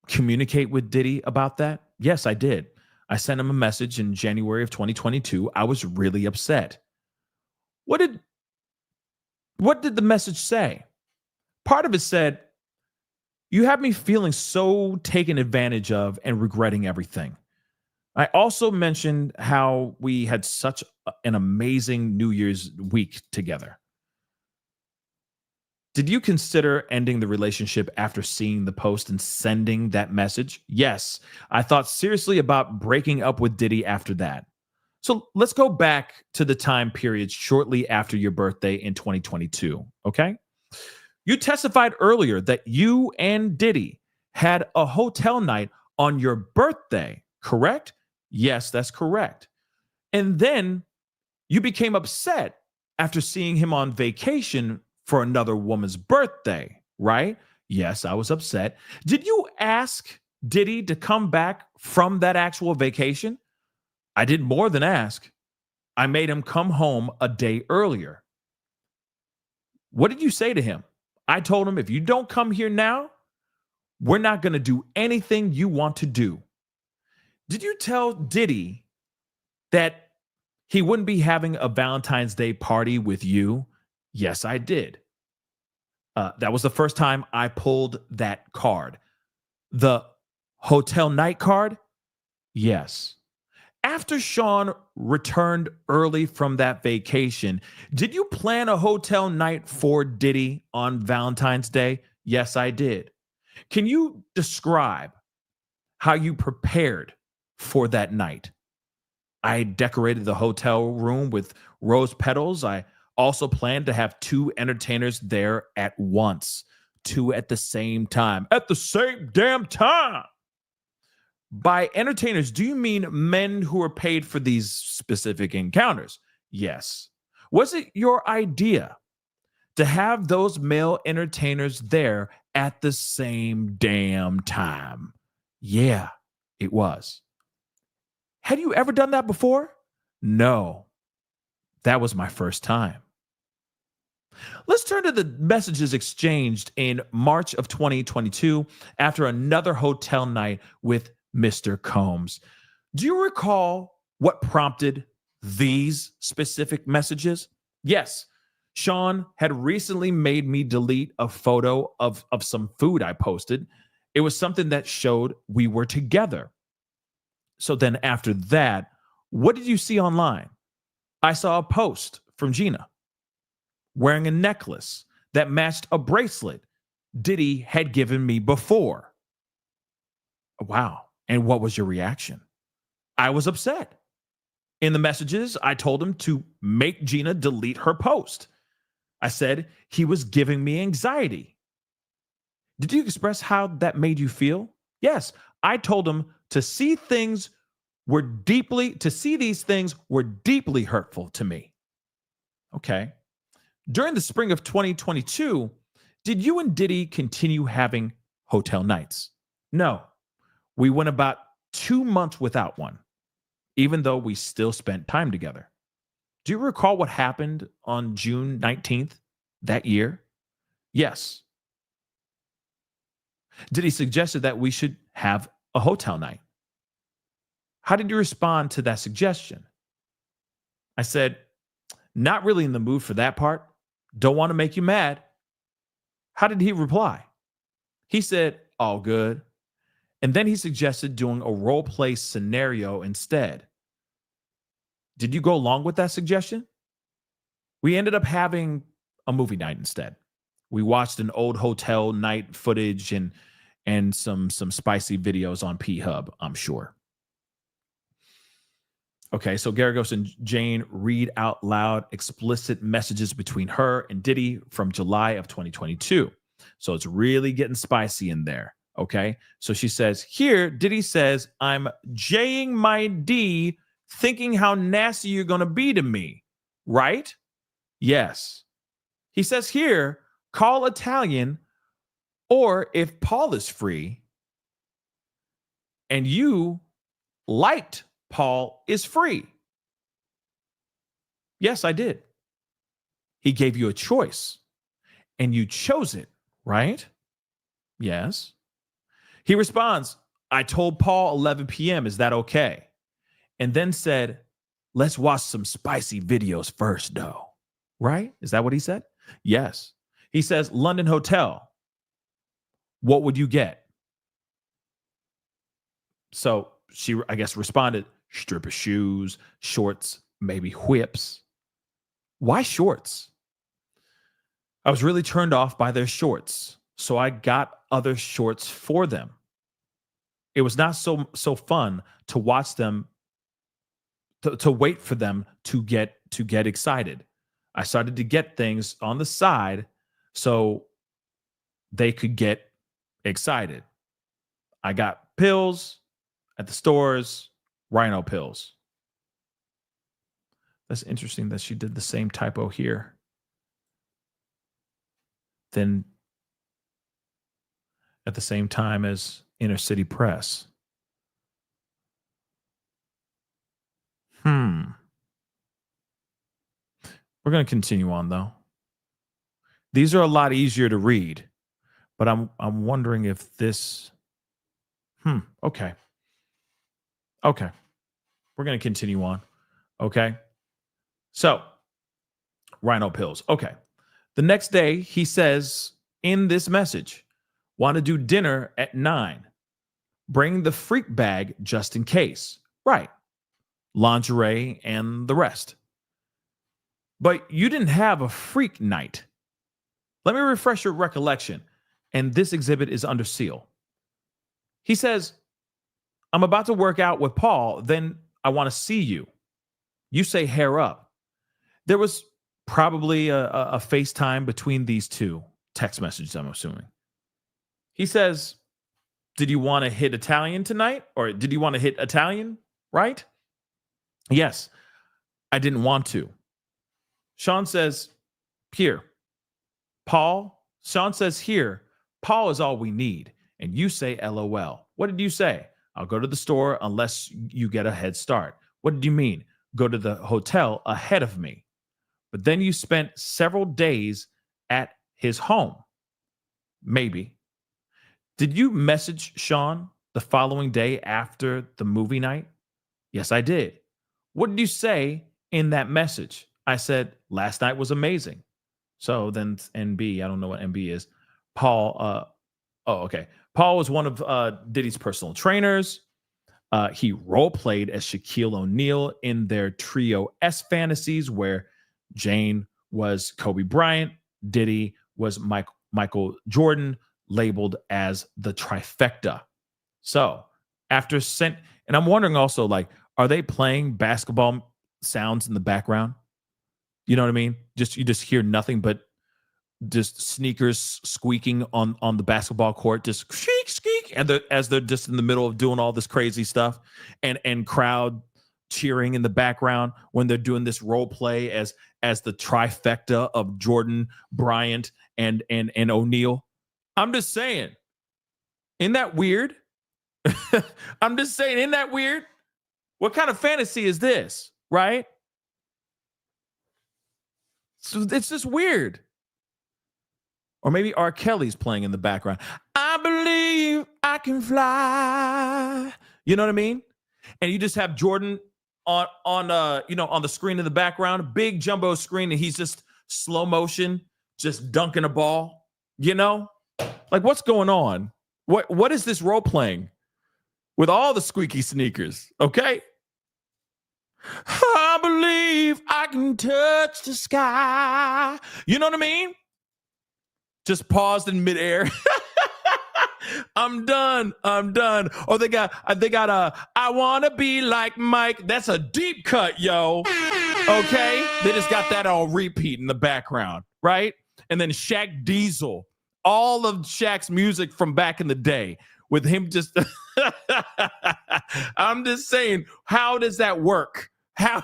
communicate with Diddy about that? Yes, I did. I sent him a message in January of 2022. I was really upset. What did the message say? Part of it said, you have me feeling so taken advantage of and regretting everything. I also mentioned how we had such an amazing New Year's week together. Did you consider ending the relationship after seeing the post and sending that message? Yes, I thought seriously about breaking up with Diddy after that. So let's go back to the time period shortly after your birthday in 2022, okay? You testified earlier that you and Diddy had a hotel night on your birthday, correct? Yes, that's correct. And then you became upset after seeing him on vacation for another woman's birthday, right? Yes, I was upset. Did you ask Diddy to come back from that actual vacation? I did more than ask. I made him come home a day earlier. What did you say to him? I told him, if you don't come here now, we're not going to do anything you want to do. Did you tell Diddy that he wouldn't be having a Valentine's Day party with you? Yes, I did. That was the first time I pulled that card. The hotel night card? Yes. After Sean returned early from that vacation, did you plan a hotel night for Diddy on Valentine's Day? Yes, I did. Can you describe how you prepared for that night? I decorated the hotel room with rose petals. I also planned to have 2 entertainers there at once, 2 at the same time. At the same damn time. By entertainers, do you mean men who are paid for these specific encounters? Yes. Was it your idea to have those male entertainers there at the same damn time? Yeah, it was. Had you ever done that before? No. That was my first time. Let's turn to the messages exchanged in March of 2022 after another hotel night with Mr. Combs. Do you recall what prompted these specific messages? Yes, Sean had recently made me delete a photo of some food I posted. It was something that showed we were together. So then after that, what did you see online? I saw a post from Gina wearing a necklace that matched a bracelet Diddy had given me before. Wow. And what was your reaction? I was upset. In the messages, I told him to make Gina delete her post. I said he was giving me anxiety. Did you express how that made you feel? Yes, I told him to see these things were deeply hurtful to me. Okay. During the spring of 2022, Did you and Diddy continue having hotel nights? No. We went about 2 months without one, even though we still spent time together. Do you recall what happened on June 19th that year? Yes. Diddy suggested that we should have a hotel night. How did you respond to that suggestion? I said, not really in the mood for that part. Don't want to make you mad. How did he reply? He said, all good. And then he suggested doing a role play scenario instead. Did you go along with that suggestion? We ended up having a movie night instead. We watched an old hotel night footage and some spicy videos on P-Hub, I'm sure. Okay, so Garagos and Jane read out loud explicit messages between her and Diddy from July of 2022. So it's really getting spicy in there. Okay, so she says, here, Diddy says, I'm J-ing my D, thinking how nasty you're going to be to me, right? Yes. He says here, call Italian, or if Paul is free and you liked Paul is free. Yes, I did. He gave you a choice and you chose it, right? Yes. He responds, I told Paul 11 p.m. Is that okay? And then said, let's watch some spicy videos first, though. Right? Is that what he said? Yes. He says, London Hotel. What would you get? So she, I guess, responded, stripper shoes, shorts, maybe whips. Why shorts? I was really turned off by their shorts, so I got other shorts for them. It was not so fun to watch them, to wait for them to get excited. I started to get things on the side so they could get excited. I got pills at the stores, rhino pills. That's interesting that she did the same typo here. Then at the same time as Inner City Press. We're going to continue on, though. These are a lot easier to read, but I'm wondering if this. Okay. We're going to continue on. Okay. So, rhino pills. Okay. The next day, he says in this message, want to do dinner at 9. Bring the freak bag just in case. Right. Lingerie and the rest. But you didn't have a freak night. Let me refresh your recollection. And this exhibit is under seal. He says, I'm about to work out with Paul, then I want to see you. You say hair up. There was probably a FaceTime between these two text messages, I'm assuming. He says, did you want to hit Italian tonight? Or did you want to hit Italian? Right? Yes, I didn't want to. Sean says, here, Paul. Sean says, here, Paul is all we need. And you say, LOL. What did you say? I'll go to the store unless you get a head start. What did you mean? Go to the hotel ahead of me. But then you spent several days at his home. Maybe. Did you message Sean the following day after the movie night? Yes, I did. What did you say in that message? I said, last night was amazing. So then NB, I don't know what NB is. Paul, okay. Paul was one of Diddy's personal trainers. He role-played as Shaquille O'Neal in their Trio S fantasies, where Jane was Kobe Bryant, Diddy was Michael Jordan, labeled as the trifecta. So after and I'm wondering also, like, are they playing basketball sounds in the background? You know what I mean? You just hear nothing but just sneakers squeaking on the basketball court, just squeak, squeak, and as they're just in the middle of doing all this crazy stuff, and crowd cheering in the background when they're doing this role play as the trifecta of Jordan, Bryant, and O'Neal. I'm just saying, isn't that weird? I'm just saying, isn't that weird? What kind of fantasy is this, right? So it's just weird. Or maybe R. Kelly's playing in the background. I believe I can fly. You know what I mean? And you just have Jordan on the screen in the background, big jumbo screen, and he's just slow motion, just dunking a ball. You know, like what's going on? What is this role playing with all the squeaky sneakers? Okay. I believe I can touch the sky. You know what I mean? Just paused in midair. I'm done. Oh, they got I want to be like Mike. That's a deep cut, yo. Okay? They just got that on repeat in the background, right? And then Shaq Diesel, all of Shaq's music from back in the day with him just I'm just saying, how does that work? How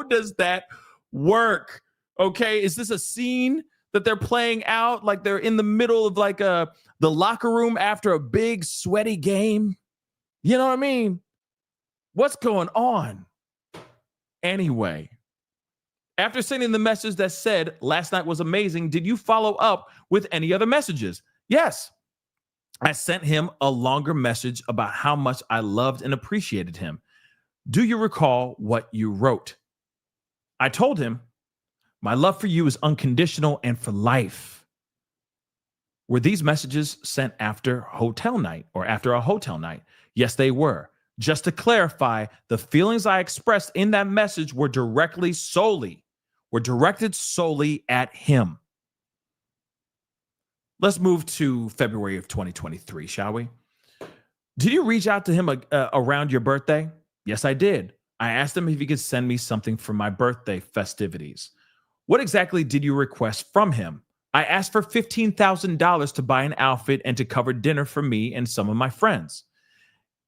does that work? Okay? Is this a scene that they're playing out like they're in the middle of like the locker room after a big sweaty game? You know what I mean? What's going on? Anyway, after sending the message that said last night was amazing, did you follow up with any other messages? Yes. I sent him a longer message about how much I loved and appreciated him. Do you recall what you wrote? I told him, my love for you is unconditional and for life. Were these messages sent after hotel night or after a hotel night? Yes, they were. Just to clarify, the feelings I expressed in that message were directed solely at him. Let's move to February of 2023, shall we? Did you reach out to him around your birthday? Yes, I did. I asked him if he could send me something for my birthday festivities. What exactly did you request from him? I asked for $15,000 to buy an outfit and to cover dinner for me and some of my friends.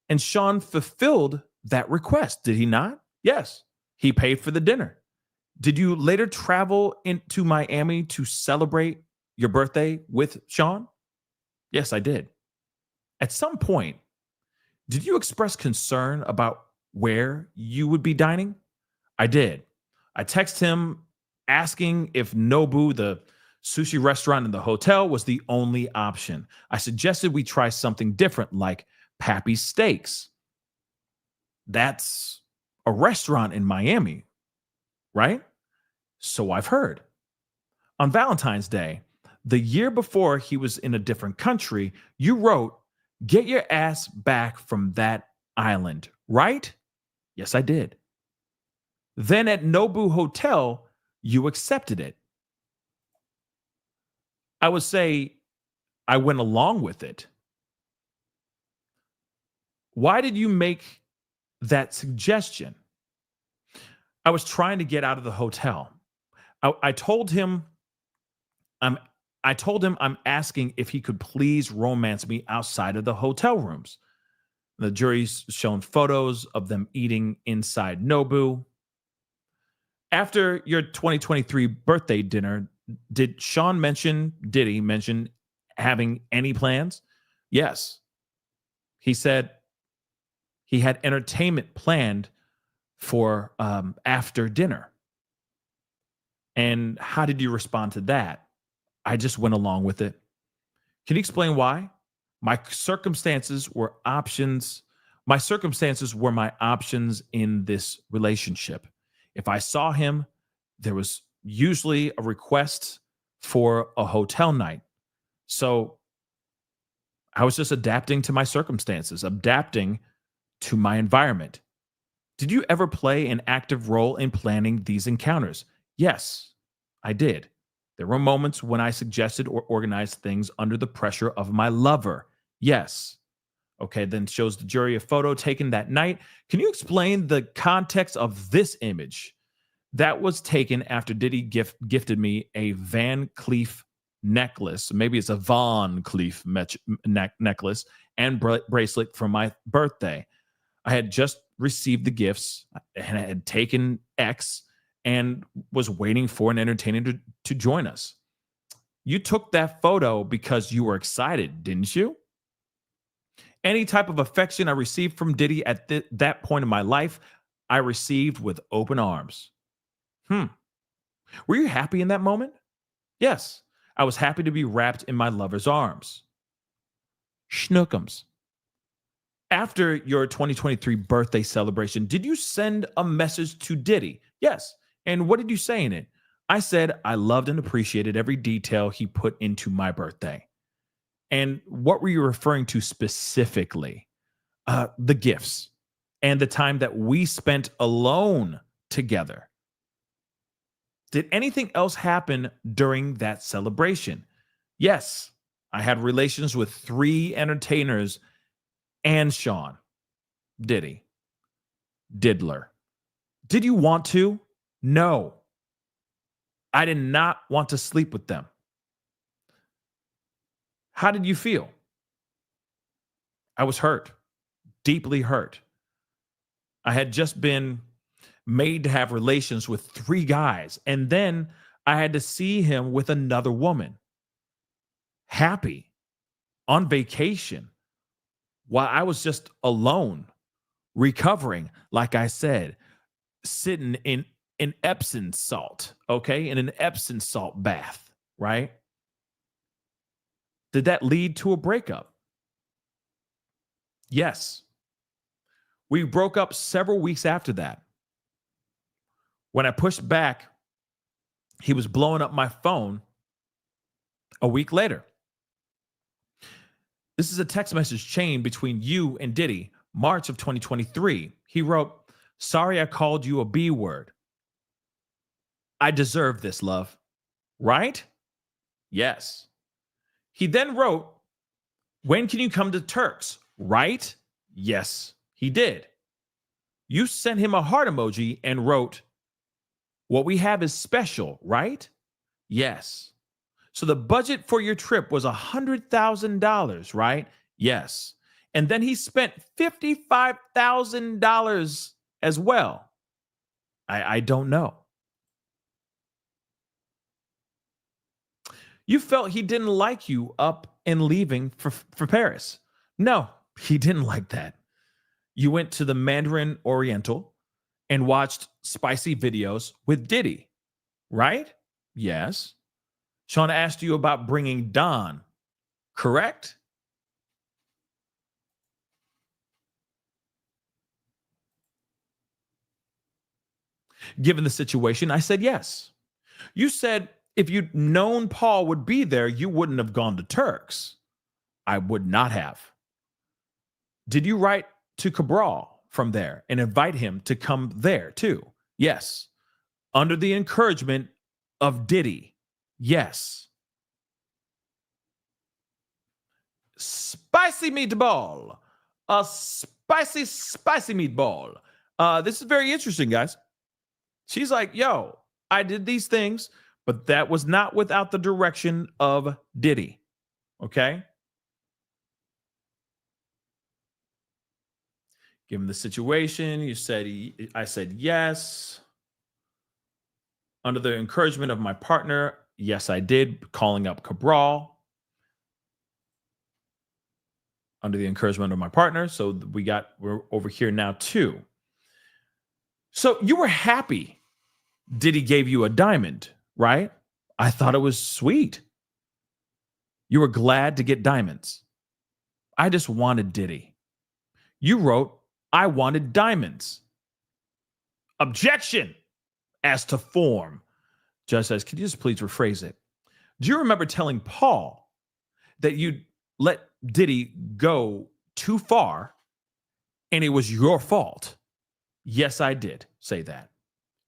And Sean fulfilled that request, did he not? Yes, he paid for the dinner. Did you later travel into Miami to celebrate your birthday with Sean? Yes, I did. At some point, did you express concern about where you would be dining? I did. I texted him asking if Nobu, the sushi restaurant in the hotel, was the only option. I suggested we try something different like Pappy's Steaks. That's a restaurant in Miami, right? So I've heard. On Valentine's Day, the year before he was in a different country, you wrote, "Get your ass back from that island," right? Yes, I did. Then at Nobu Hotel, you accepted it. I would say I went along with it. Why did you make that suggestion? I was trying to get out of the hotel. I told him I'm asking if he could please romance me outside of the hotel rooms. The jury's shown photos of them eating inside Nobu. After your 2023 birthday dinner, did Diddy mention having any plans? Yes. He said he had entertainment planned for after dinner. And how did you respond to that? I just went along with it. Can you explain why? My circumstances were my options in this relationship. If I saw him, there was usually a request for a hotel night. So I was just adapting to my circumstances, adapting to my environment. Did you ever play an active role in planning these encounters? Yes, I did. There were moments when I suggested or organized things under the pressure of my lover. Yes. Okay, then shows the jury a photo taken that night. Can you explain the context of this image? That was taken after Diddy gifted me a Van Cleef necklace. Maybe it's a Von Cleef necklace and bracelet for my birthday. I had just received the gifts and had taken X and was waiting for an entertainer to join us. You took that photo because you were excited, didn't you? Any type of affection I received from Diddy at that point in my life, I received with open arms. Were you happy in that moment? Yes, I was happy to be wrapped in my lover's arms. Schnookums. After your 2023 birthday celebration, did you send a message to Diddy? Yes. And what did you say in it? I said I loved and appreciated every detail he put into my birthday. And what were you referring to specifically? The gifts and the time that we spent alone together. Did anything else happen during that celebration? Yes, I had relations with 3 entertainers and Sean, Diddy, Diddler. Did you want to? No. I did not want to sleep with them. How did you feel? I was hurt, deeply hurt. I had just been made to have relations with 3 guys, and then I had to see him with another woman. Happy, on vacation, while I was just alone, recovering, like I said, sitting in Epsom salt, okay? In an Epsom salt bath, right? Did that lead to a breakup? Yes. We broke up several weeks after that. When I pushed back, he was blowing up my phone a week later. This is a text message chain between you and Diddy, March of 2023. He wrote, "Sorry I called you a B word. I deserve this, love." Right? Yes. He then wrote, "When can you come to Turks?" Right? Yes, he did. You sent him a heart emoji and wrote, "What we have is special, right?" Yes. So the budget for your trip was $100,000, right? Yes. And then he spent $55,000 as well. I don't know. You felt he didn't like you up and leaving for Paris. No, he didn't like that. You went to the Mandarin Oriental and watched spicy videos with Diddy, right? Yes. Sean asked you about bringing Don, correct? Given the situation, I said yes. You said if you'd known Paul would be there, you wouldn't have gone to Turks. I would not have. Did you write to Cabral from there and invite him to come there too? Yes. Under the encouragement of Diddy. Yes. Spicy meatball. A spicy meatball. This is very interesting, guys. She's like, yo, I did these things, but that was not without the direction of Diddy. Okay? Given the situation, I said yes. Under the encouragement of my partner, yes, I did. Calling up Cabral. Under the encouragement of my partner. So we're over here now too. So you were happy Diddy gave you a diamond, right? I thought it was sweet. You were glad to get diamonds. I just wanted Diddy. You wrote, I wanted diamonds. Objection as to form. Judge says, could you just please rephrase it? Do you remember telling Paul that you'd let Diddy go too far and it was your fault? Yes, I did say that.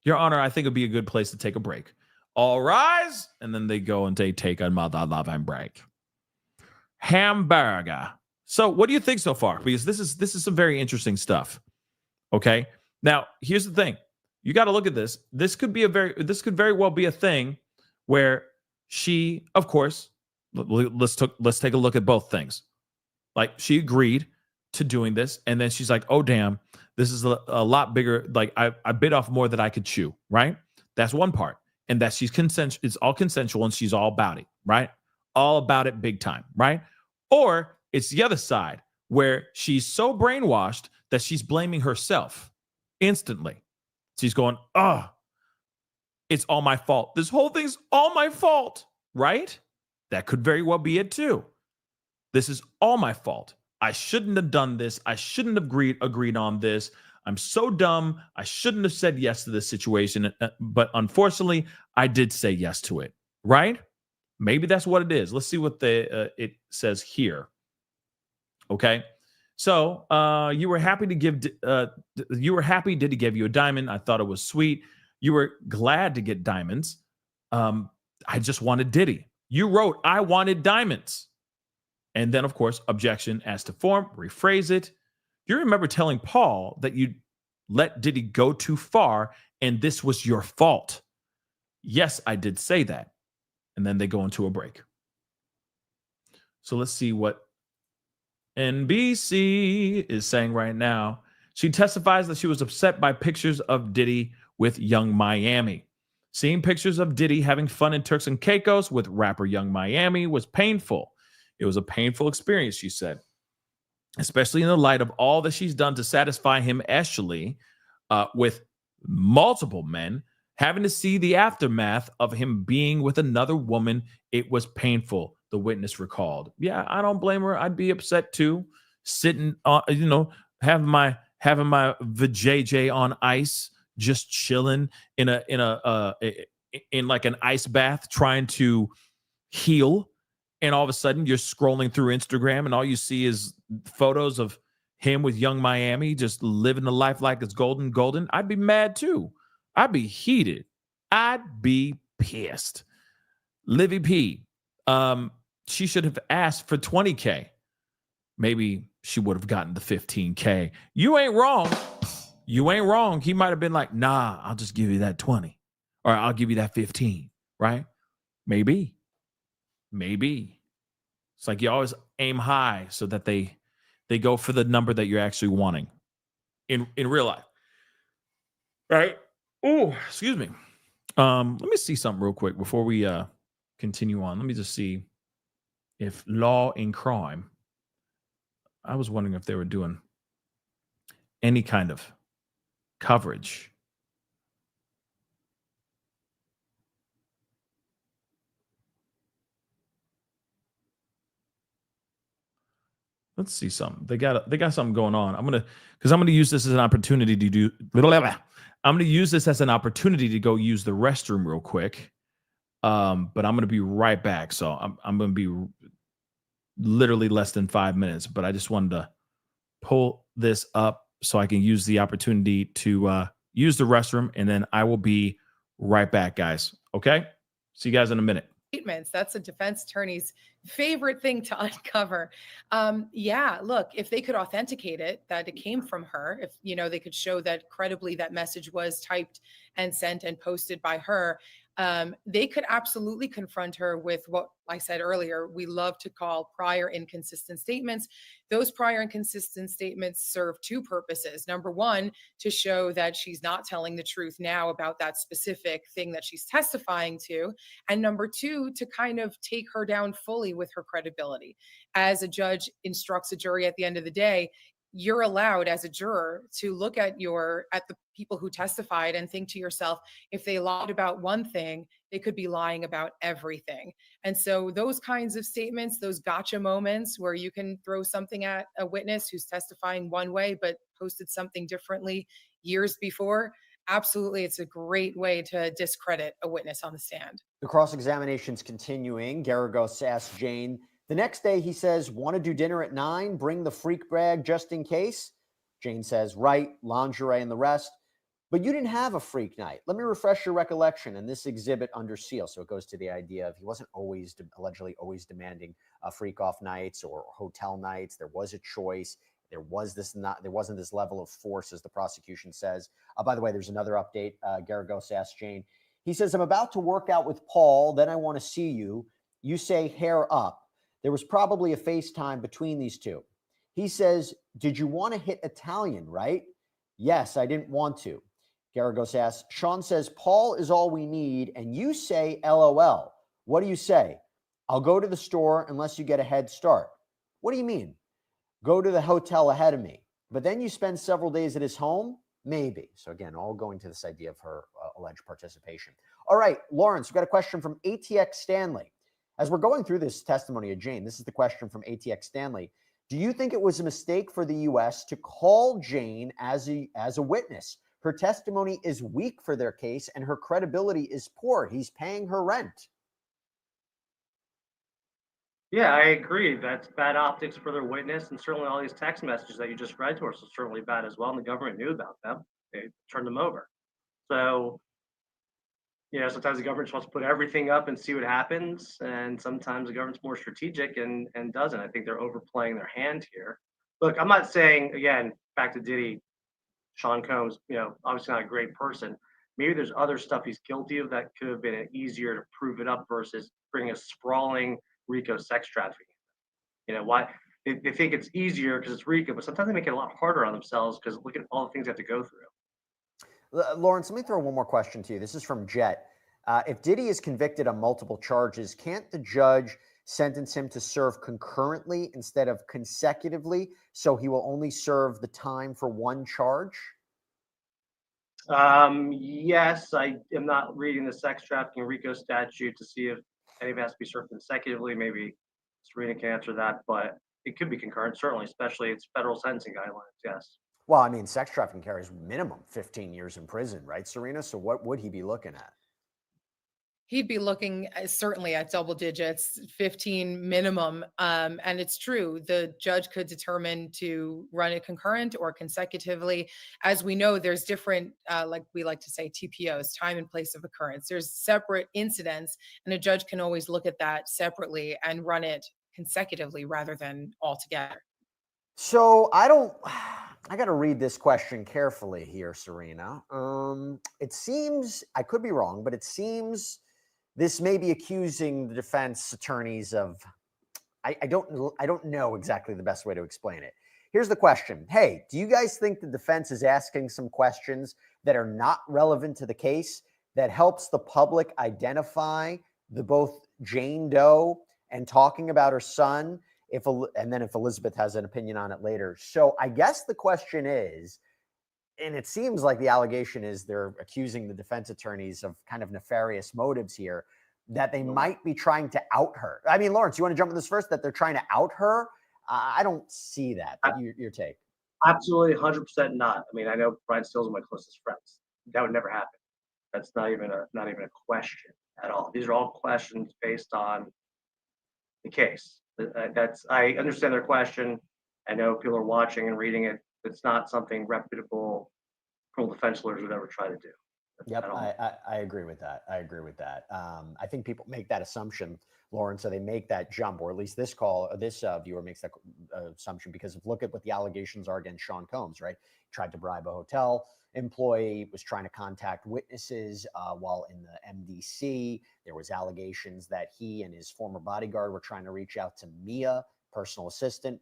Your Honor, I think it'd be a good place to take a break. All rise. And then they go and they take a mother loving break. Hamburger. So what do you think so far? Because this is some very interesting stuff. Okay. Now, here's the thing. You got to look at this. This could very well be a thing where she, of course, let's take a look at both things. Like she agreed to doing this. And then she's like, oh, damn, this is a lot bigger. Like I bit off more than I could chew, right? That's one part. And that she's it's all consensual and she's all about it, right? All about it big time, right? Or it's the other side where she's so brainwashed that she's blaming herself instantly. She's going, oh, it's all my fault. This whole thing's all my fault, right? That could very well be it too. This is all my fault. I shouldn't have done this. I shouldn't have agreed on this. I'm so dumb. I shouldn't have said yes to this situation. But unfortunately, I did say yes to it, right? Maybe that's what it is. Let's see what it says here. Okay. So you were happy to give. You were happy Diddy gave you a diamond. I thought it was sweet. You were glad to get diamonds. I just wanted Diddy. You wrote, I wanted diamonds. And then, of course, objection as to form, rephrase it. You remember telling Paul that you let Diddy go too far and this was your fault. Yes, I did say that. And then they go into a break. So let's see what NBC is saying right now. She testifies that she was upset by pictures of Diddy with Young Miami. Seeing pictures of Diddy having fun in Turks and Caicos with rapper Young Miami was painful. It was a painful experience, she said, especially in the light of all that she's done to satisfy him actually with multiple men. Having to see the aftermath of him being with another woman, it was painful, the witness recalled. Yeah, I don't blame her. I'd be upset too, sitting having my vajayjay on ice, just chilling in like an ice bath, trying to heal. And all of a sudden you're scrolling through Instagram and all you see is photos of him with Young Miami, just living the life like it's golden. I'd be mad too. I'd be heated. I'd be pissed. Livy P, she should have asked for $20K. Maybe she would have gotten the $15K. You ain't wrong. You ain't wrong. He might have been like, nah, I'll just give you that 20 or I'll give you that 15, right? Maybe. It's like you always aim high so that they go for the number that you're actually wanting in real life. Right? Oh, excuse me. Let me see something real quick before we continue on. Let me just see if Law and Crime. I was wondering if they were doing any kind of coverage. Let's see something. They got something going on. I'm gonna use this as an opportunity to do. I'm gonna use this as an opportunity to go use the restroom real quick. But I'm gonna be right back. So I'm gonna be literally less than 5 minutes. But I just wanted to pull this up so I can use the opportunity to use the restroom, and then I will be right back, guys. Okay. See you guys in a minute. Statements. That's a defense attorney's favorite thing to uncover. Yeah, look, if they could authenticate it, that it came from her, if they could show that credibly that message was typed and sent and posted by her, they could absolutely confront her with what I said earlier, we love to call prior inconsistent statements. Those prior inconsistent statements serve two purposes. Number one, to show that she's not telling the truth now about that specific thing that she's testifying to. And number two, to kind of take her down fully with her credibility. As a judge instructs a jury at the end of the day, you're allowed as a juror to look at the people who testified and think to yourself, if they lied about one thing, they could be lying about everything. And so those kinds of statements, those gotcha moments where you can throw something at a witness who's testifying one way, but posted something differently years before, absolutely, it's a great way to discredit a witness on the stand. The cross-examination's continuing. Garagos asks Jane, the next day he says, want to do dinner at 9? Bring the freak bag just in case? Jane says, right, lingerie and the rest. But you didn't have a freak night. Let me refresh your recollection. And this exhibit under seal. So it goes to the idea of he wasn't allegedly always demanding freak off nights or hotel nights. There was a choice. There wasn't this level of force, as the prosecution says. By the way, there's another update. Garagos asks Jane. He says, I'm about to work out with Paul. Then I want to see you. You say hair up. There was probably a FaceTime between these two. He says, did you want to hit Italian, right? Yes, I didn't want to. Garagos asks, Sean says, Paul is all we need, and you say LOL. What do you say? I'll go to the store unless you get a head start. What do you mean? Go to the hotel ahead of me. But then you spend several days at his home? Maybe. So again, all going to this idea of her alleged participation. All right, Lawrence, we've got a question from ATX Stanley. As we're going through this testimony of Jane, this is the question from ATX Stanley. Do you think it was a mistake for the U.S. to call Jane as a witness? Her testimony is weak for their case, and her credibility is poor. He's paying her rent. Yeah, I agree. That's bad optics for their witness, and certainly all these text messages that you just read to us are certainly bad as well, and the government knew about them. They turned them over. So, sometimes the government just wants to put everything up and see what happens, and sometimes the government's more strategic and doesn't. I think they're overplaying their hand here. Look, I'm not saying, again, back to Diddy, Sean Combs, obviously not a great person. Maybe there's other stuff he's guilty of that could have been easier to prove it up versus bring a sprawling RICO sex trafficking. Why they think it's easier because it's RICO, but sometimes they make it a lot harder on themselves because look at all the things they have to go through. Lawrence, let me throw one more question to you. This is from Jet. If Diddy is convicted on multiple charges, can't the judge sentence him to serve concurrently instead of consecutively, so he will only serve the time for one charge? Yes, I am not reading the sex trafficking RICO statute to see if any of it has to be served consecutively. Maybe Serena can answer that, but it could be concurrent, certainly, especially it's federal sentencing guidelines. Yes. Well, I mean, sex trafficking carries minimum 15 years in prison, right, Serena? So what would he be looking at? He'd be looking certainly at double digits, 15 minimum. And it's true, the judge could determine to run it concurrent or consecutively. As we know, there's different, like we like to say, TPOs, time and place of occurrence. There's separate incidents, and a judge can always look at that separately and run it consecutively rather than all together. So I got to read this question carefully here, Serena. It seems, I could be wrong, but it seems this may be accusing the defense attorneys of, I don't know exactly the best way to explain it. Here's the question. Hey, do you guys think the defense is asking some questions that are not relevant to the case that helps the public identify both Jane Doe and talking about her son? And then if Elizabeth has an opinion on it later. So I guess the question is, and it seems like the allegation is they're accusing the defense attorneys of kind of nefarious motives here, that they might be trying to out her. I mean, Lawrence, you want to jump on this first, that they're trying to out her? I don't see that. Your take. Absolutely, 100% not. I mean, I know Brian Still's one of my closest friends. That would never happen. That's not even a question at all. These are all questions based on the case. I understand their question. I know people are watching and reading it. It's not something reputable criminal defense lawyers would ever try to do. Yep, I agree with that. I think people make that assumption, Lauren, so they make that jump, or at least this viewer makes that assumption because look at what the allegations are against Sean Combs, right? He tried to bribe a hotel employee, was trying to contact witnesses while in the MDC. There was allegations that he and his former bodyguard were trying to reach out to Mia, personal assistant,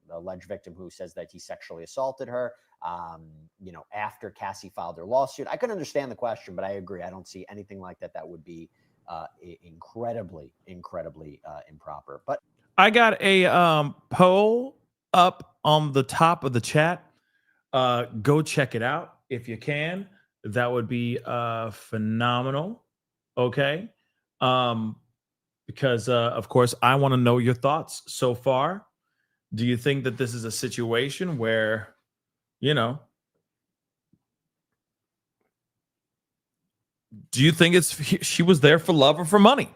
alleged victim who says that he sexually assaulted her. After Cassie filed her lawsuit. I can understand the question, but I agree. I don't see anything like that. That would be incredibly improper. But I got a poll up on the top of the chat. Go check it out if you can. That would be phenomenal. Okay. Because of course I want to know your thoughts so far. Do you think that this is a situation where, do you think she was there for love or for money?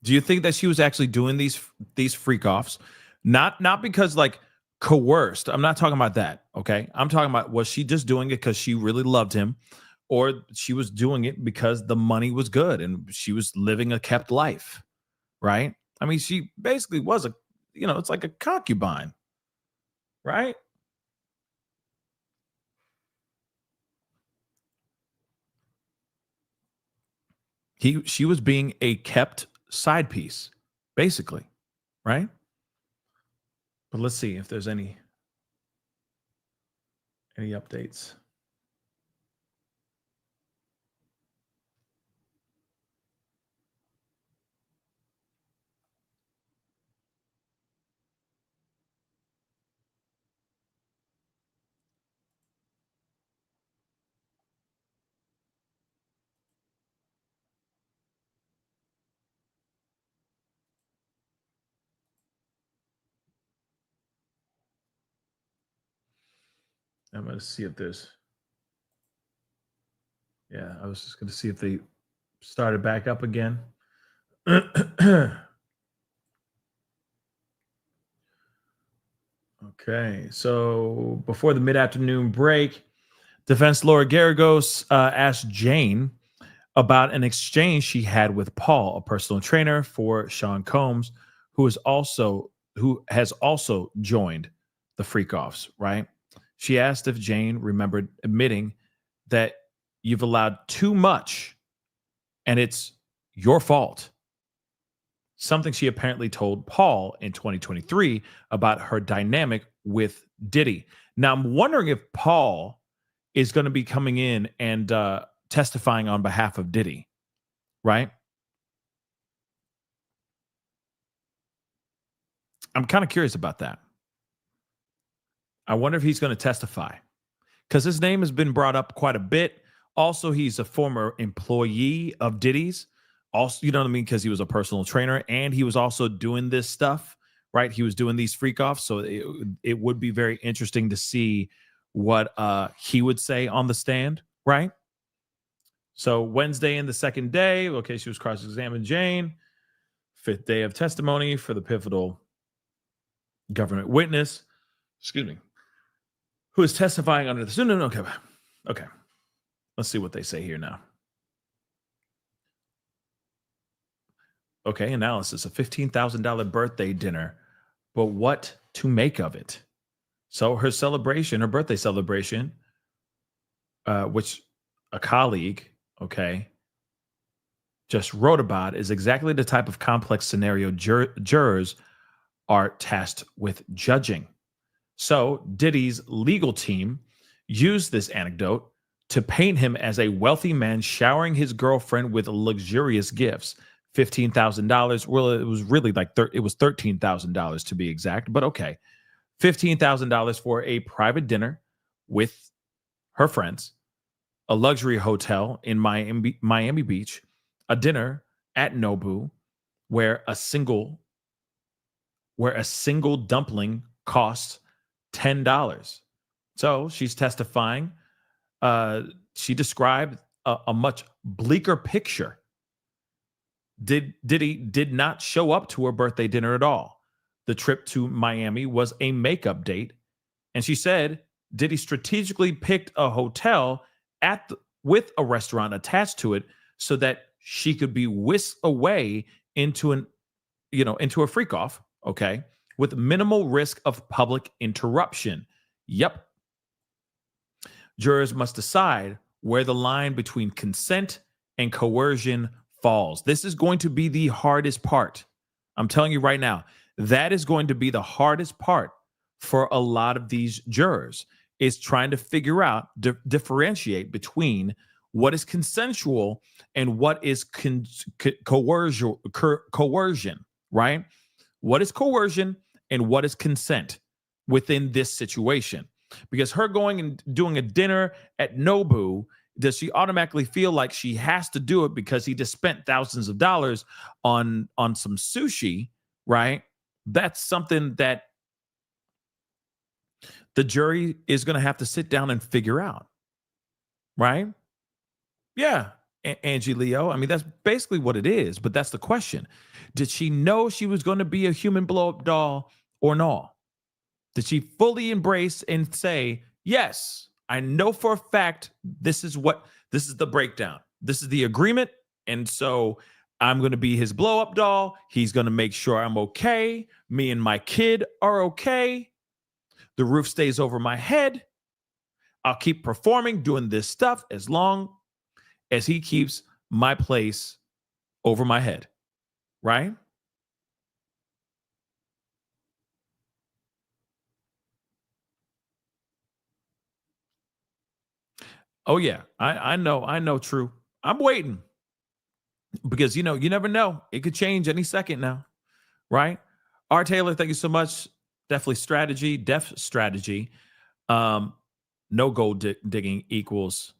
Do you think that she was actually doing these freak offs, not because like coerced? I'm not talking about that. Okay, I'm talking about, was she just doing it because she really loved him, or she was doing it because the money was good and she was living a kept life, right? I mean, she basically was it's like a concubine, right? She was being a kept side piece, basically, right? But let's see if there's any updates. I'm going to see if there's. Yeah, I was just going to see if they started back up again. Okay, so before the mid-afternoon break, defense lawyer Garagos asked Jane about an exchange she had with Paul, a personal trainer for Sean Combs, who has also joined the freak offs, right? She asked if Jane remembered admitting that you've allowed too much and it's your fault. Something she apparently told Paul in 2023 about her dynamic with Diddy. Now, I'm wondering if Paul is going to be coming in and testifying on behalf of Diddy, right? I'm kind of curious about that. I wonder if he's going to testify because his name has been brought up quite a bit. Also, he's a former employee of Diddy's. Also, you know what I mean? Because he was a personal trainer and he was also doing this stuff, right? He was doing these freak offs. So it would be very interesting to see what he would say on the stand, right? So Wednesday in the second day, okay, she was cross-examined Jane. Fifth day of testimony for the pivotal government witness, who is testifying under the... No, okay. Let's see what they say here now. Okay, analysis, a $15,000 birthday dinner, but what to make of it? So her birthday celebration, which a colleague, okay, just wrote about, is exactly the type of complex scenario jurors are tasked with judging. So Diddy's legal team used this anecdote to paint him as a wealthy man showering his girlfriend with luxurious gifts. $15,000. Well, it was really like it was $13,000 to be exact, but okay. $15,000 for a private dinner with her friends, a luxury hotel in Miami Beach, a dinner at Nobu where a single dumpling costs $10. So she's testifying. She described a much bleaker picture. Diddy did not show up to her birthday dinner at all. The trip to Miami was a makeup date. And she said Diddy strategically picked a hotel with a restaurant attached to it so that she could be whisked away into a freak off, okay, with minimal risk of public interruption. Yep. Jurors must decide where the line between consent and coercion falls. This is going to be the hardest part. I'm telling you right now, that is going to be the hardest part for a lot of these jurors, is trying to figure out, differentiate between what is consensual and what is coercion, right? What is coercion and what is consent within this situation? Because her going and doing a dinner at Nobu, does she automatically feel like she has to do it because he just spent thousands of dollars on some sushi, right? That's something that the jury is going to have to sit down and figure out, right? Yeah, Angie Leo. I mean, that's basically what it is, but that's the question. Did she know she was going to be a human blow-up doll or no? Did she fully embrace and say, yes, I know for a fact this is the breakdown. This is the agreement. And so I'm going to be his blow-up doll. He's going to make sure I'm okay. Me and my kid are okay. The roof stays over my head. I'll keep performing, doing this stuff as long as he keeps my place over my head. right? Oh yeah, I know. True. I'm waiting because you never know. It could change any second now, right? R. Taylor, thank you so much. Definitely strategy, def strategy. Um, no gold digging equals.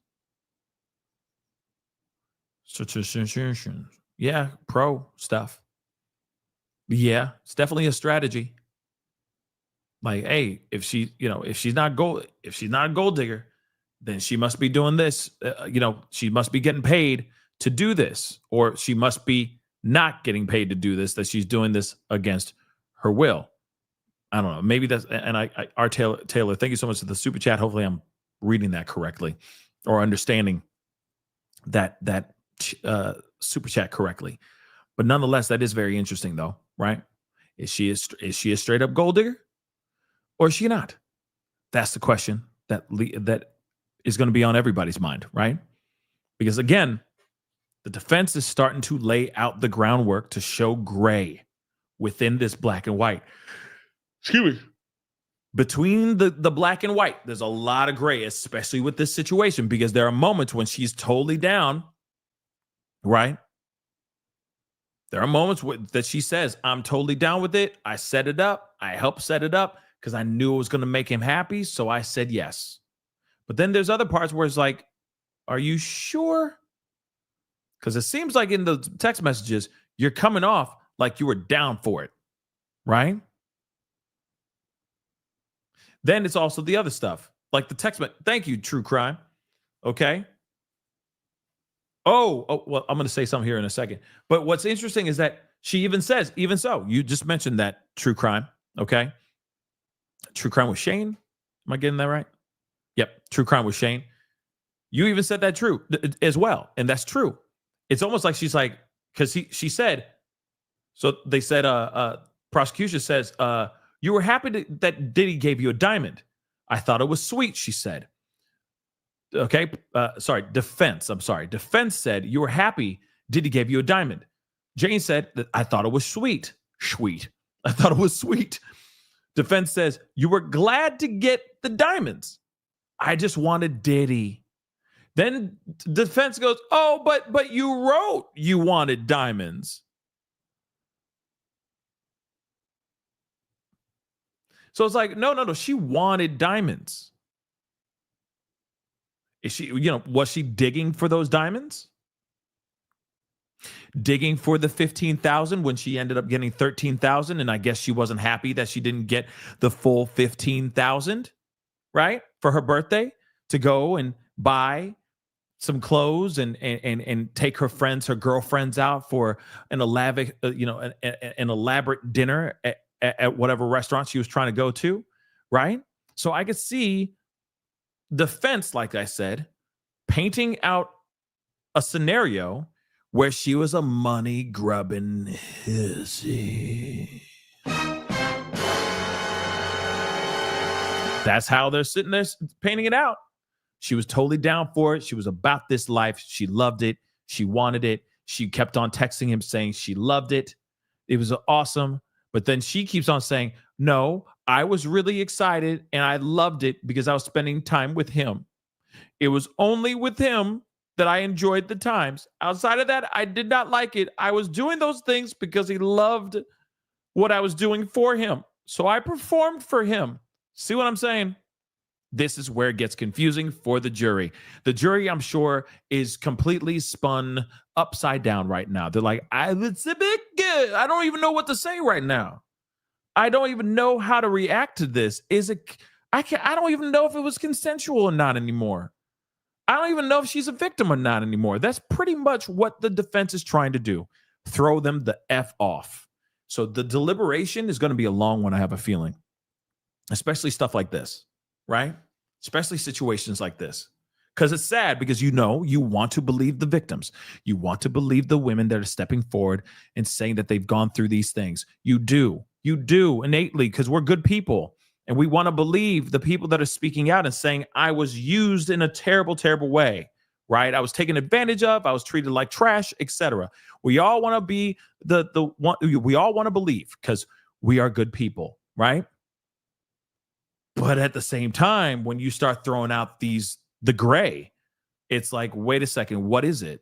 Yeah, pro stuff. Yeah, it's definitely a strategy. Like, hey, if she's not a gold digger, then she must be doing this. She must be getting paid to do this, or she must be not getting paid to do this. That she's doing this against her will. I don't know. Maybe that's. And our Taylor, thank you so much for the super chat. Hopefully, I'm reading that correctly, or understanding that super chat correctly. But nonetheless, that is very interesting, though, right? Is she a straight up gold digger? Or is she not? That's the question that is going to be on everybody's mind, right? Because again, the defense is starting to lay out the groundwork to show gray within this black and white. Excuse me. Between the black and white, there's a lot of gray, especially with this situation, because there are moments when she's totally down, right? There are moments that she says, I'm totally down with it. I set it up. I helped set it up because I knew it was going to make him happy. So I said yes. But then there's other parts where it's like, are you sure? Because it seems like in the text messages, you're coming off like you were down for it, right? Then it's also the other stuff, like the text. Thank you, True Crime. Okay. Oh, well, I'm going to say something here in a second. But what's interesting is that she even says, even so, you just mentioned that True Crime. Okay. True Crime with Shane. Am I getting that right? Yep. True Crime with Shane. You even said that true as well. And that's true. It's almost like she's like, because she said, so they said, prosecution says, you were happy that Diddy gave you a diamond. I thought it was sweet, she said. Okay. Defense. I'm sorry. Defense said you were happy Diddy gave you a diamond. Jane said that I thought it was sweet. Sweet. I thought it was sweet. Defense says you were glad to get the diamonds. I just wanted Diddy. Then defense goes, oh, but you wrote you wanted diamonds. So it's like, no. She wanted diamonds. Is she, was she digging for those diamonds? Digging for the 15,000 when she ended up getting 13,000, and I guess she wasn't happy that she didn't get the full 15,000, right? For her birthday to go and buy some clothes and take her girlfriends out for an elaborate, an elaborate dinner at whatever restaurant she was trying to go to, right? So I could see defense, like I said, painting out a scenario where she was a money grubbing hissy. That's how they're sitting there painting it out. She was totally down for it. She was about this life. She loved it. She wanted it. She kept on texting him saying she loved it. It was awesome. But then she keeps on saying, no, I was really excited and I loved it because I was spending time with him. It was only with him that I enjoyed the times. Outside of that, I did not like it. I was doing those things because he loved what I was doing for him. So I performed for him. See what I'm saying? This is where it gets confusing for the jury. The jury, I'm sure, is completely spun upside down right now. They're like, it's a bit good. I don't even know what to say right now. I don't even know how to react to this. I don't even know if it was consensual or not anymore. I don't even know if she's a victim or not anymore. That's pretty much what the defense is trying to do. Throw them the F off. So the deliberation is going to be a long one, I have a feeling. Especially stuff like this, right? Especially situations like this. Because it's sad because you want to believe the victims. You want to believe the women that are stepping forward and saying that they've gone through these things. You do innately because we're good people. And we want to believe the people that are speaking out and saying, I was used in a terrible, terrible way, right? I was taken advantage of. I was treated like trash, etc. We all want to be the one. We all want to believe because we are good people, right? But at the same time, when you start throwing out the gray, it's like, wait a second, what is it?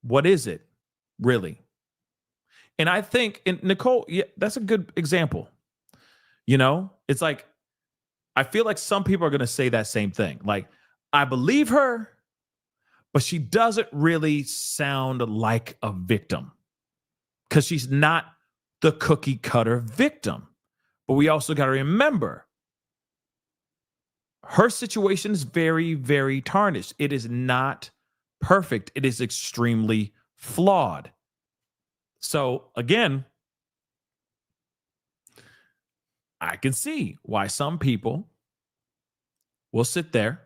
What is it, really? And I think, and Nicole, yeah, that's a good example. It's like, I feel like some people are going to say that same thing. Like, I believe her, but she doesn't really sound like a victim because she's not the cookie cutter victim. But we also got to remember her situation is very, very tarnished. It is not perfect. It is extremely flawed. So again, I can see why some people will sit there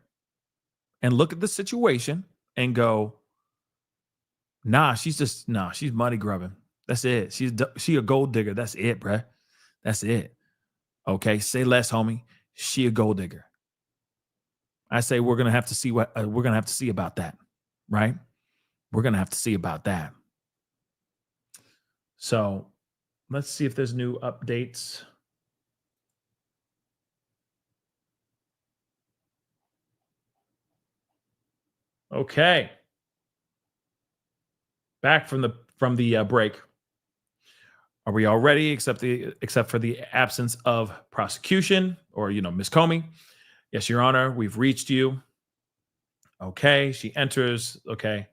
and look at the situation and go, she's money grubbing. That's it. She a gold digger. That's it, bruh. That's it. Okay, say less, homie. She a gold digger. I say we're gonna have to see what we're gonna have to see about that, right? We're gonna have to see about that. So let's see if there's new updates. Okay, back from the break. Are we all ready? Except for the absence of prosecution or Miss Comey? Yes, Your Honor, we've reached you. Okay, she enters. Okay,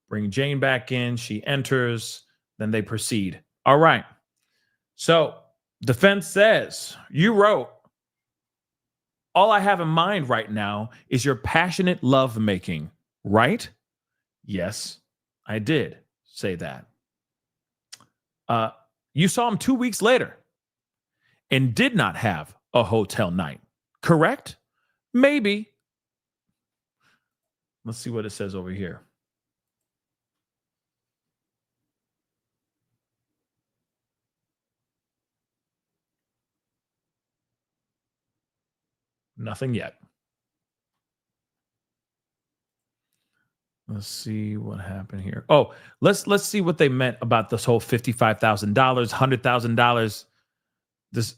bring Jane back in. She enters. Then they proceed. All right. So defense says you wrote, all I have in mind right now is your passionate lovemaking, right? Yes, I did say that. You saw him 2 weeks later and did not have a hotel night, correct? Maybe. Let's see what it says over here. Nothing yet. Let's see what happened here. Oh, let's see what they meant about this whole $55,000, $100,000, this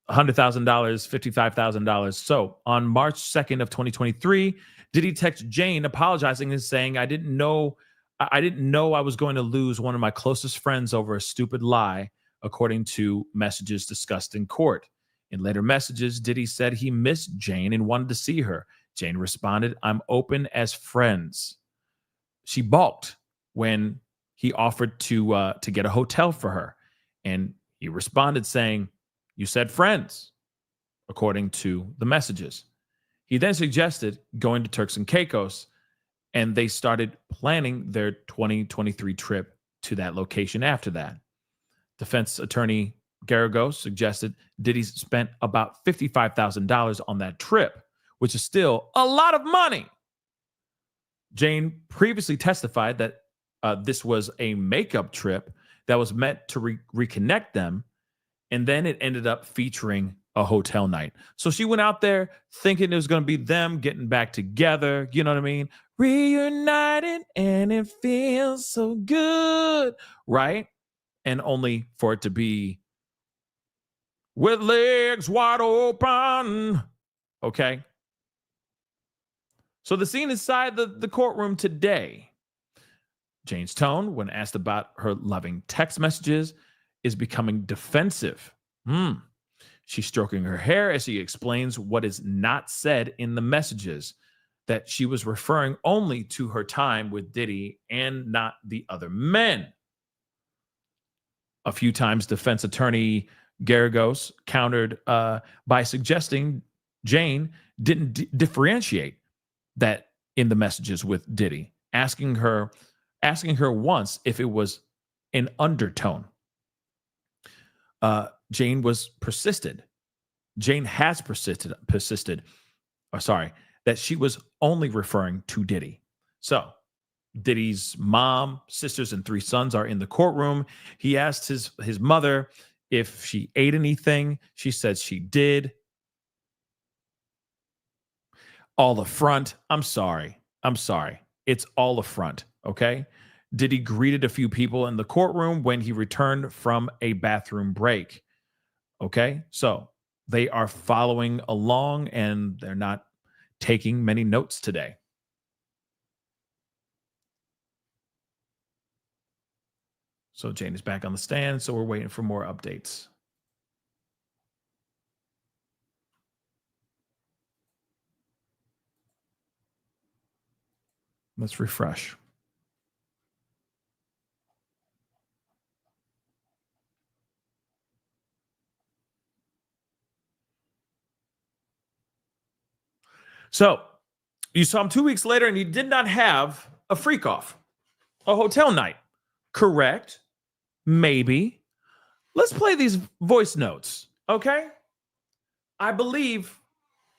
$100,000, $55,000. So on March 2nd of 2023, Diddy text Jane apologizing and saying, I didn't know I was going to lose one of my closest friends over a stupid lie, according to messages discussed in court. In later messages, Diddy said he missed Jane and wanted to see her. Jane responded, I'm open as friends. She balked when he offered to get a hotel for her. And he responded saying, you said friends, according to the messages. He then suggested going to Turks and Caicos, and they started planning their 2023 trip to that location after that. Defense attorney Garagos suggested Diddy spent about $55,000 on that trip, which is still a lot of money. Jane previously testified that this was a makeup trip that was meant to reconnect them, and then it ended up featuring a hotel night. So she went out there thinking it was going to be them getting back together. You know what I mean? Reunited, and it feels so good, right? And only for it to be with legs wide open. Okay. So the scene inside the courtroom today. Jane's tone, when asked about her loving text messages, is becoming defensive. She's stroking her hair as she explains what is not said in the messages, that she was referring only to her time with Diddy and not the other men. A few times, defense attorney Garagos countered by suggesting Jane didn't differentiate that in the messages with Diddy, asking her once if it was an undertone. Jane has persisted, that she was only referring to Diddy. So Diddy's mom, sisters, and 3 sons are in the courtroom. He asked his mother if she ate anything. She said she did. all the front. I'm sorry. It's all the front. Okay. Diddy greeted a few people in the courtroom when he returned from a bathroom break. Okay. So they are following along and they're not taking many notes today. So Jane is back on the stand. So we're waiting for more updates. Let's refresh. So you saw him 2 weeks later and he did not have a freak off, a hotel night. Correct? Maybe. Let's play these voice notes, okay? I believe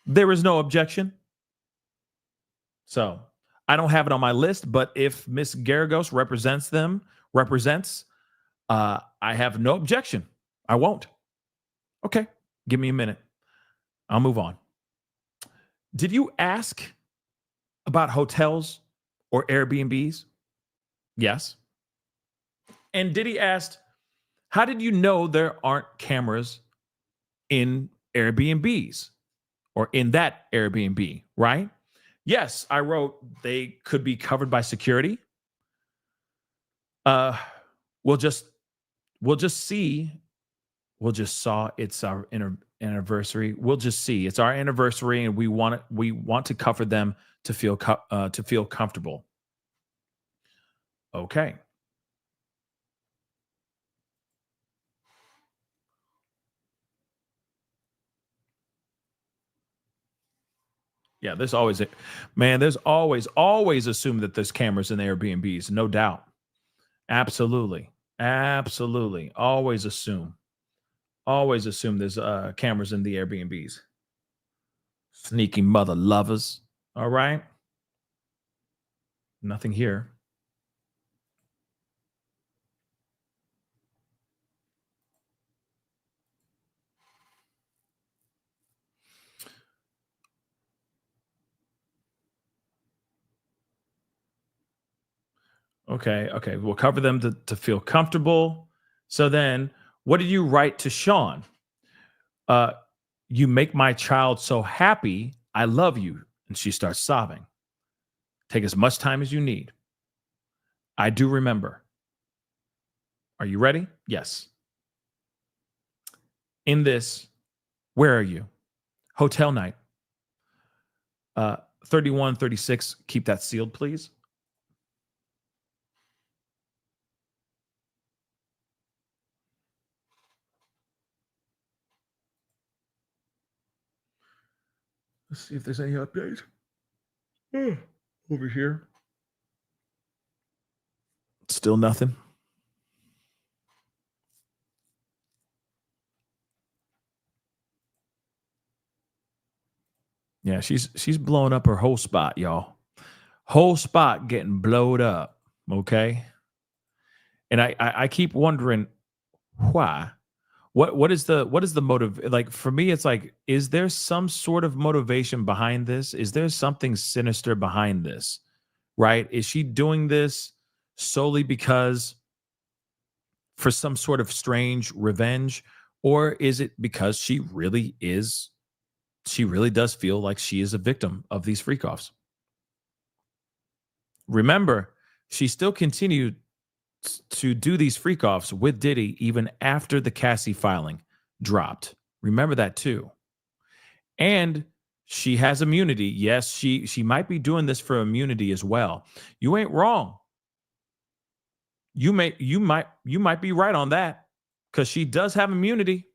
there is no objection. So I don't have it on my list, but if Miss Garagos represents, I have no objection. I won't. Okay, give me a minute. I'll move on. Did you ask about hotels or Airbnbs? Yes. And Diddy asked, how did you know there aren't cameras in Airbnbs or in that Airbnb, right? Yes, I wrote they could be covered by security. We'll just see. We'll just saw it's our anniversary. We'll just see. It's our anniversary, and we want to cover them to feel comfortable. Okay. Yeah, there's always assumed that there's cameras in the Airbnbs, no doubt. Absolutely. Always assume there's cameras in the Airbnbs. Sneaky mother lovers. All right. Nothing here. Okay. We'll cover them to feel comfortable. So then, what did you write to Sean? You make my child so happy. I love you. And she starts sobbing. Take as much time as you need. I do remember. Are you ready? Yes. In this, where are you? Hotel night. 3136, keep that sealed, please. Let's see if there's any updates. Over here. Still nothing. Yeah, she's blowing up her whole spot, y'all. Whole spot getting blowed up. Okay. And I keep wondering why. What is the motive? Like, for me, it's like, is there some sort of motivation behind this? Is there something sinister behind this? Right? Is she doing this solely because for some sort of strange revenge? Or is it because she really does feel like she is a victim of these freak-offs? Remember, she still continued to do these freak-offs with Diddy even after the Cassie filing dropped. Remember that too. And she has immunity. Yes, she might be doing this for immunity as well. You ain't wrong. You might be right on that, because she does have immunity.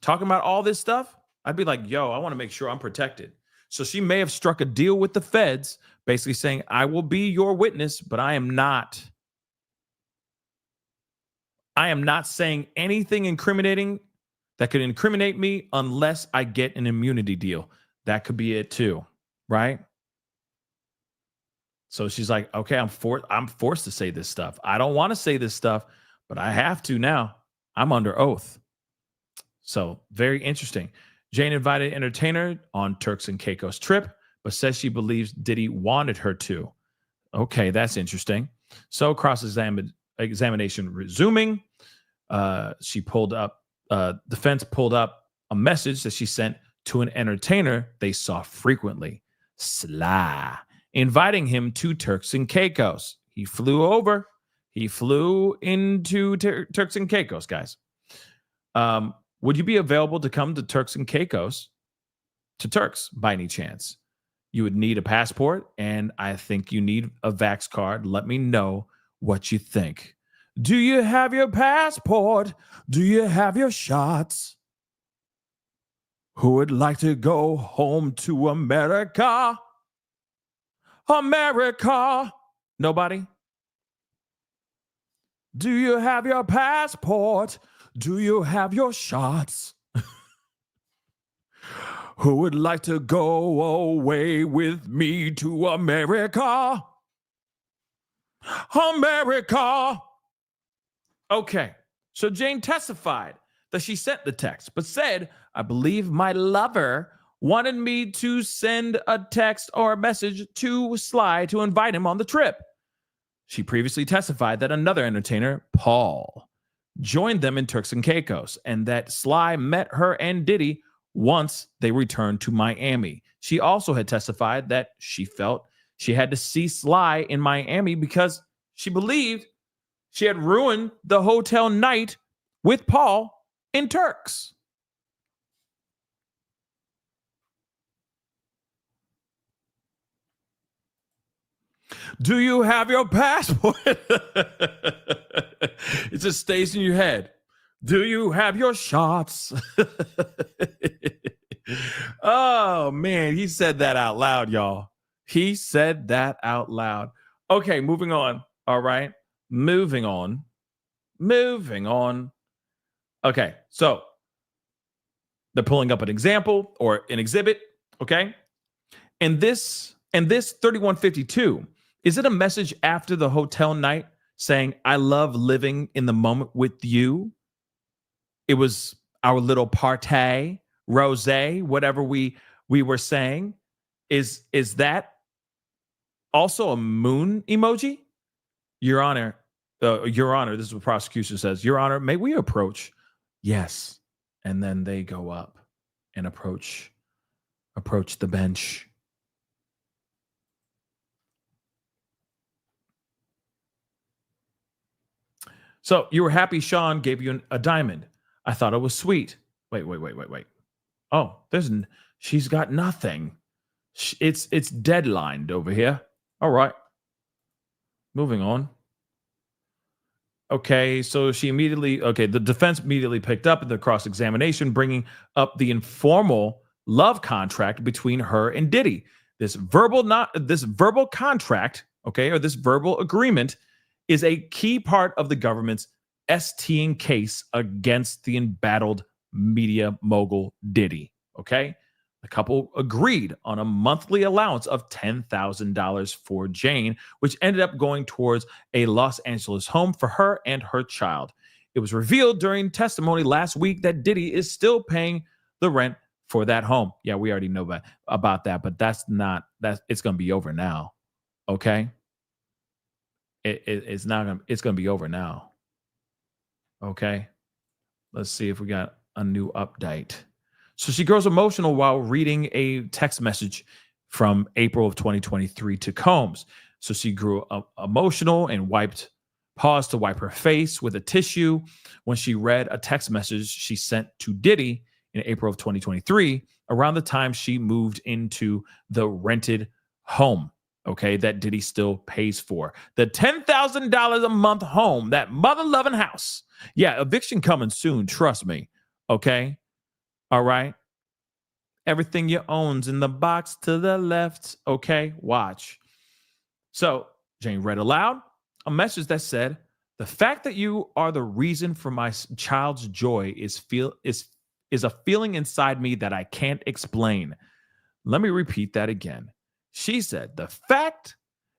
Talking about all this stuff, I'd be like, yo, I want to make sure I'm protected. So she may have struck a deal with the feds, basically saying, I will be your witness, but I am not saying anything incriminating that could incriminate me unless I get an immunity deal. That could be it too, right? So she's like, okay, I'm forced to say this stuff. I don't want to say this stuff, but I have to now. I'm under oath. So very interesting. Jane invited entertainer on Turks and Caicos trip. but says she believes Diddy wanted her to. Okay, that's interesting. So cross-examination resuming. Defense pulled up a message that she sent to an entertainer they saw frequently, Sly, inviting him to Turks and Caicos. He flew into Turks and Caicos, guys. Would you be available to come to Turks and Caicos, to Turks, by any chance? You would need a passport, and I think you need a Vax card. Let me know what you think. Do you have your passport? Do you have your shots? Who would like to go home to America? America. Nobody? Do you have your passport? Do you have your shots? Who would like to go away with me to America? America. Okay, so Jane testified that she sent the text, but said, I believe my lover wanted me to send a text or a message to Sly to invite him on the trip. She previously testified that another entertainer, Paul, joined them in Turks and Caicos, and that Sly met her and Diddy once they returned to Miami. She also had testified that she felt she had to see Sly in Miami because she believed she had ruined the hotel night with Paul in Turks. Do you have your passport? It just stays in your head. Do you have your shots? Oh, man, he said that out loud, y'all. He said that out loud. Okay, moving on. All right, moving on. Okay, so they're pulling up an example or an exhibit, okay? And this 3152, is it a message after the hotel night saying, I love living in the moment with you? It was our little party, rosé, whatever we were saying. Is that also a moon emoji? Your Honor, this is what prosecution says. Your Honor, may we approach? Yes. And then they go up and approach the bench. So you were happy Sean gave you a diamond. I thought it was sweet. Wait. Oh, she's got nothing. It's deadlined over here. All right. Moving on. Okay, so the defense immediately picked up the cross-examination, bringing up the informal love contract between her and Diddy. This verbal contract, okay, or this verbal agreement is a key part of the government's STing case against the embattled media mogul Diddy, okay? The couple agreed on a monthly allowance of $10,000 for Jane, which ended up going towards a Los Angeles home for her and her child. It was revealed during testimony last week that Diddy is still paying the rent for that home. Yeah, we already know about that, but it's going to be over now, okay? It's going to be over now, okay? Let's see if we got a new update. So she grows emotional while reading a text message from April of 2023 to Combs. So she grew emotional and paused to wipe her face with a tissue when she read a text message she sent to Diddy in April of 2023, around the time she moved into the rented home, okay, that Diddy still pays for. The $10,000 a month home, that mother-loving house. Yeah, eviction coming soon, trust me, okay? All right. Everything you own's in the box to the left. Okay, watch. So Jane read aloud a message that said, the fact that you are the reason for my child's joy is a feeling inside me that I can't explain. Let me repeat that again. She said, the fact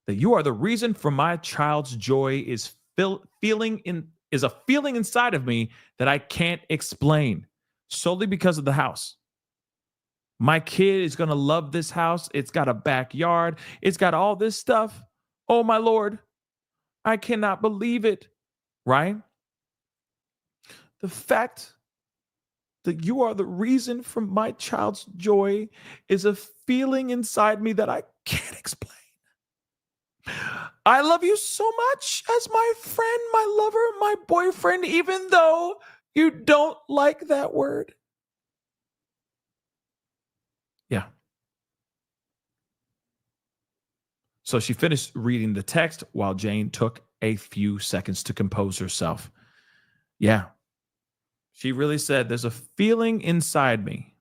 that you are the reason for my child's joy is a feeling inside of me that I can't explain. Solely because of the house. My kid is going to love this house. It's got a backyard. It's got all this stuff. Oh, my Lord. I cannot believe it. Right? The fact that you are the reason for my child's joy is a feeling inside me that I can't explain. I love you so much as my friend, my lover, my boyfriend, even though you don't like that word. Yeah. So she finished reading the text while Jane took a few seconds to compose herself. Yeah. She really said, there's a feeling inside me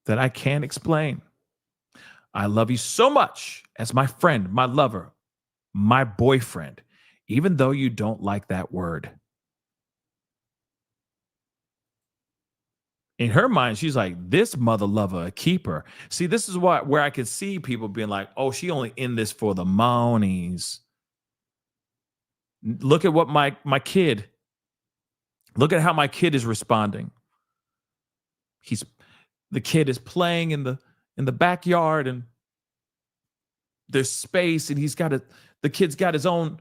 that I can't explain. I love you so much as my friend, my lover, my boyfriend, even though you don't like that word. In her mind, she's like, this mother lover, a keeper. See, this is where I could see people being like, oh, she only in this for the monies. Look at what my kid, look at how my kid is responding. The kid is playing in the backyard, and there's space, and the kid's got his own,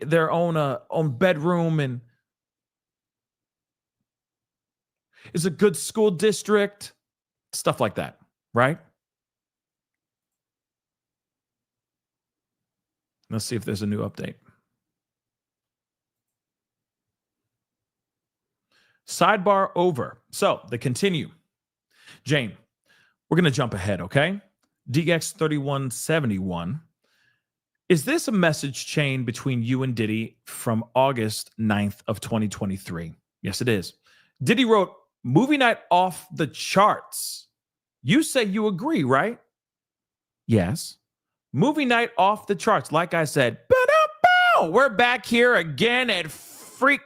their own bedroom, and it's a good school district, stuff like that, right? Let's see if there's a new update. Sidebar over. So they continue. Jane, we're going to jump ahead, okay? DX3171. Is this a message chain between you and Diddy from August 9th of 2023? Yes, it is. Diddy wrote, movie night off the charts. You say you agree, right? Yes. Movie night off the charts. Like I said, we're back here again at Freak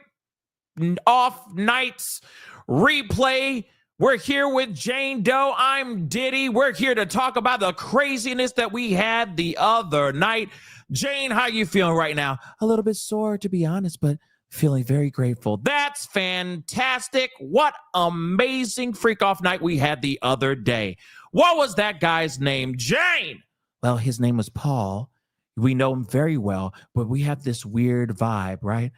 Off Nights Replay. We're here with Jane Doe. I'm Diddy. We're here to talk about the craziness that we had the other night. Jane, how you feeling right now? A little bit sore, to be honest, but feeling very grateful. That's fantastic. What amazing freak off night we had the other day. What was that guy's name? Jane. Well, his name was Paul. We know him very well, but we have this weird vibe, right?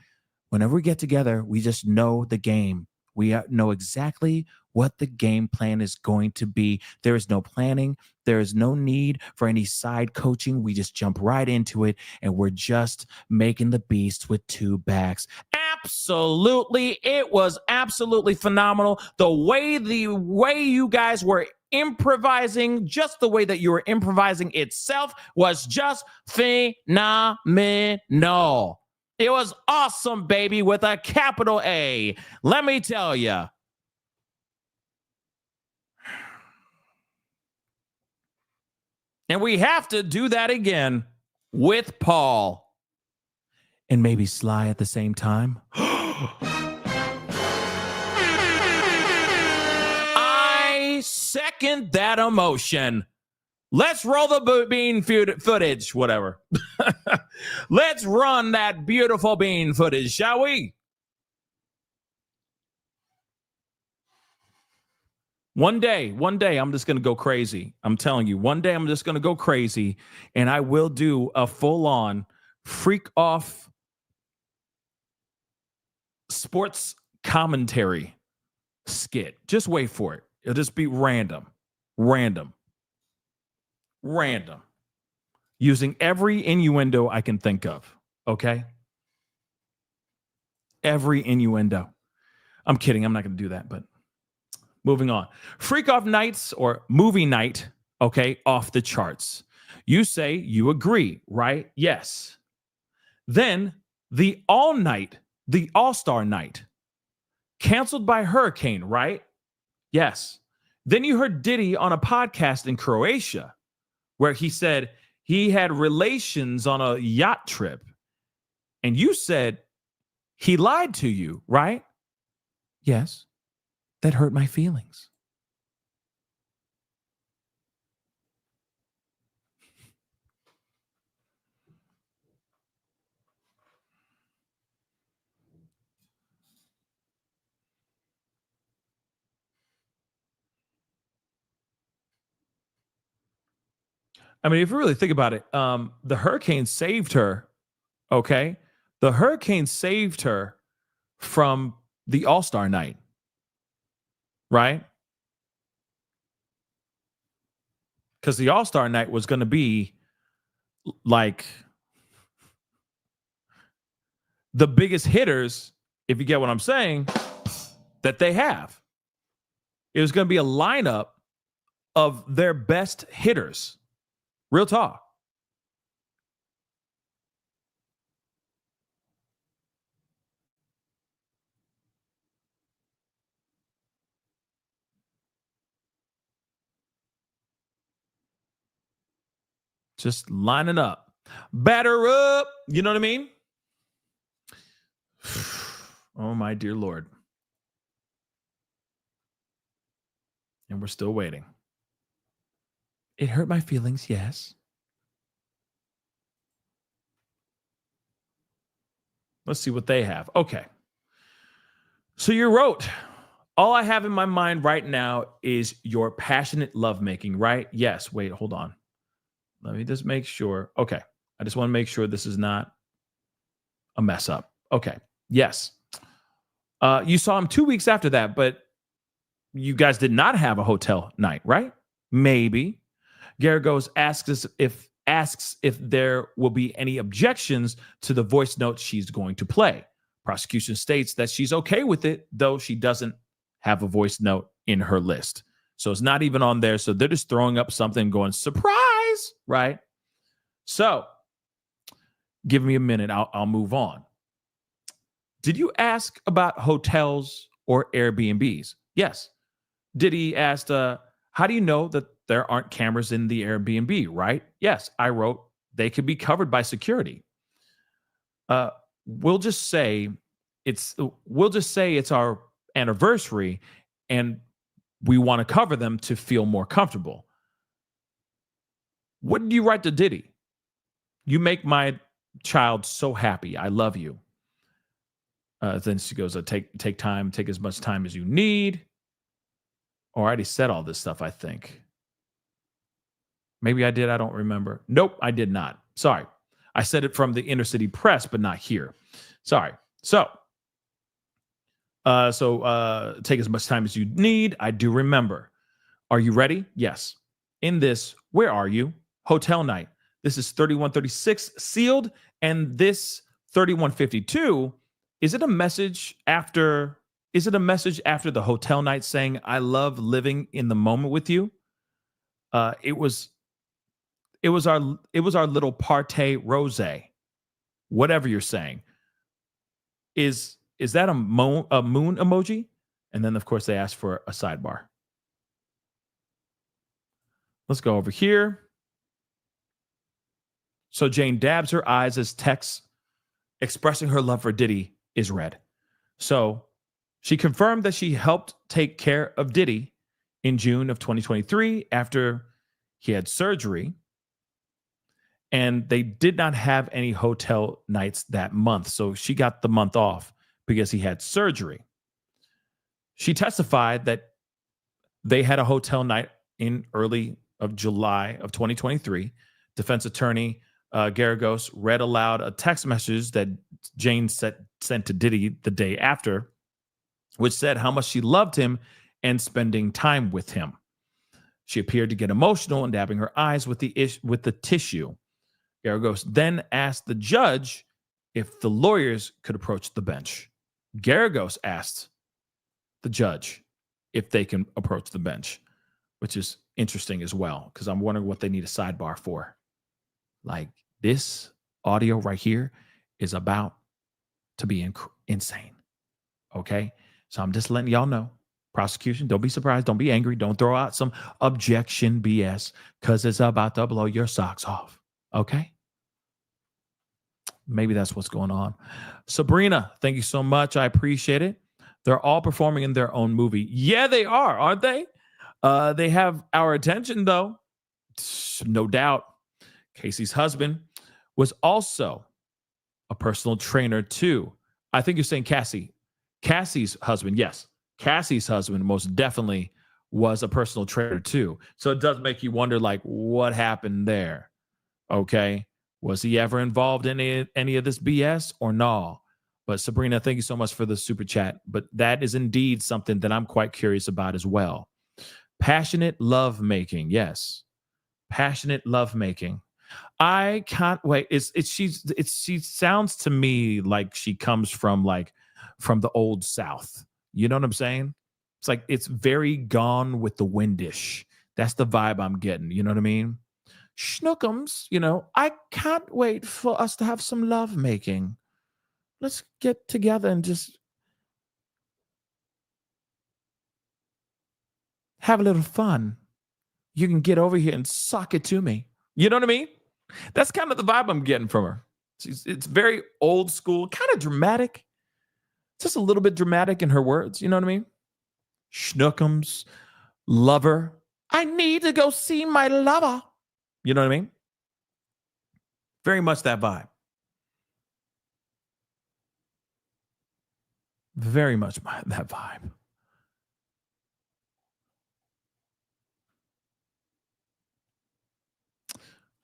Whenever we get together, we just know the game. We know exactly what the game plan is going to be. There is no planning. There is no need for any side coaching. We just jump right into it, and we're just making the beast with two backs. Absolutely. It was absolutely phenomenal. The way you guys were improvising, just the way that you were improvising itself was just phenomenal. It was awesome, baby, with a capital A. Let me tell you. And we have to do that again with Paul. And maybe Sly at the same time. I second that emotion. Let's roll the bean footage, whatever. Let's run that beautiful bean footage, shall we? One day, I'm just going to go crazy. I'm telling you, one day I'm just going to go crazy, and I will do a full-on freak off sports commentary skit. Just wait for it. It'll just be random, using every innuendo I can think of. Okay? Every innuendo. I'm kidding. I'm not going to do that, but moving on. Freak off nights or movie night, okay, off the charts. You say you agree, right? Yes. Then the all-star night, canceled by hurricane, right? Yes. Then you heard Diddy on a podcast in Croatia where he said he had relations on a yacht trip. And you said he lied to you, right? Yes. That hurt my feelings. I mean, if you really think about it, the hurricane saved her. Okay. The hurricane saved her from the All-Star night, right? Because the All-Star night was going to be like the biggest hitters, if you get what I'm saying, that they have. It was going to be a lineup of their best hitters. Real talk. Just lining up. Batter up. You know what I mean? Oh, my dear Lord. And we're still waiting. It hurt my feelings, yes. Let's see what they have. Okay. So you wrote, all I have in my mind right now is your passionate lovemaking, right? Yes. Wait, hold on. Let me just make sure. Okay. I just want to make sure this is not a mess up. Okay. Yes. You saw him 2 weeks after that, but you guys did not have a hotel night, right? Maybe. Garagos asks if there will be any objections to the voice note she's going to play. Prosecution states that she's okay with it, though she doesn't have a voice note in her list. So it's not even on there. So they're just throwing up something going, surprise, right? So give me a minute. I'll move on. Did you ask about hotels or Airbnbs? Yes. Diddy asked, how do you know that there aren't cameras in the Airbnb, right? Yes, I wrote, they could be covered by security. We'll just say it's our anniversary and we want to cover them to feel more comfortable. What did you write to Diddy? You make my child so happy. I love you. Then she goes, take time, take as much time as you need. Oh, I already said all this stuff, I think. Maybe I did. I don't remember. Nope, I did not. Sorry. I said it from the inner city press, but not here. Sorry. So take as much time as you need. I do remember. Are you ready? Yes. In this, where are you? Hotel night. This is 3136 sealed. And this 3152, is it a message after the hotel night saying, I love living in the moment with you? It was our little partay rose, whatever you're saying. Is that a moon emoji? And then, of course, they asked for a sidebar. Let's go over here. So Jane dabs her eyes as text expressing her love for Diddy is read. So she confirmed that she helped take care of Diddy in June of 2023 after he had surgery. And they did not have any hotel nights that month. So she got the month off because he had surgery. She testified that they had a hotel night in early of July of 2023. Defense attorney Garagos read aloud a text message that Jane sent to Diddy the day after, which said how much she loved him and spending time with him. She appeared to get emotional and dabbing her eyes with the tissue. Garagos then asked the judge if the lawyers could approach the bench. Garagos asked the judge if they can approach the bench, which is interesting as well, because I'm wondering what they need a sidebar for. Like, this audio right here is about to be insane. Okay? So I'm just letting y'all know. Prosecution, don't be surprised. Don't be angry. Don't throw out some objection BS, because it's about to blow your socks off. Okay? Maybe that's what's going on. Sabrina, thank you so much. I appreciate it. They're all performing in their own movie. Yeah, they are, aren't they? They have our attention, though. No doubt. Casey's husband was also a personal trainer, too. I think you're saying Cassie. Cassie's husband, yes. Cassie's husband most definitely was a personal trainer too. So it does make you wonder, like, what happened there? Okay. Was he ever involved in any of this BS or no? But Sabrina, thank you so much for the super chat. But that is indeed something that I'm quite curious about as well. Passionate love making. Yes. Passionate love making. I can't wait. She sounds to me like she comes from the old South. You know what I'm saying? It's like it's very Gone with the Windish. That's the vibe I'm getting. You know what I mean? Schnookums, I can't wait for us to have some love making. Let's get together and just have a little fun. You can get over here and sock it to me. You know what I mean? That's kind of the vibe I'm getting from her. It's very old school, kind of dramatic. Just a little bit dramatic in her words. You know what I mean? Schnookums, lover. I need to go see my lover. You know what I mean? Very much that vibe. Very much that vibe.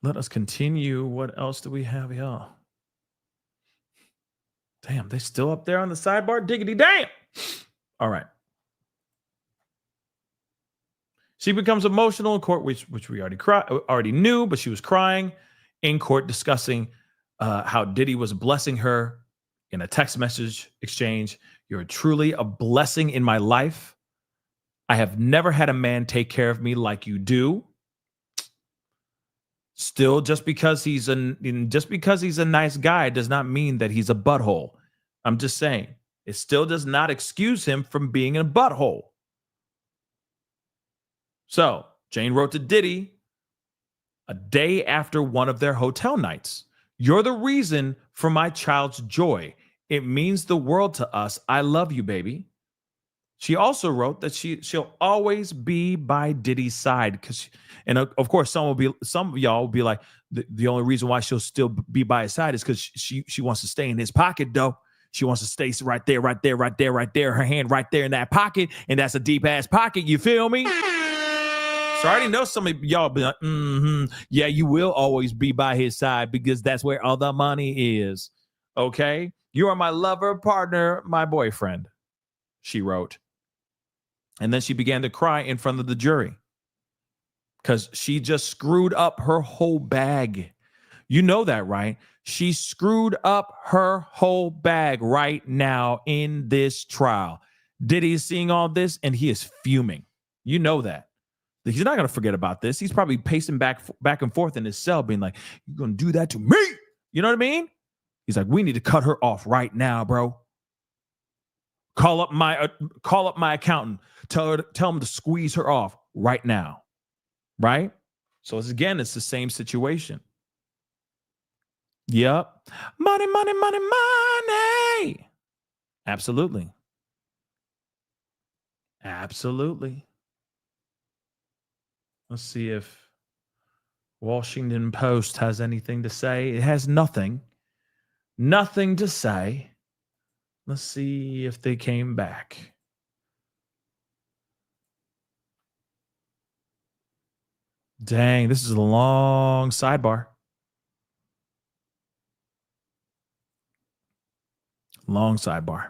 Let us continue. What else do we have here? Damn, they still up there on the sidebar? Diggity damn. All right. She becomes emotional in court, which we already knew, but she was crying in court discussing how Diddy was blessing her in a text message exchange. You're truly a blessing in my life. I have never had a man take care of me like you do. Still, just because he's a nice guy does not mean that he's a butthole. I'm just saying, it still does not excuse him from being a butthole. So Jane wrote to Diddy a day after one of their hotel nights. You're the reason for my child's joy. It means the world to us. I love you, baby. She also wrote that she'll always be by Diddy's side and of course some of y'all will be like, the only reason why she'll still be by his side is because she wants to stay in his pocket, though. She wants to stay right there. Her hand right there in that pocket, and that's a deep ass pocket. You feel me? So I already know some of y'all be like, yeah, you will always be by his side because that's where all the money is. Okay? You are my lover, partner, my boyfriend, she wrote. And then she began to cry in front of the jury because she just screwed up her whole bag. You know that, right? She screwed up her whole bag right now in this trial. Diddy is seeing all this and he is fuming. You know that. He's not going to forget about this. He's probably pacing back and forth in his cell being like, you're going to do that to me? You know what I mean? He's like, we need to cut her off right now, bro. Call up my accountant. Tell him to squeeze her off right now. Right? So it's the same situation. Yep. Money, money, money, money. Absolutely. Absolutely. Let's see if Washington Post has anything to say. It has nothing. Nothing to say. Let's see if they came back. Dang, this is a long sidebar. Long sidebar.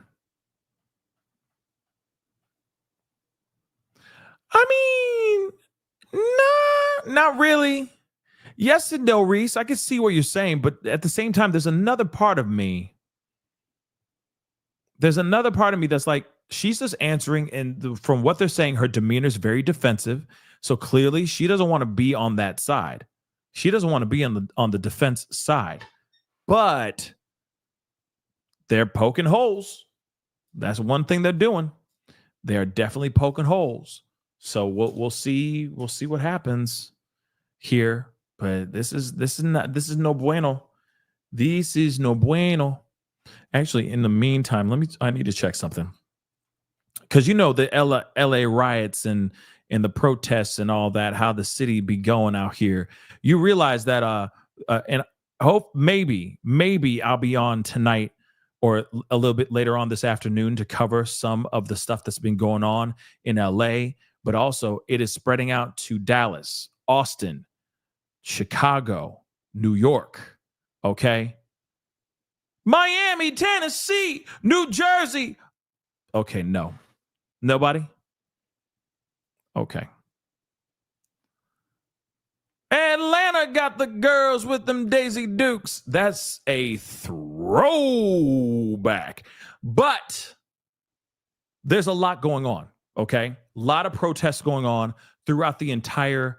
I mean, no, not really. Yes and no, Reese. I can see what you're saying, but at the same time, there's another part of me. There's another part of me that's like, she's just answering, and from what they're saying, her demeanor is very defensive. So clearly, she doesn't want to be on that side. She doesn't want to be on the defense side. But they're poking holes. That's one thing they're doing. They're definitely poking holes. So we'll see what happens here. But this is no bueno. This is no bueno. Actually, in the meantime, I need to check something. Because the LA riots and the protests and all that, how the city be going out here. You realize that and I hope maybe I'll be on tonight or a little bit later on this afternoon to cover some of the stuff that's been going on in LA but also it is spreading out to Dallas, Austin, Chicago, New York, okay? Miami, Tennessee, New Jersey. Okay, no. Nobody? Okay. Atlanta got the girls with them Daisy Dukes. That's a throwback. But there's a lot going on, okay? A lot of protests going on throughout the entire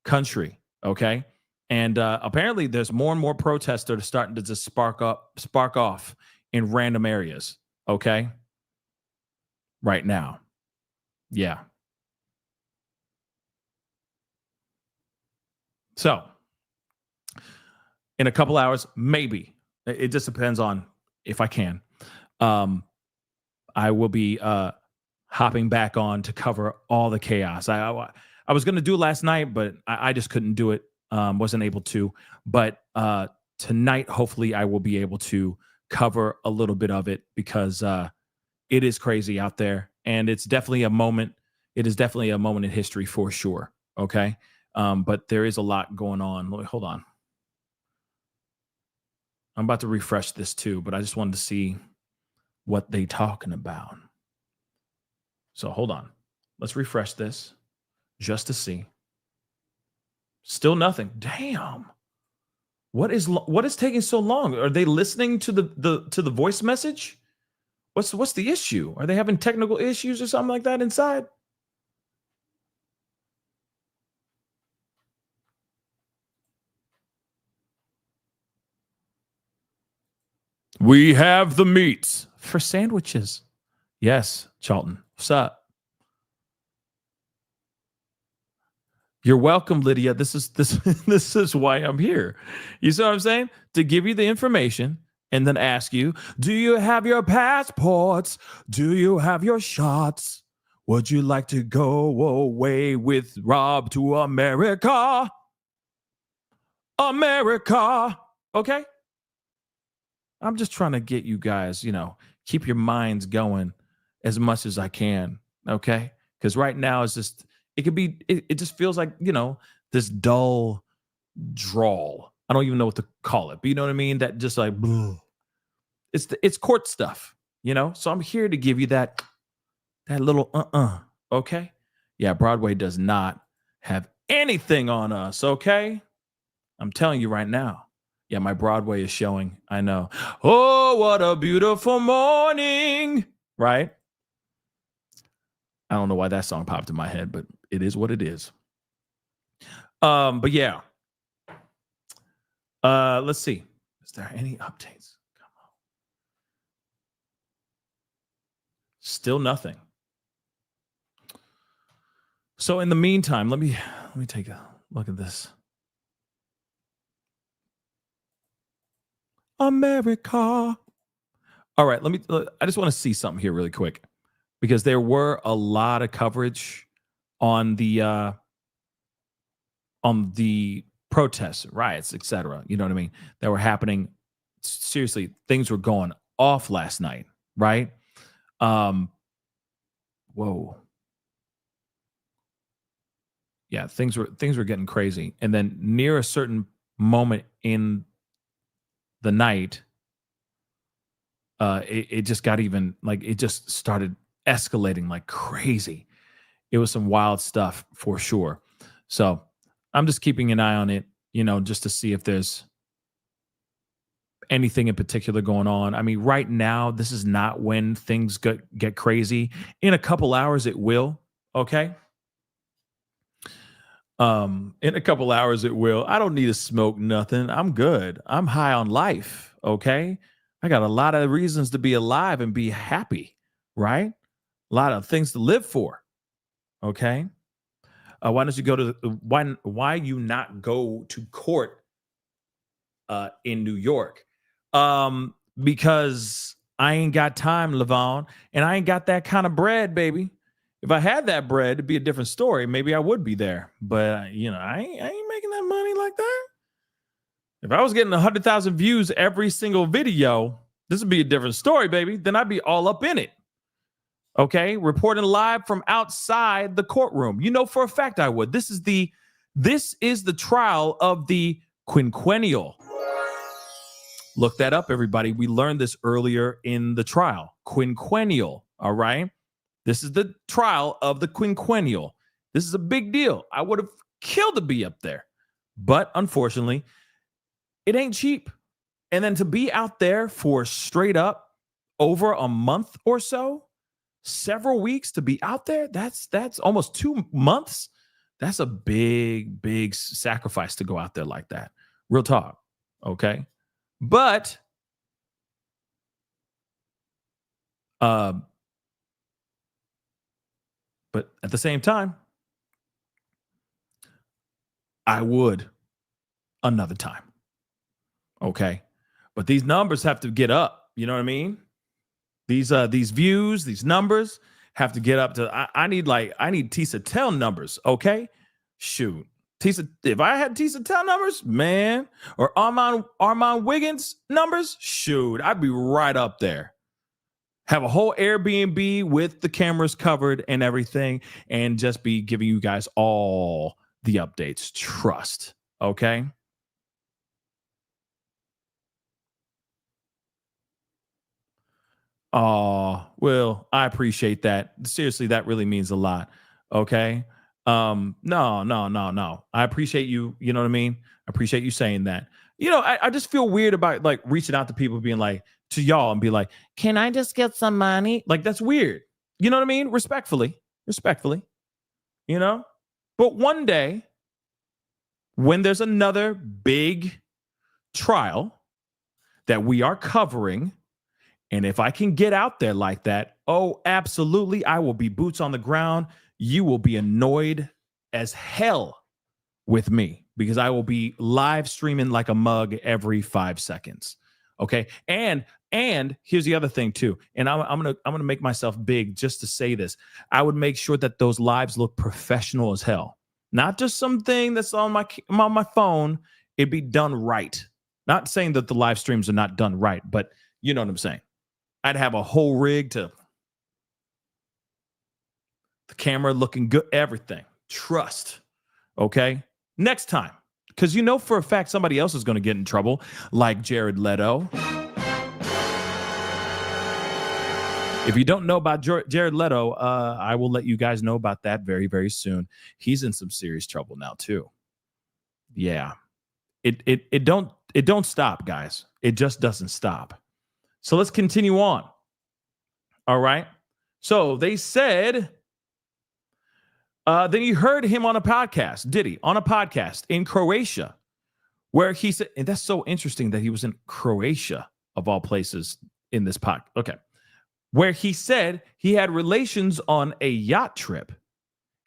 country, okay? And apparently there's more and more protests that are starting to just spark off in random areas, okay? Right now. Yeah. So, in a couple hours, maybe. It just depends on if I can. I will be hopping back on to cover all the chaos. I was going to do it last night, but I just couldn't do it. Wasn't able to. But tonight, hopefully, I will be able to cover a little bit of it because it is crazy out there. And it's definitely a moment. It is definitely a moment in history for sure. Okay. But there is a lot going on. Hold on. I'm about to refresh this too, but I just wanted to see what they talking about. So hold on. Let's refresh this just to see. Still nothing. Damn. What is taking so long? Are they listening to the voice message? What's the issue? Are they having technical issues or something like that inside? We have the meats for sandwiches. Yes, Charlton. What's up? You're welcome, Lydia. This is why I'm here. You see what I'm saying? To give you the information and then ask you, do you have your passports? Do you have your shots? Would you like to go away with Rob to America? America. Okay? I'm just trying to get you guys, keep your minds going as much as I can, okay? Because right now it just feels like, this dull drawl. I don't even know what to call it, but you know what I mean? That just like, it's court stuff, So I'm here to give you that little okay? Yeah, Broadway does not have anything on us, okay? I'm telling you right now. Yeah, my Broadway is showing. I know. Oh, what a beautiful morning. Right? I don't know why that song popped in my head, but it is what it is. But yeah. Let's see. Is there any updates? Come on. Still nothing. So in the meantime, let me take a look at this. America. All right, I just want to see something here really quick because there were a lot of coverage on the protests, riots, etc. You know what I mean? That were happening. Seriously, things were going off last night, right? Whoa. Yeah, things were getting crazy. And then near a certain moment in the night, it just got even it just started escalating like crazy. It was some wild stuff for sure. So I'm just keeping an eye on it, just to see if there's anything in particular going on. I mean, right now, this is not when things get crazy. In a couple hours, it will. Okay. In a couple hours, it will. I don't need to smoke nothing. I'm good. I'm high on life. Okay. I got a lot of reasons to be alive and be happy, right? A lot of things to live for. Okay. Why don't you go to why you not go to court in New York? Because I ain't got time, Levon, and I ain't got that kind of bread, baby. If I had that bread, it'd be a different story. Maybe I would be there, but I ain't making that money like that. If I was getting 100,000 views every single video, this would be a different story, baby. Then I'd be all up in it. Okay, reporting live from outside the courtroom. You know for a fact I would. This is the trial of the quinquennial. Look that up, everybody. We learned this earlier in the trial. Quinquennial, all right? This is the trial of the quinquennial. This is a big deal. I would have killed to be up there. But unfortunately, it ain't cheap. And then to be out there for straight up over a month or so, several weeks to be out there, that's almost 2 months. That's a big sacrifice to go out there like that. Real talk. Okay. But at the same time, I would another time. Okay. But these numbers have to get up. You know what I mean? These views, these numbers have to get up to, I need Tisa Tell numbers. Okay. Shoot. Tisa, if I had Tisa Tell numbers, man, or Armand Wiggins numbers, shoot, I'd be right up there. Have a whole Airbnb with the cameras covered and everything, and just be giving you guys all the updates. Trust. Okay. Oh, well, I appreciate that. Seriously, that really means a lot. Okay. No. I appreciate you. You know what I mean? I appreciate you saying that. You know, I just feel weird about like reaching out to people being like, to y'all and be like, can I just get some money? Like, that's weird. You know what I mean? Respectfully, you know? But one day, when there's another big trial that we are covering, and if I can get out there like that, oh, absolutely, I will be boots on the ground. You will be annoyed as hell with me because I will be live streaming like a mug every 5 seconds. Okay. And here's the other thing too. And I'm gonna make myself big just to say this. I would make sure that those lives look professional as hell. Not just something that's on my phone. It'd be done right. Not saying that the live streams are not done right, but you know what I'm saying. I'd have a whole rig to the camera looking good, everything. Trust. Okay. Next time. Because you know for a fact somebody else is going to get in trouble, like Jared Leto. If you don't know about Jared Leto, I will let you guys know about that very, very soon. He's in some serious trouble now too. Yeah. It don't stop, guys. It just doesn't stop. So let's continue on. All right. So they said, then you heard him on a podcast, Diddy, on a podcast in Croatia, where he said, and that's so interesting that he was in Croatia, of all places, in this podcast. Okay. Where he said he had relations on a yacht trip.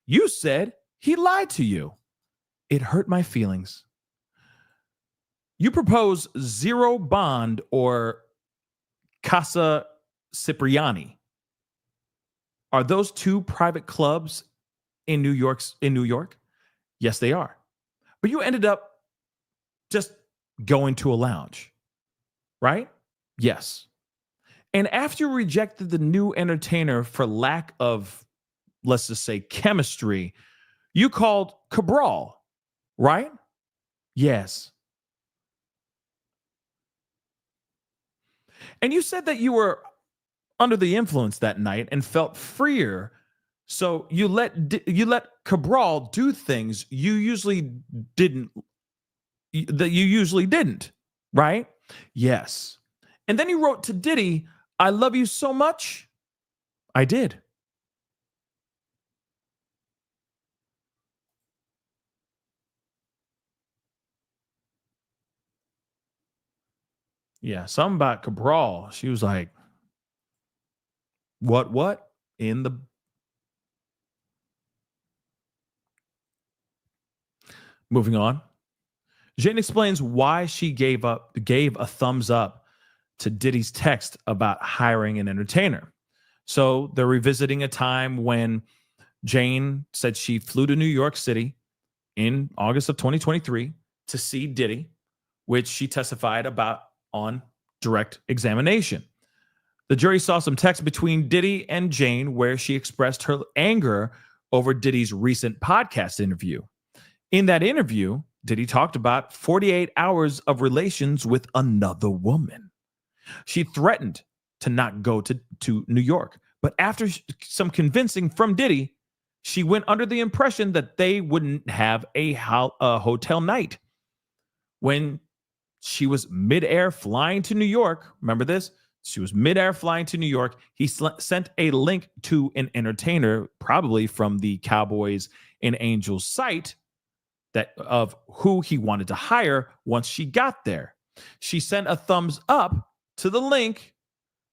You said he lied to you. It hurt my feelings. You propose zero bond or Casa Cipriani. Are those two private clubs in New York? Yes, they are. But you ended up just going to a lounge, right? Yes. And after you rejected the new entertainer for lack of, let's just say, chemistry, you called Cabral, right? Yes. And you said that you were under the influence that night and felt freer. So you let Cabral do things you usually didn't, right? Yes. And then you wrote to Diddy, I love you so much. I did. Yeah, something about Cabral. She was like, what? In the Moving on. Jane explains why she gave a thumbs up to Diddy's text about hiring an entertainer. So they're revisiting a time when Jane said she flew to New York City in August of 2023 to see Diddy, which she testified about on direct examination. The jury saw some text between Diddy and Jane where she expressed her anger over Diddy's recent podcast interview. In that interview, Diddy talked about 48 hours of relations with another woman. She threatened to not go to New York, but after some convincing from Diddy, she went under the impression that they wouldn't have a hotel night. When she was midair flying to New York, remember this? She was midair flying to New York. He sent a link to an entertainer, probably from the Cowboys and Angels site, that of who he wanted to hire once she got there. She sent a thumbs up to the link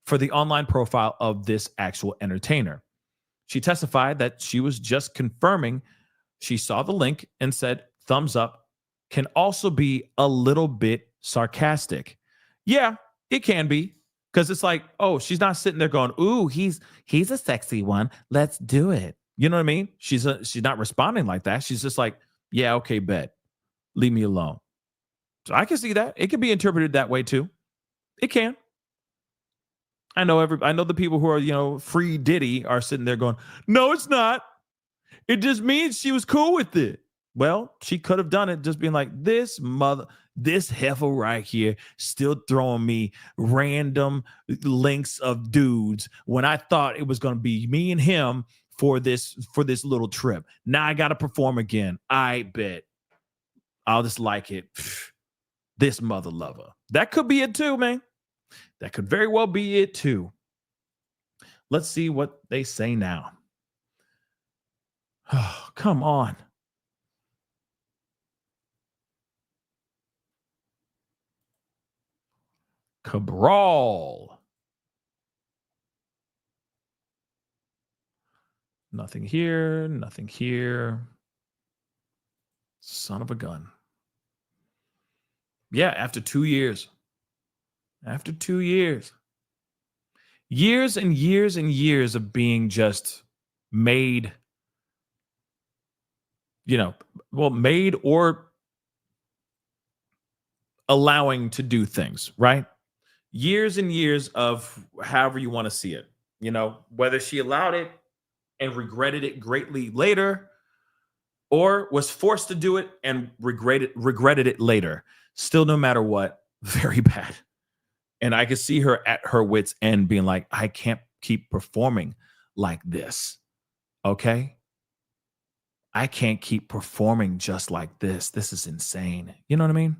for the online profile of this actual entertainer. She testified that she was just confirming she saw the link and said thumbs up can also be a little bit sarcastic. Yeah, it can be. Because it's like, oh, she's not sitting there going, ooh, he's a sexy one. Let's do it. You know what I mean? She's not responding like that. She's just like, yeah, okay, bet. Leave me alone. So I can see that. It can be interpreted that way too. It can. I know the people who are, free Diddy are sitting there going, no, it's not. It just means she was cool with it. Well, she could have done it just being like, this heifer right here still throwing me random links of dudes when I thought it was going to be me and him for this little trip. Now I got to perform again. I bet. I'll just like it. This mother lover. That could be it too, man. That could very well be it too. Let's see what they say now. Oh, come on. Cabral. Nothing here. Nothing here. Son of a gun. Yeah, after 2 years. After 2 years. Years and years and years of being just made, made or allowing to do things, right? Years and years of however you want to see it, whether she allowed it and regretted it greatly later or was forced to do it and regretted it later. Still, no matter what, very bad. And I could see her at her wit's end being like, I can't keep performing like this. Okay? I can't keep performing just like this. This is insane. You know what I mean?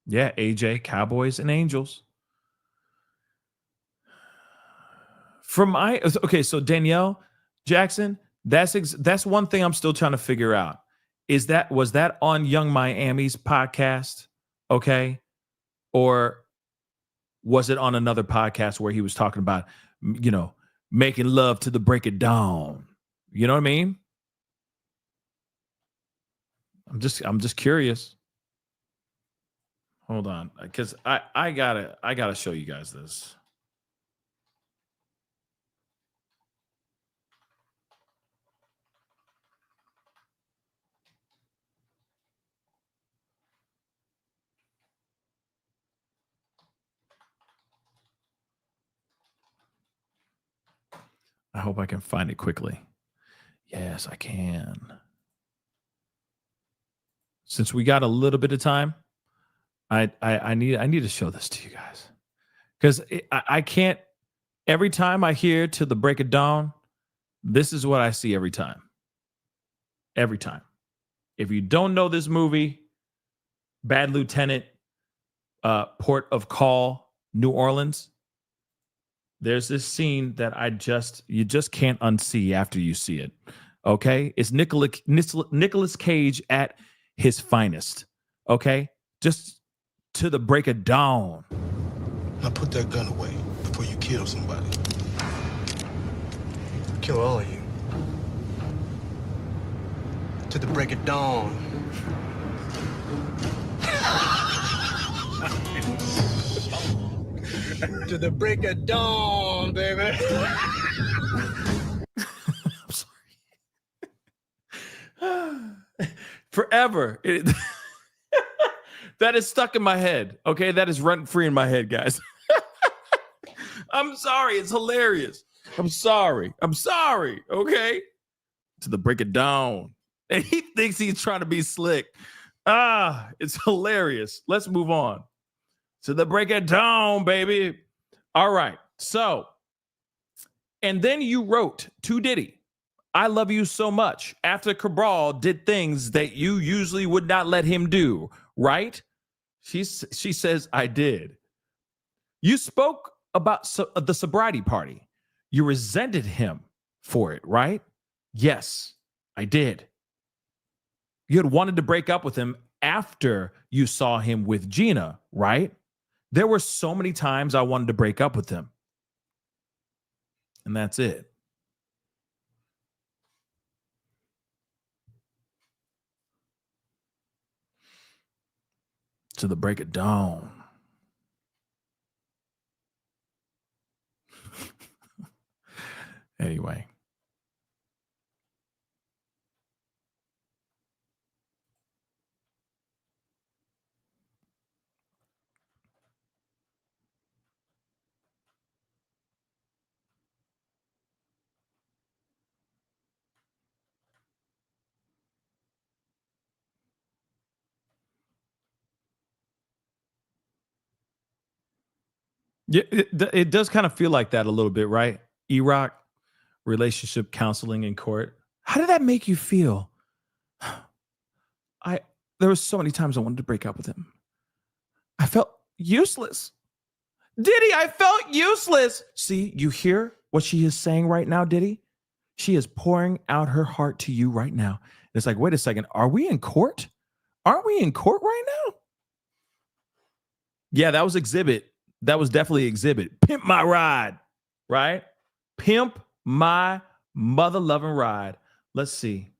Yeah, AJ, Cowboys and Angels. So Danielle Jackson, that's one thing I'm still trying to figure out. Was that on Young Miami's podcast? Okay. Or was it on another podcast where he was talking about, making love to the break of dawn? You know what I mean? I'm just curious. Hold on, because I gotta show you guys this. I hope I can find it quickly. Yes, I can. Since we got a little bit of time, I need to show this to you guys, because I can't. Every time I hear "To the Break of Dawn," this is what I see every time. Every time. If you don't know this movie, Bad Lieutenant, Port of Call, New Orleans. There's this scene that you just can't unsee after you see it. Okay, it's Nicolas Cage at his finest. Okay, just to the break of dawn. Now put that gun away before you kill somebody. Kill all of you. To the break of dawn. To the break of dawn, baby. I'm sorry. Forever. That is stuck in my head. Okay, that is rent free in my head, guys. I'm sorry. It's hilarious. I'm sorry. Okay. To the break of dawn. And he thinks he's trying to be slick. It's hilarious. Let's move on. To the break of dawn, baby. All right. So, and then you wrote to Diddy, I love you so much, after Cabral did things that you usually would not let him do, right? She says, I did. You spoke about the sobriety party. You resented him for it, right? Yes, I did. You had wanted to break up with him after you saw him with Gina, right? There were so many times I wanted to break up with him. And that's it. To the break of dawn. Anyway. Yeah, it does kind of feel like that a little bit, right? E-Rock, relationship counseling in court. How did that make you feel? There were so many times I wanted to break up with him. I felt useless. Diddy, I felt useless. See, you hear what she is saying right now, Diddy? She is pouring out her heart to you right now. It's like, wait a second, are we in court? Aren't we in court right now? Yeah, that was exhibit. That was definitely exhibit. Pimp my ride, right? Pimp my mother-loving ride. Let's see.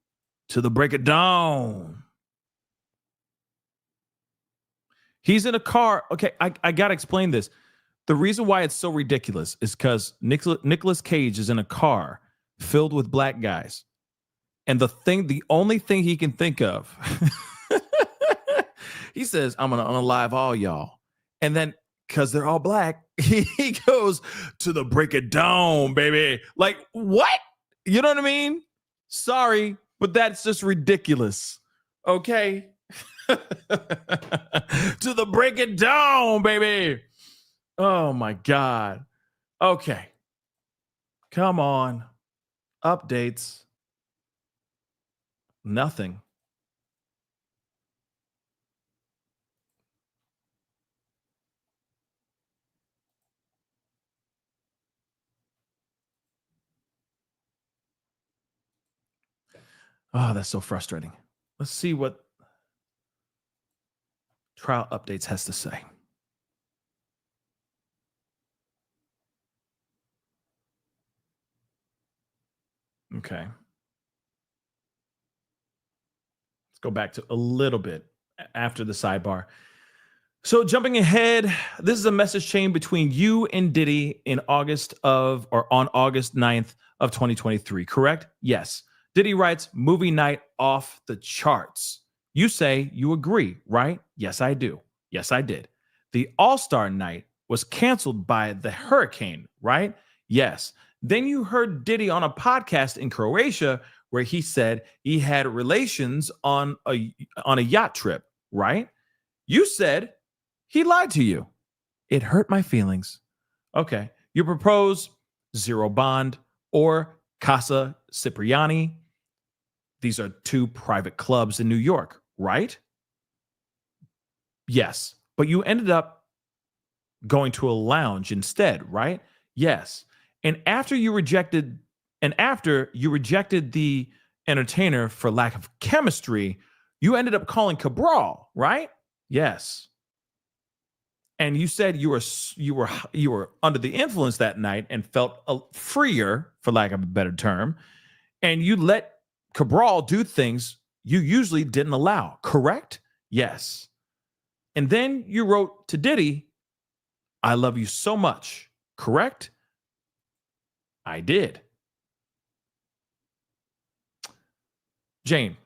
To the break of dawn. He's in a car. Okay, I got to explain this. The reason why it's so ridiculous is because Nicolas Cage is in a car filled with black guys. And the only thing he can think of, he says, I'm going to unalive all y'all. And then, because they're all black, he goes to the break of dawn, baby. Like, what? You know what I mean? Sorry, but that's just ridiculous. Okay? To the break of dawn, baby. Oh, my God. Okay. Come on. Updates. Nothing. Oh, that's so frustrating. Let's see what Trial Updates has to say. Okay. Let's go back to a little bit after the sidebar. So jumping ahead, this is a message chain between you and Diddy on August 9th of 2023, correct? Yes. Diddy writes, movie night off the charts. You say you agree, right? Yes, I do. Yes, I did. The All-Star night was canceled by the hurricane, right? Yes. Then you heard Diddy on a podcast in Croatia where he said he had relations on a yacht trip, right? You said he lied to you. It hurt my feelings. Okay. You propose Zero Bond or Casa Cipriani. These are two private clubs in New York, right? Yes. But you ended up going to a lounge instead, right? Yes. And after you rejected the entertainer for lack of chemistry, you ended up calling Cabral, right? Yes. And you said you were under the influence that night and felt freer, for lack of a better term, and you let Cabral do things you usually didn't allow, correct? Yes. And then you wrote to Diddy, I love you so much, correct? I did. Jane,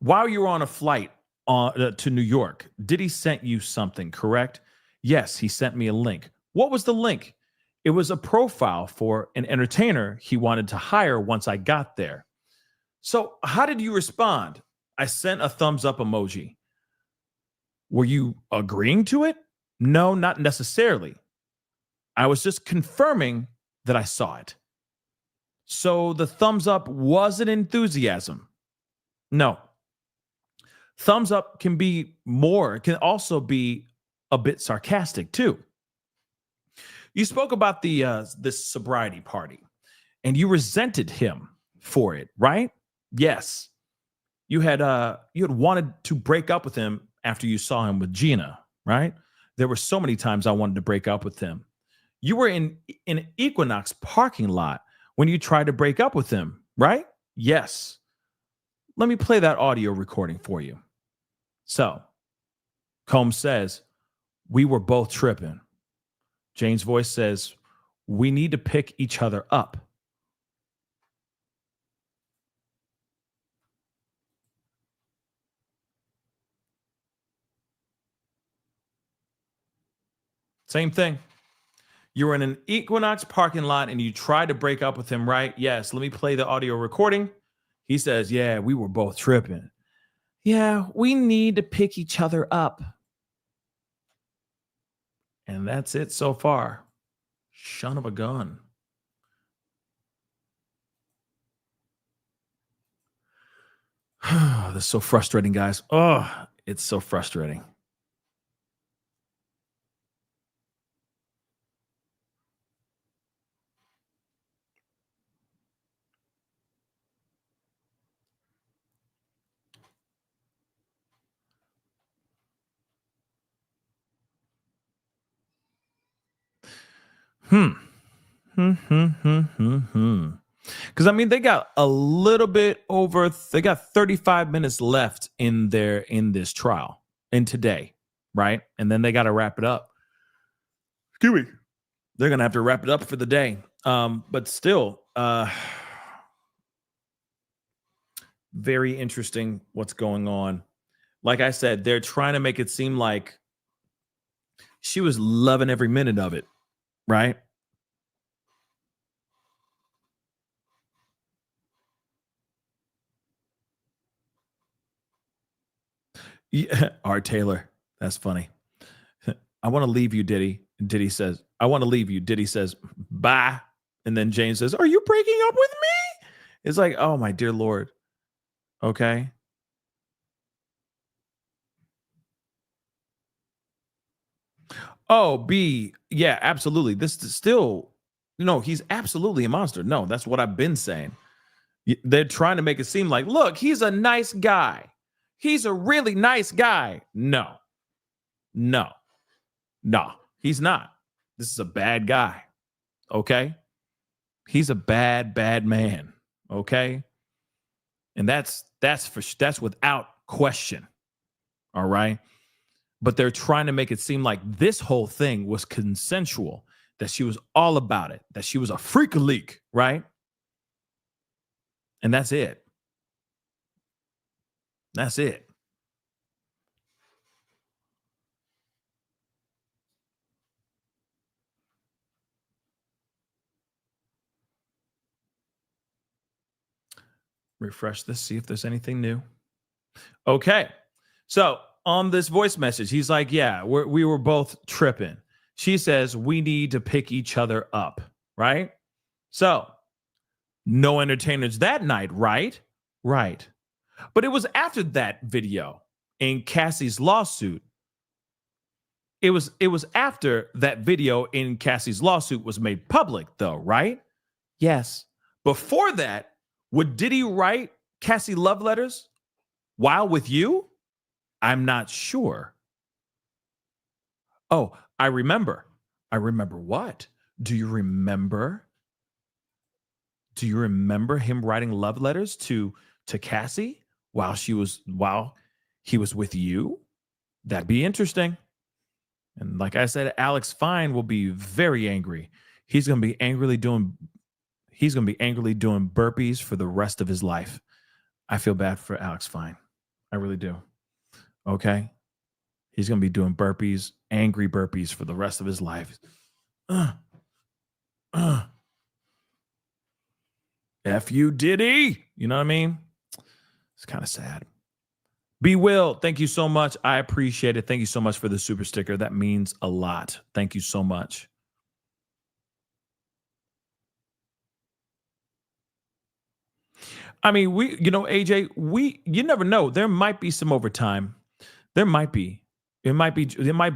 while you were on a flight to New York, Diddy sent you something, correct? Yes, he sent me a link. What was the link? It was a profile for an entertainer he wanted to hire once I got there. So how did you respond? I sent a thumbs up emoji. Were you agreeing to it? No, not necessarily. I was just confirming that I saw it. So the thumbs up wasn't enthusiasm. No. Thumbs up can be more, it can also be a bit sarcastic too. You spoke about this sobriety party and you resented him for it, right? Yes. You had wanted to break up with him after you saw him with Gina, right? There were so many times I wanted to break up with him. You were in an Equinox parking lot when you tried to break up with him, right? Yes. Let me play that audio recording for you. So, Combs says, we were both tripping. Jane's voice says, we need to pick each other up. Same thing. You were in an Equinox parking lot and you tried to break up with him, right? Yes. Let me play the audio recording. He says, yeah, we were both tripping. Yeah, we need to pick each other up. And that's it so far. Son of a gun. That's so frustrating, guys. Oh, it's so frustrating. Because I mean, they got a little bit over. They got 35 minutes left in this trial in today, right? And then they got to wrap it up. Excuse me. They're gonna have to wrap it up for the day. But still, very interesting what's going on. Like I said, they're trying to make it seem like she was loving every minute of it, right? Yeah, Art Taylor. That's funny. I want to leave you, Diddy. And Diddy says, I want to leave you. Diddy says, bye. And then Jane says, are you breaking up with me? It's like, oh, my dear Lord. Okay. Oh, B. Yeah, absolutely. This is still, he's absolutely a monster. No, that's what I've been saying. They're trying to make it seem like, look, he's a nice guy. He's a really nice guy. No, he's not. This is a bad guy. Okay. He's a bad man. Okay. And that's without question. All right. But they're trying to make it seem like this whole thing was consensual, that she was all about it, that she was a freak-a-leak, right? And that's it. That's it. Refresh this, see if there's anything new. Okay. So on this voice message, he's like, yeah, we were both tripping. She says, we need to pick each other up, right? So no entertainers that night, right? Right. But it was after that video in Cassie's lawsuit. It was after that video in Cassie's lawsuit was made public, though, right? Yes. Before that, would Diddy write Cassie love letters while with you? I'm not sure. Oh, I remember. I remember what? Do you remember? Do you remember him writing love letters to Cassie while he was with you? That'd be interesting. And like I said, Alex Fine will be very angry. He's going to be angrily doing burpees for the rest of his life. I feel bad for Alex Fine. I really do. Okay? He's going to be doing burpees, angry burpees for the rest of his life. F you, Diddy. You know what I mean? It's kind of sad. B. Will, thank you so much. I appreciate it. Thank you so much for the super sticker. That means a lot. Thank you so much. I mean, AJ, you never know. There might be some overtime. There might be. It might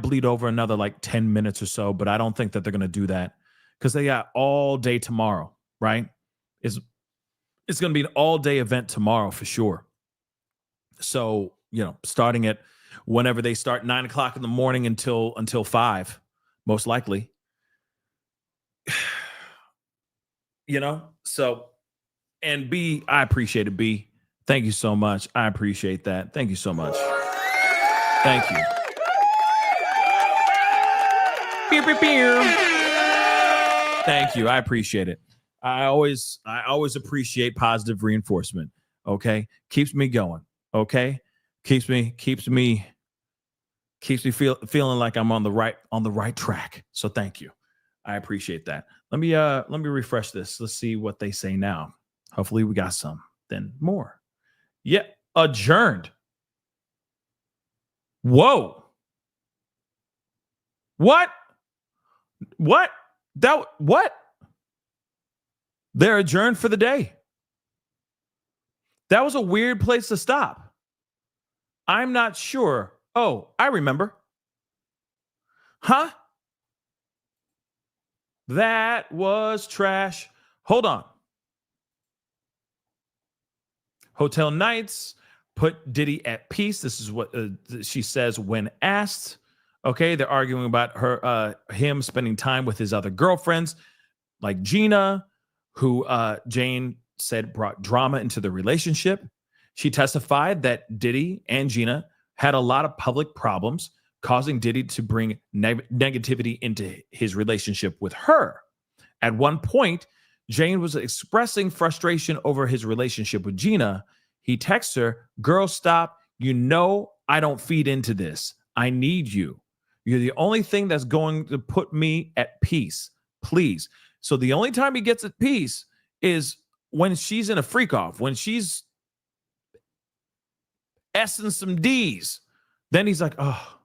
bleed over another like 10 minutes or so, but I don't think that they're going to do that because they got all day tomorrow, right? It's going to be an all-day event tomorrow for sure. So, starting at whenever they start, 9 o'clock in the morning until 5, most likely. So, and B, I appreciate it, B. Thank you so much. I appreciate that. Thank you so much. Thank you. Thank you. I appreciate it. I always appreciate positive reinforcement. Okay. Keeps me going. Okay. Keeps me feeling like I'm on the right track. So thank you. I appreciate that. Let me refresh this. Let's see what they say now. Hopefully we got some, then more. Yeah. Adjourned. Whoa. What? What? What? They're adjourned for the day. That was a weird place to stop. I'm not sure. Oh, I remember. Huh? That was trash. Hold on. Hotel Nights put Diddy at peace. This is what she says when asked. Okay, they're arguing about him spending time with his other girlfriends, like Gina, who Jane said brought drama into the relationship. She testified that Diddy and Gina had a lot of public problems, causing Diddy to bring negativity into his relationship with her. At one point, Jane was expressing frustration over his relationship with Gina. He texts her, "Girl, stop. I don't feed into this. I need you. You're the only thing that's going to put me at peace. Please." So the only time he gets at peace is when she's in a freak off, when she's essing some D's. Then he's like, oh,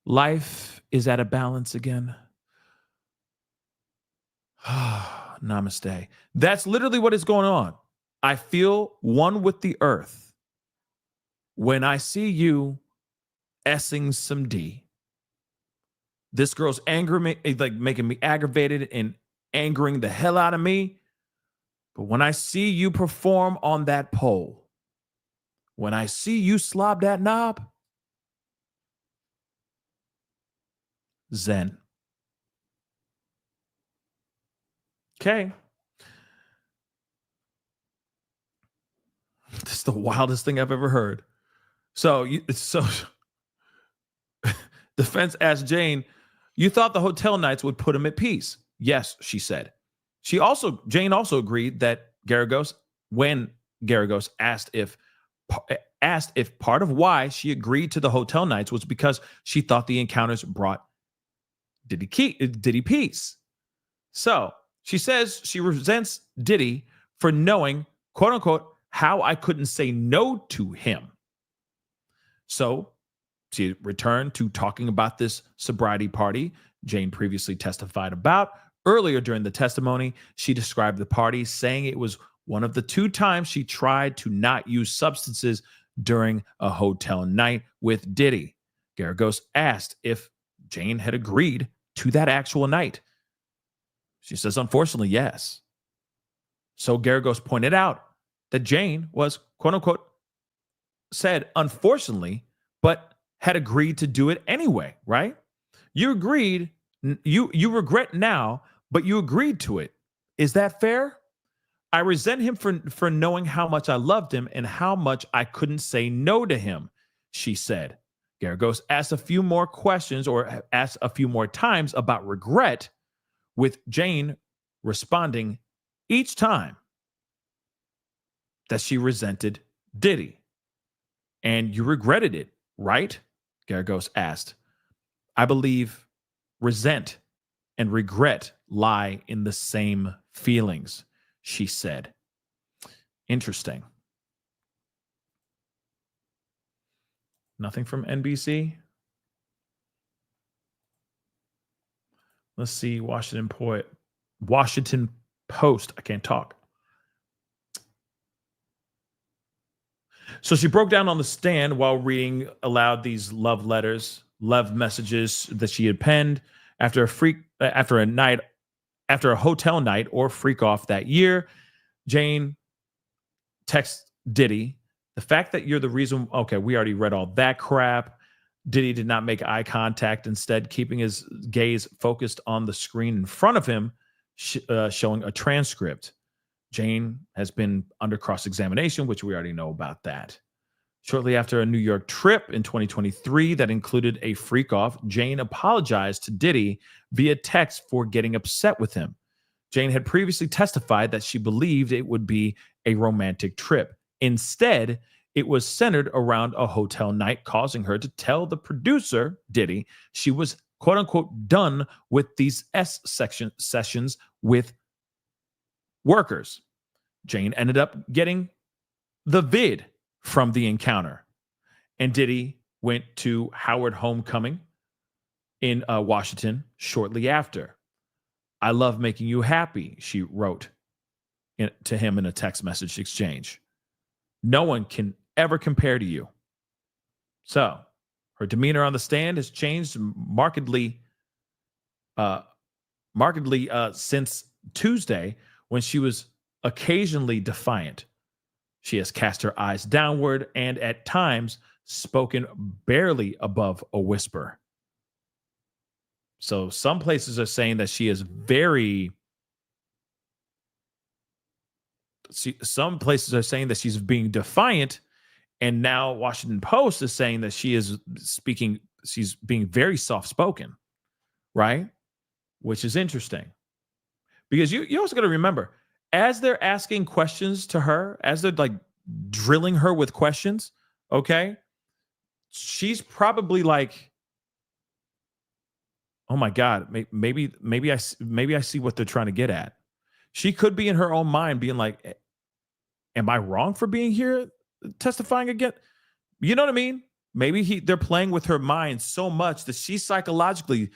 life is at a balance again. Namaste. That's literally what is going on. I feel one with the earth when I see you essing some D. This girl's making me aggravated and angering the hell out of me. But when I see you perform on that pole, when I see you slob that knob, zen. Okay. This is the wildest thing I've ever heard. So defense asked Jane, "You thought the hotel nights would put him at peace?" Yes, she said. Jane also agreed that when Garagos asked if part of why she agreed to the hotel nights was because she thought the encounters brought Diddy peace. So she says she resents Diddy for knowing, quote unquote, how I couldn't say no to him. So she returned to talking about this sobriety party Jane previously testified about. Earlier during the testimony, she described the party, saying it was one of the 2 times she tried to not use substances during a hotel night with Diddy. Garagos asked if Jane had agreed to that actual night. She says, unfortunately, yes. So Garagos pointed out that Jane was, quote unquote, said, unfortunately, but had agreed to do it anyway, right? You agreed, you regret now, but you agreed to it. Is that fair? I resent him for knowing how much I loved him and how much I couldn't say no to him, she said. Garagos asked a few more questions or asked a few more times about regret, with Jane responding each time that she resented Diddy. And you regretted it, right? Garagos asked. I believe resent and regret lie in the same feelings, she said. Interesting. Nothing from NBC. Let's see. Washington Post. I can't talk. So she broke down on the stand while reading aloud these love letters, love messages that she had penned after a hotel night or freak off that year. Jane texts Diddy, the fact that you're the reason. Okay, we already read all that crap. Diddy did not make eye contact, instead keeping his gaze focused on the screen in front of him, showing a transcript. Jane has been under cross-examination, which we already know about that. Shortly after a New York trip in 2023 that included a freak-off, Jane apologized to Diddy via text for getting upset with him. Jane had previously testified that she believed it would be a romantic trip. Instead, it was centered around a hotel night, causing her to tell the producer, Diddy, she was quote-unquote done with these sessions with workers. Jane ended up getting the vid from the encounter, and Diddy went to Howard Homecoming in Washington shortly after. I love making you happy, she wrote to him in a text message exchange. No one can ever compare to you. So her demeanor on the stand has changed markedly since Tuesday, when she was occasionally defiant. She has cast her eyes downward and at times spoken barely above a whisper. So some places are saying that she is some places are saying that she's being defiant, and now Washington Post is saying that she's being very soft-spoken, right? Which is interesting. Because you also got to remember, as they're asking questions to her, as they're like drilling her with questions, okay, she's probably like, oh my God, maybe I see what they're trying to get at. She could be in her own mind being like, am I wrong for being here testifying again? You know what I mean? Maybe they're playing with her mind so much that she psychologically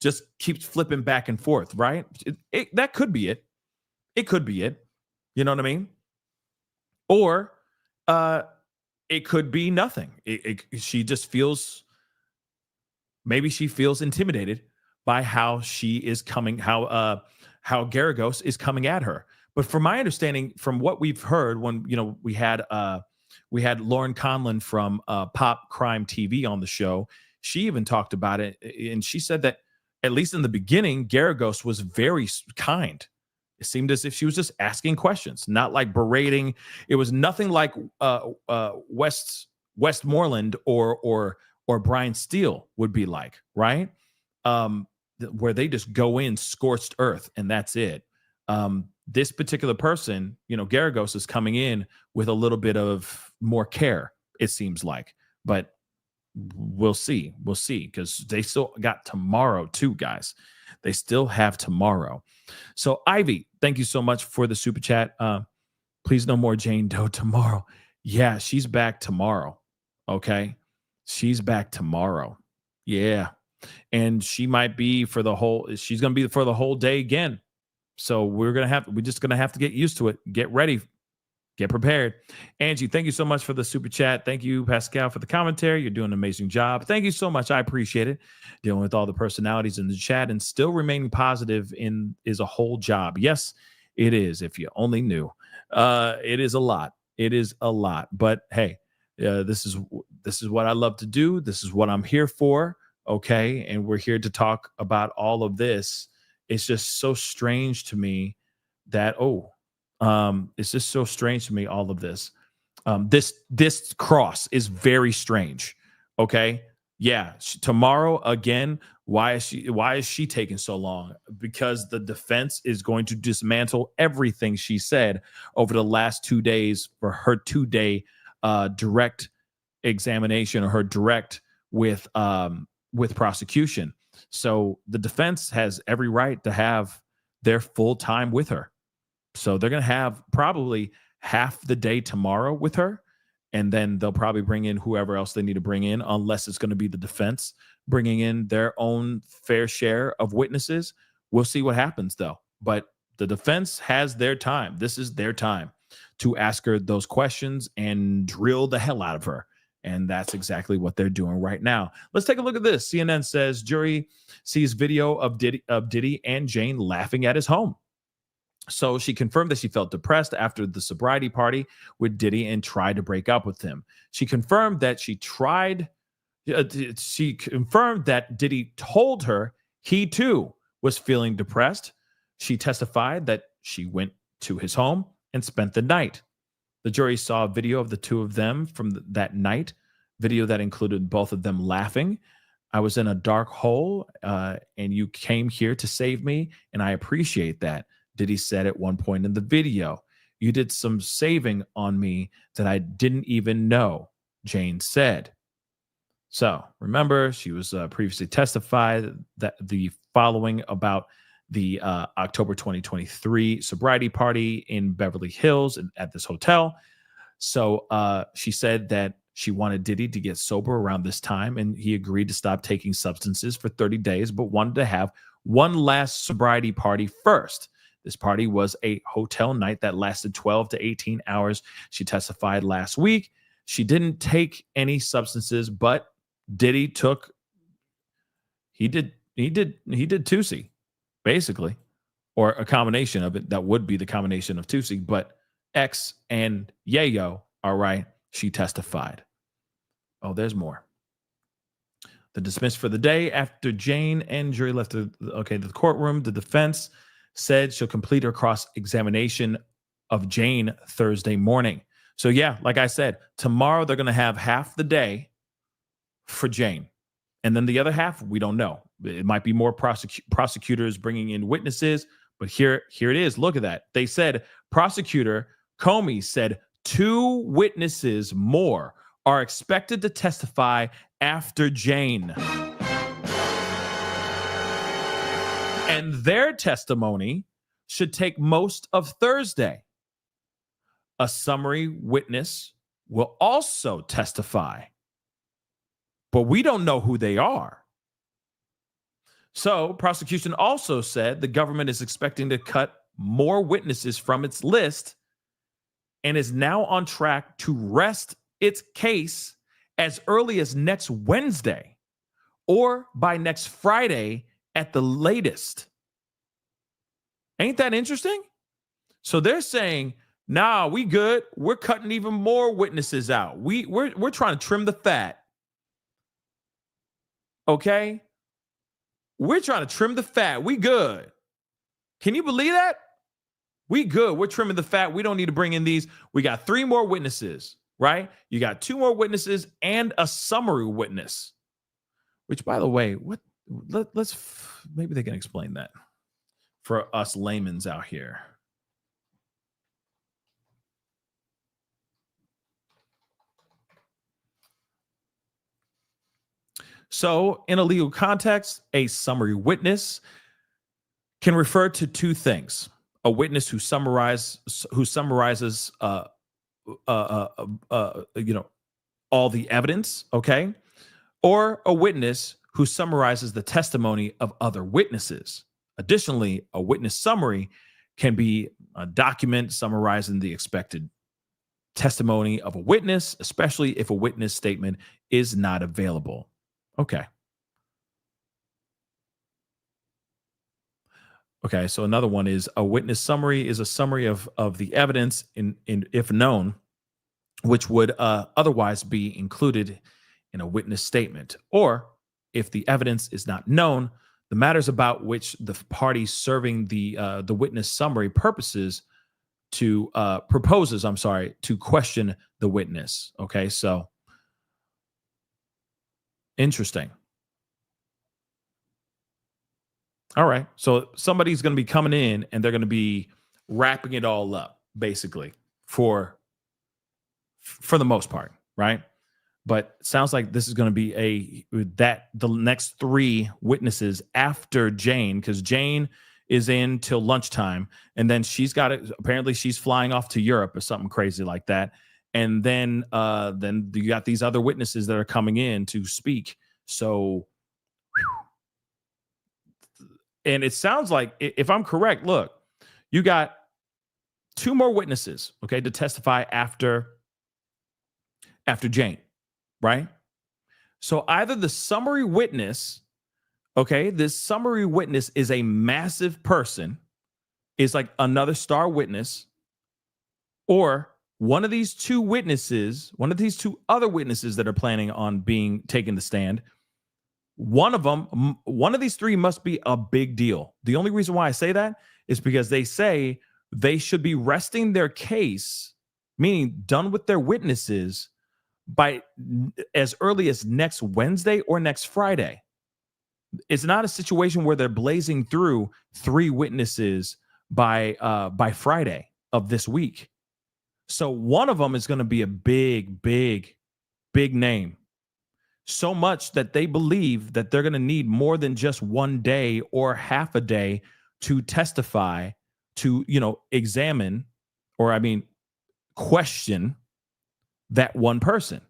just keeps flipping back and forth, right? That could be it. It could be it. You know what I mean? Or it could be nothing. She just feels, maybe she feels intimidated by how she is coming, how Garagos is coming at her. But from my understanding, from what we've heard, when we had Lauren Conlon from Pop Crime TV on the show, she even talked about it, and she said that at least in the beginning, Garagos was very kind. It seemed as if she was just asking questions, not like berating. It was nothing like Westmoreland or Brian Steele would be like, right? Where they just go in scorched earth and that's it. This particular person, Garagos, is coming in with a little bit of more care, it seems like. But we'll see. We'll see, because they still got tomorrow too, guys. They still have tomorrow. So Ivy, thank you so much for the super chat. Please no more Jane Doe tomorrow. Yeah, she's back tomorrow. Okay. She's back tomorrow. Yeah. And she might be she's going to be for the whole day again. So we're just going to have to get used to it. Get ready. Get prepared. Angie, thank you so much for the super chat. Thank you, Pascal, for the commentary. You're doing an amazing job. Thank you so much. I appreciate it. Dealing with all the personalities in the chat and still remaining positive is a whole job. Yes, it is. If you only knew. It is a lot. It is a lot. But hey, this is what I love to do. This is what I'm here for. Okay. And we're here to talk about all of this. It's just so strange to me that, it's just so strange to me, all of this. This cross is very strange. Okay. yeah, tomorrow again. Why is she taking so long? Because the defense is going to dismantle everything she said over the last 2 days for her 2-day direct examination, or her direct with prosecution. So the defense has every right to have their full time with her. So they're going to have probably half the day tomorrow with her, and then they'll probably bring in whoever else they need to bring in, unless it's going to be the defense bringing in their own fair share of witnesses. We'll see what happens, though. But the defense has their time. This is their time to ask her those questions and drill the hell out of her. And that's exactly what they're doing right now. Let's take a look at this. CNN says jury sees video of Diddy and Jane laughing at his home. So she confirmed that she felt depressed after the sobriety party with Diddy and tried to break up with him. She confirmed that she confirmed that Diddy told her he too was feeling depressed. She testified that she went to his home and spent the night. The jury saw a video of the two of them from that night, video that included both of them laughing. I was in a dark hole, and you came here to save me, and I appreciate that, Diddy said at one point in the video. You did some saving on me that I didn't even know, Jane said. So remember, she was previously testified that the following about the October 2023 sobriety party in Beverly Hills at this hotel. So she said that she wanted Diddy to get sober around this time, and he agreed to stop taking substances for 30 days, but wanted to have one last sobriety party first. This party was a hotel night that lasted 12 to 18 hours. She testified last week. She didn't take any substances, but Diddy took, he did Tusi, basically, or a combination of it. That would be the combination of Tusi, but X and Yayo, all right, she testified. Oh, there's more. The dismissed for the day after Jane and jury left the courtroom. The defense said she'll complete her cross-examination of Jane Thursday morning. So yeah, like I said, tomorrow they're going to have half the day for Jane. And then the other half, we don't know. It might be more prosecutors bringing in witnesses, but here it is. Look at that. They said, prosecutor Comey said 2 witnesses more are expected to testify after Jane. And their testimony should take most of Thursday. A summary witness will also testify, but we don't know who they are. So, prosecution also said the government is expecting to cut more witnesses from its list and is now on track to rest its case as early as next Wednesday or by next Friday at the latest. Ain't that interesting? So they're saying, nah, we good. We're cutting even more witnesses out. We're trying to trim the fat. Okay? We're trying to trim the fat. We good. Can you believe that? We good. We're trimming the fat. We don't need to bring in these. We got 3 more witnesses, right? You got 2 more witnesses and a summary witness. Which, by the way, let's maybe they can explain that for us laymen's out here. So, in a legal context, a summary witness can refer to 2 things: a witness who summarizes, all the evidence, okay, or a witness who summarizes the testimony of other witnesses. Additionally, a witness summary can be a document summarizing the expected testimony of a witness, especially if a witness statement is not available. Okay. Okay, so another one is a witness summary is a summary of the evidence in if known, which would otherwise be included in a witness statement. Or if the evidence is not known, the matters about which the party serving the witness summary proposes to question the witness. Okay, so Interesting. All right. So somebody's going to be coming in and they're going to be wrapping it all up, basically, for the most part, right? But it sounds like this is going to be the next three witnesses after Jane, because Jane is in till lunchtime, and then she's got it. Apparently, she's flying off to Europe or something crazy like that. And then you got these other witnesses that are coming in to speak. So, and it sounds like, if I'm correct, look, you got two more witnesses, okay, to testify after Jane, right? So either the summary witness, okay, this summary witness is a massive person, is like another star witness, or one of these two other witnesses that are planning on taking the stand, one of these three must be a big deal. The only reason why I say that is because they say they should be resting their case, meaning done with their witnesses, by as early as next Wednesday or next Friday. It's not a situation where they're blazing through three witnesses by Friday of this week. So one of them is going to be a big name. So much that they believe that they're going to need more than just 1 day or half a day to testify, to, examine, or question that one person.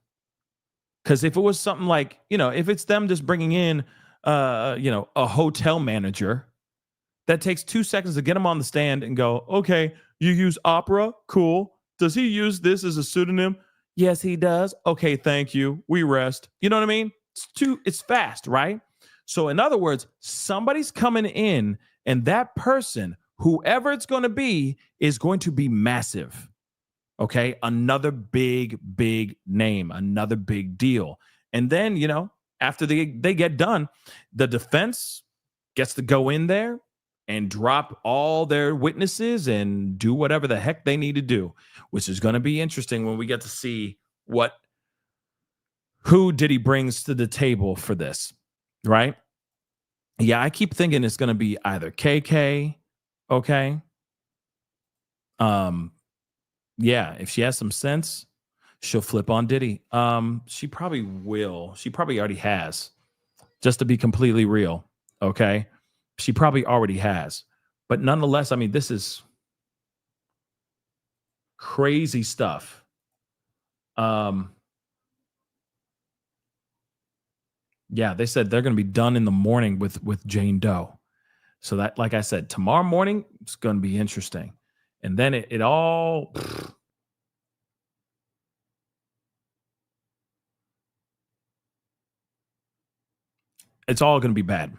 Because if it was something like, if it's them just bringing in, a hotel manager, that takes 2 seconds to get them on the stand and go, okay, you use Opera? Cool. Does he use this as a pseudonym? Yes, he does. Okay, thank you. We rest. You know what I mean? It's fast, right? So in other words, somebody's coming in, and that person, whoever it's going to be, is going to be massive. Okay, another big name, another big deal. And then, after they get done, the defense gets to go in there and drop all their witnesses and do whatever the heck they need to do, which is going to be interesting when we get to see who Diddy brings to the table for this, right? Yeah, I keep thinking it's going to be either KK, okay? Yeah, if she has some sense, she'll flip on Diddy. She probably will. She probably already has. Just to be completely real, okay? She probably already has. But nonetheless, this is crazy stuff. Yeah, they said they're going to be done in the morning with Jane Doe. So that, like I said, tomorrow morning, it's going to be interesting. And then it all... it's all going to be bad.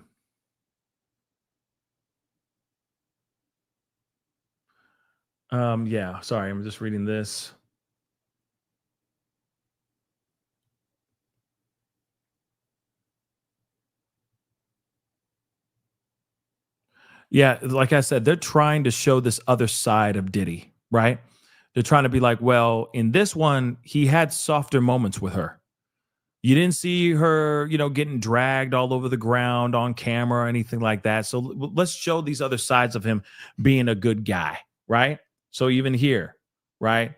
Yeah, sorry, I'm just reading this. Yeah, like I said, they're trying to show this other side of Diddy, right? They're trying to be like, well, in this one, he had softer moments with her. You didn't see her, getting dragged all over the ground on camera or anything like that. So let's show these other sides of him being a good guy, right? So even here, right?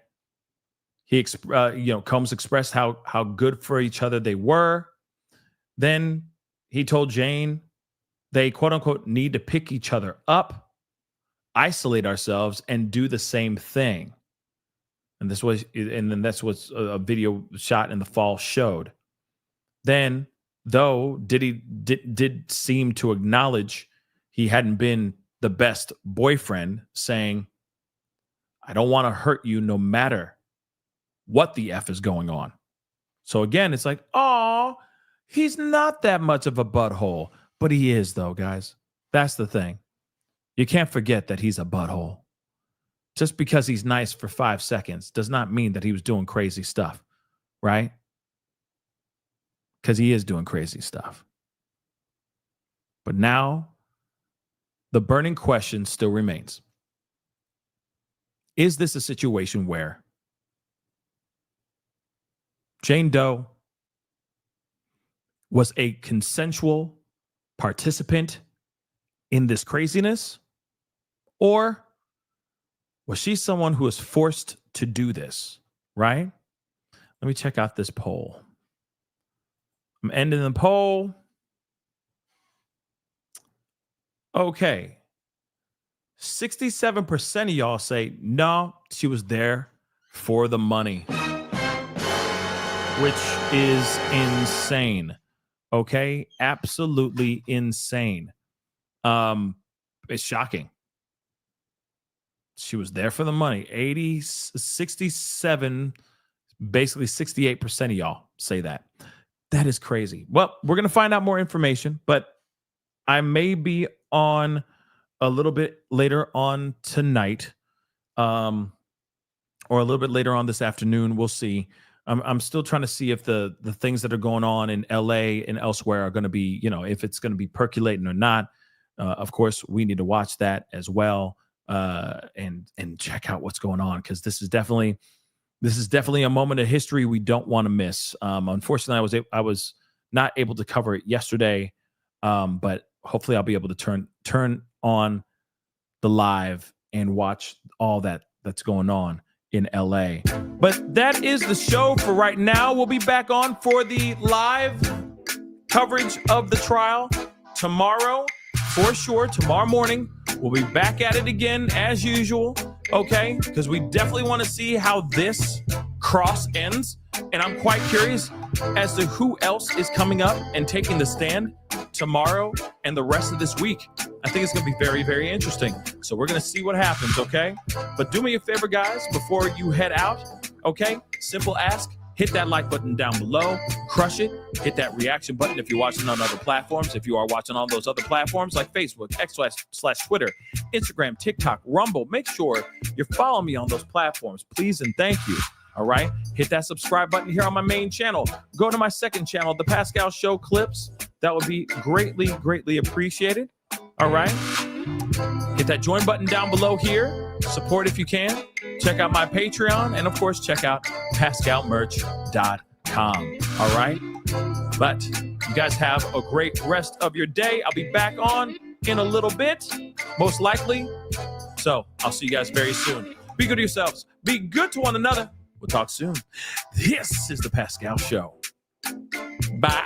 Combs expressed how good for each other they were. Then he told Jane they, quote unquote, need to pick each other up, isolate ourselves, and do the same thing. And then that's what a video shot in the fall showed. Then, though Diddy did seem to acknowledge he hadn't been the best boyfriend, saying, I don't want to hurt you no matter what the F is going on. So again, it's like, oh, he's not that much of a butthole. But he is, though, guys. That's the thing. You can't forget that he's a butthole. Just because he's nice for 5 seconds does not mean that he was doing crazy stuff, right? Because he is doing crazy stuff. But now, the burning question still remains. Is this a situation where Jane Doe was a consensual participant in this craziness? Or was she someone who was forced to do this, right? Let me check out this poll. I'm ending the poll. Okay. 67% of y'all say, no, she was there for the money, which is insane. Okay? Absolutely insane. It's shocking. She was there for the money. 67, basically 68% of y'all say that. That is crazy. Well, we're going to find out more information, but I may be on a little bit later on tonight, or a little bit later on this afternoon. We'll see. I'm still trying to see if the things that are going on in LA and elsewhere are going to be, if it's going to be percolating or not. Of course, we need to watch that as well, and check out what's going on, because this is definitely a moment of history we don't want to miss. Unfortunately, I was not able to cover it yesterday, but hopefully I'll be able to turn on the live and watch all that's going on in LA. But that is the show for right now. We'll be back on for the live coverage of the trial tomorrow, for sure. Tomorrow morning, we'll be back at it again as usual, okay? Because we definitely want to see how this cross ends. And I'm quite curious as to who else is coming up and taking the stand tomorrow and the rest of this week. I think it's going to be very, very interesting. So we're going to see what happens, okay? But do me a favor, guys, before you head out, okay? Simple ask. Hit that like button down below. Crush it. Hit that reaction button if you're watching on other platforms. If you are watching on those other platforms like Facebook, X/Twitter, Instagram, TikTok, Rumble, make sure you're following me on those platforms, please and thank you. All right? Hit that subscribe button here on my main channel. Go to my second channel, The Pascal Show Clips. That would be greatly, greatly appreciated. All right? Hit that join button down below here. Support if you can. Check out my Patreon. And, of course, check out PascalMerch.com. All right? But you guys have a great rest of your day. I'll be back on in a little bit, most likely. So I'll see you guys very soon. Be good to yourselves. Be good to one another. We'll talk soon. This is The Pascal Show. Bye.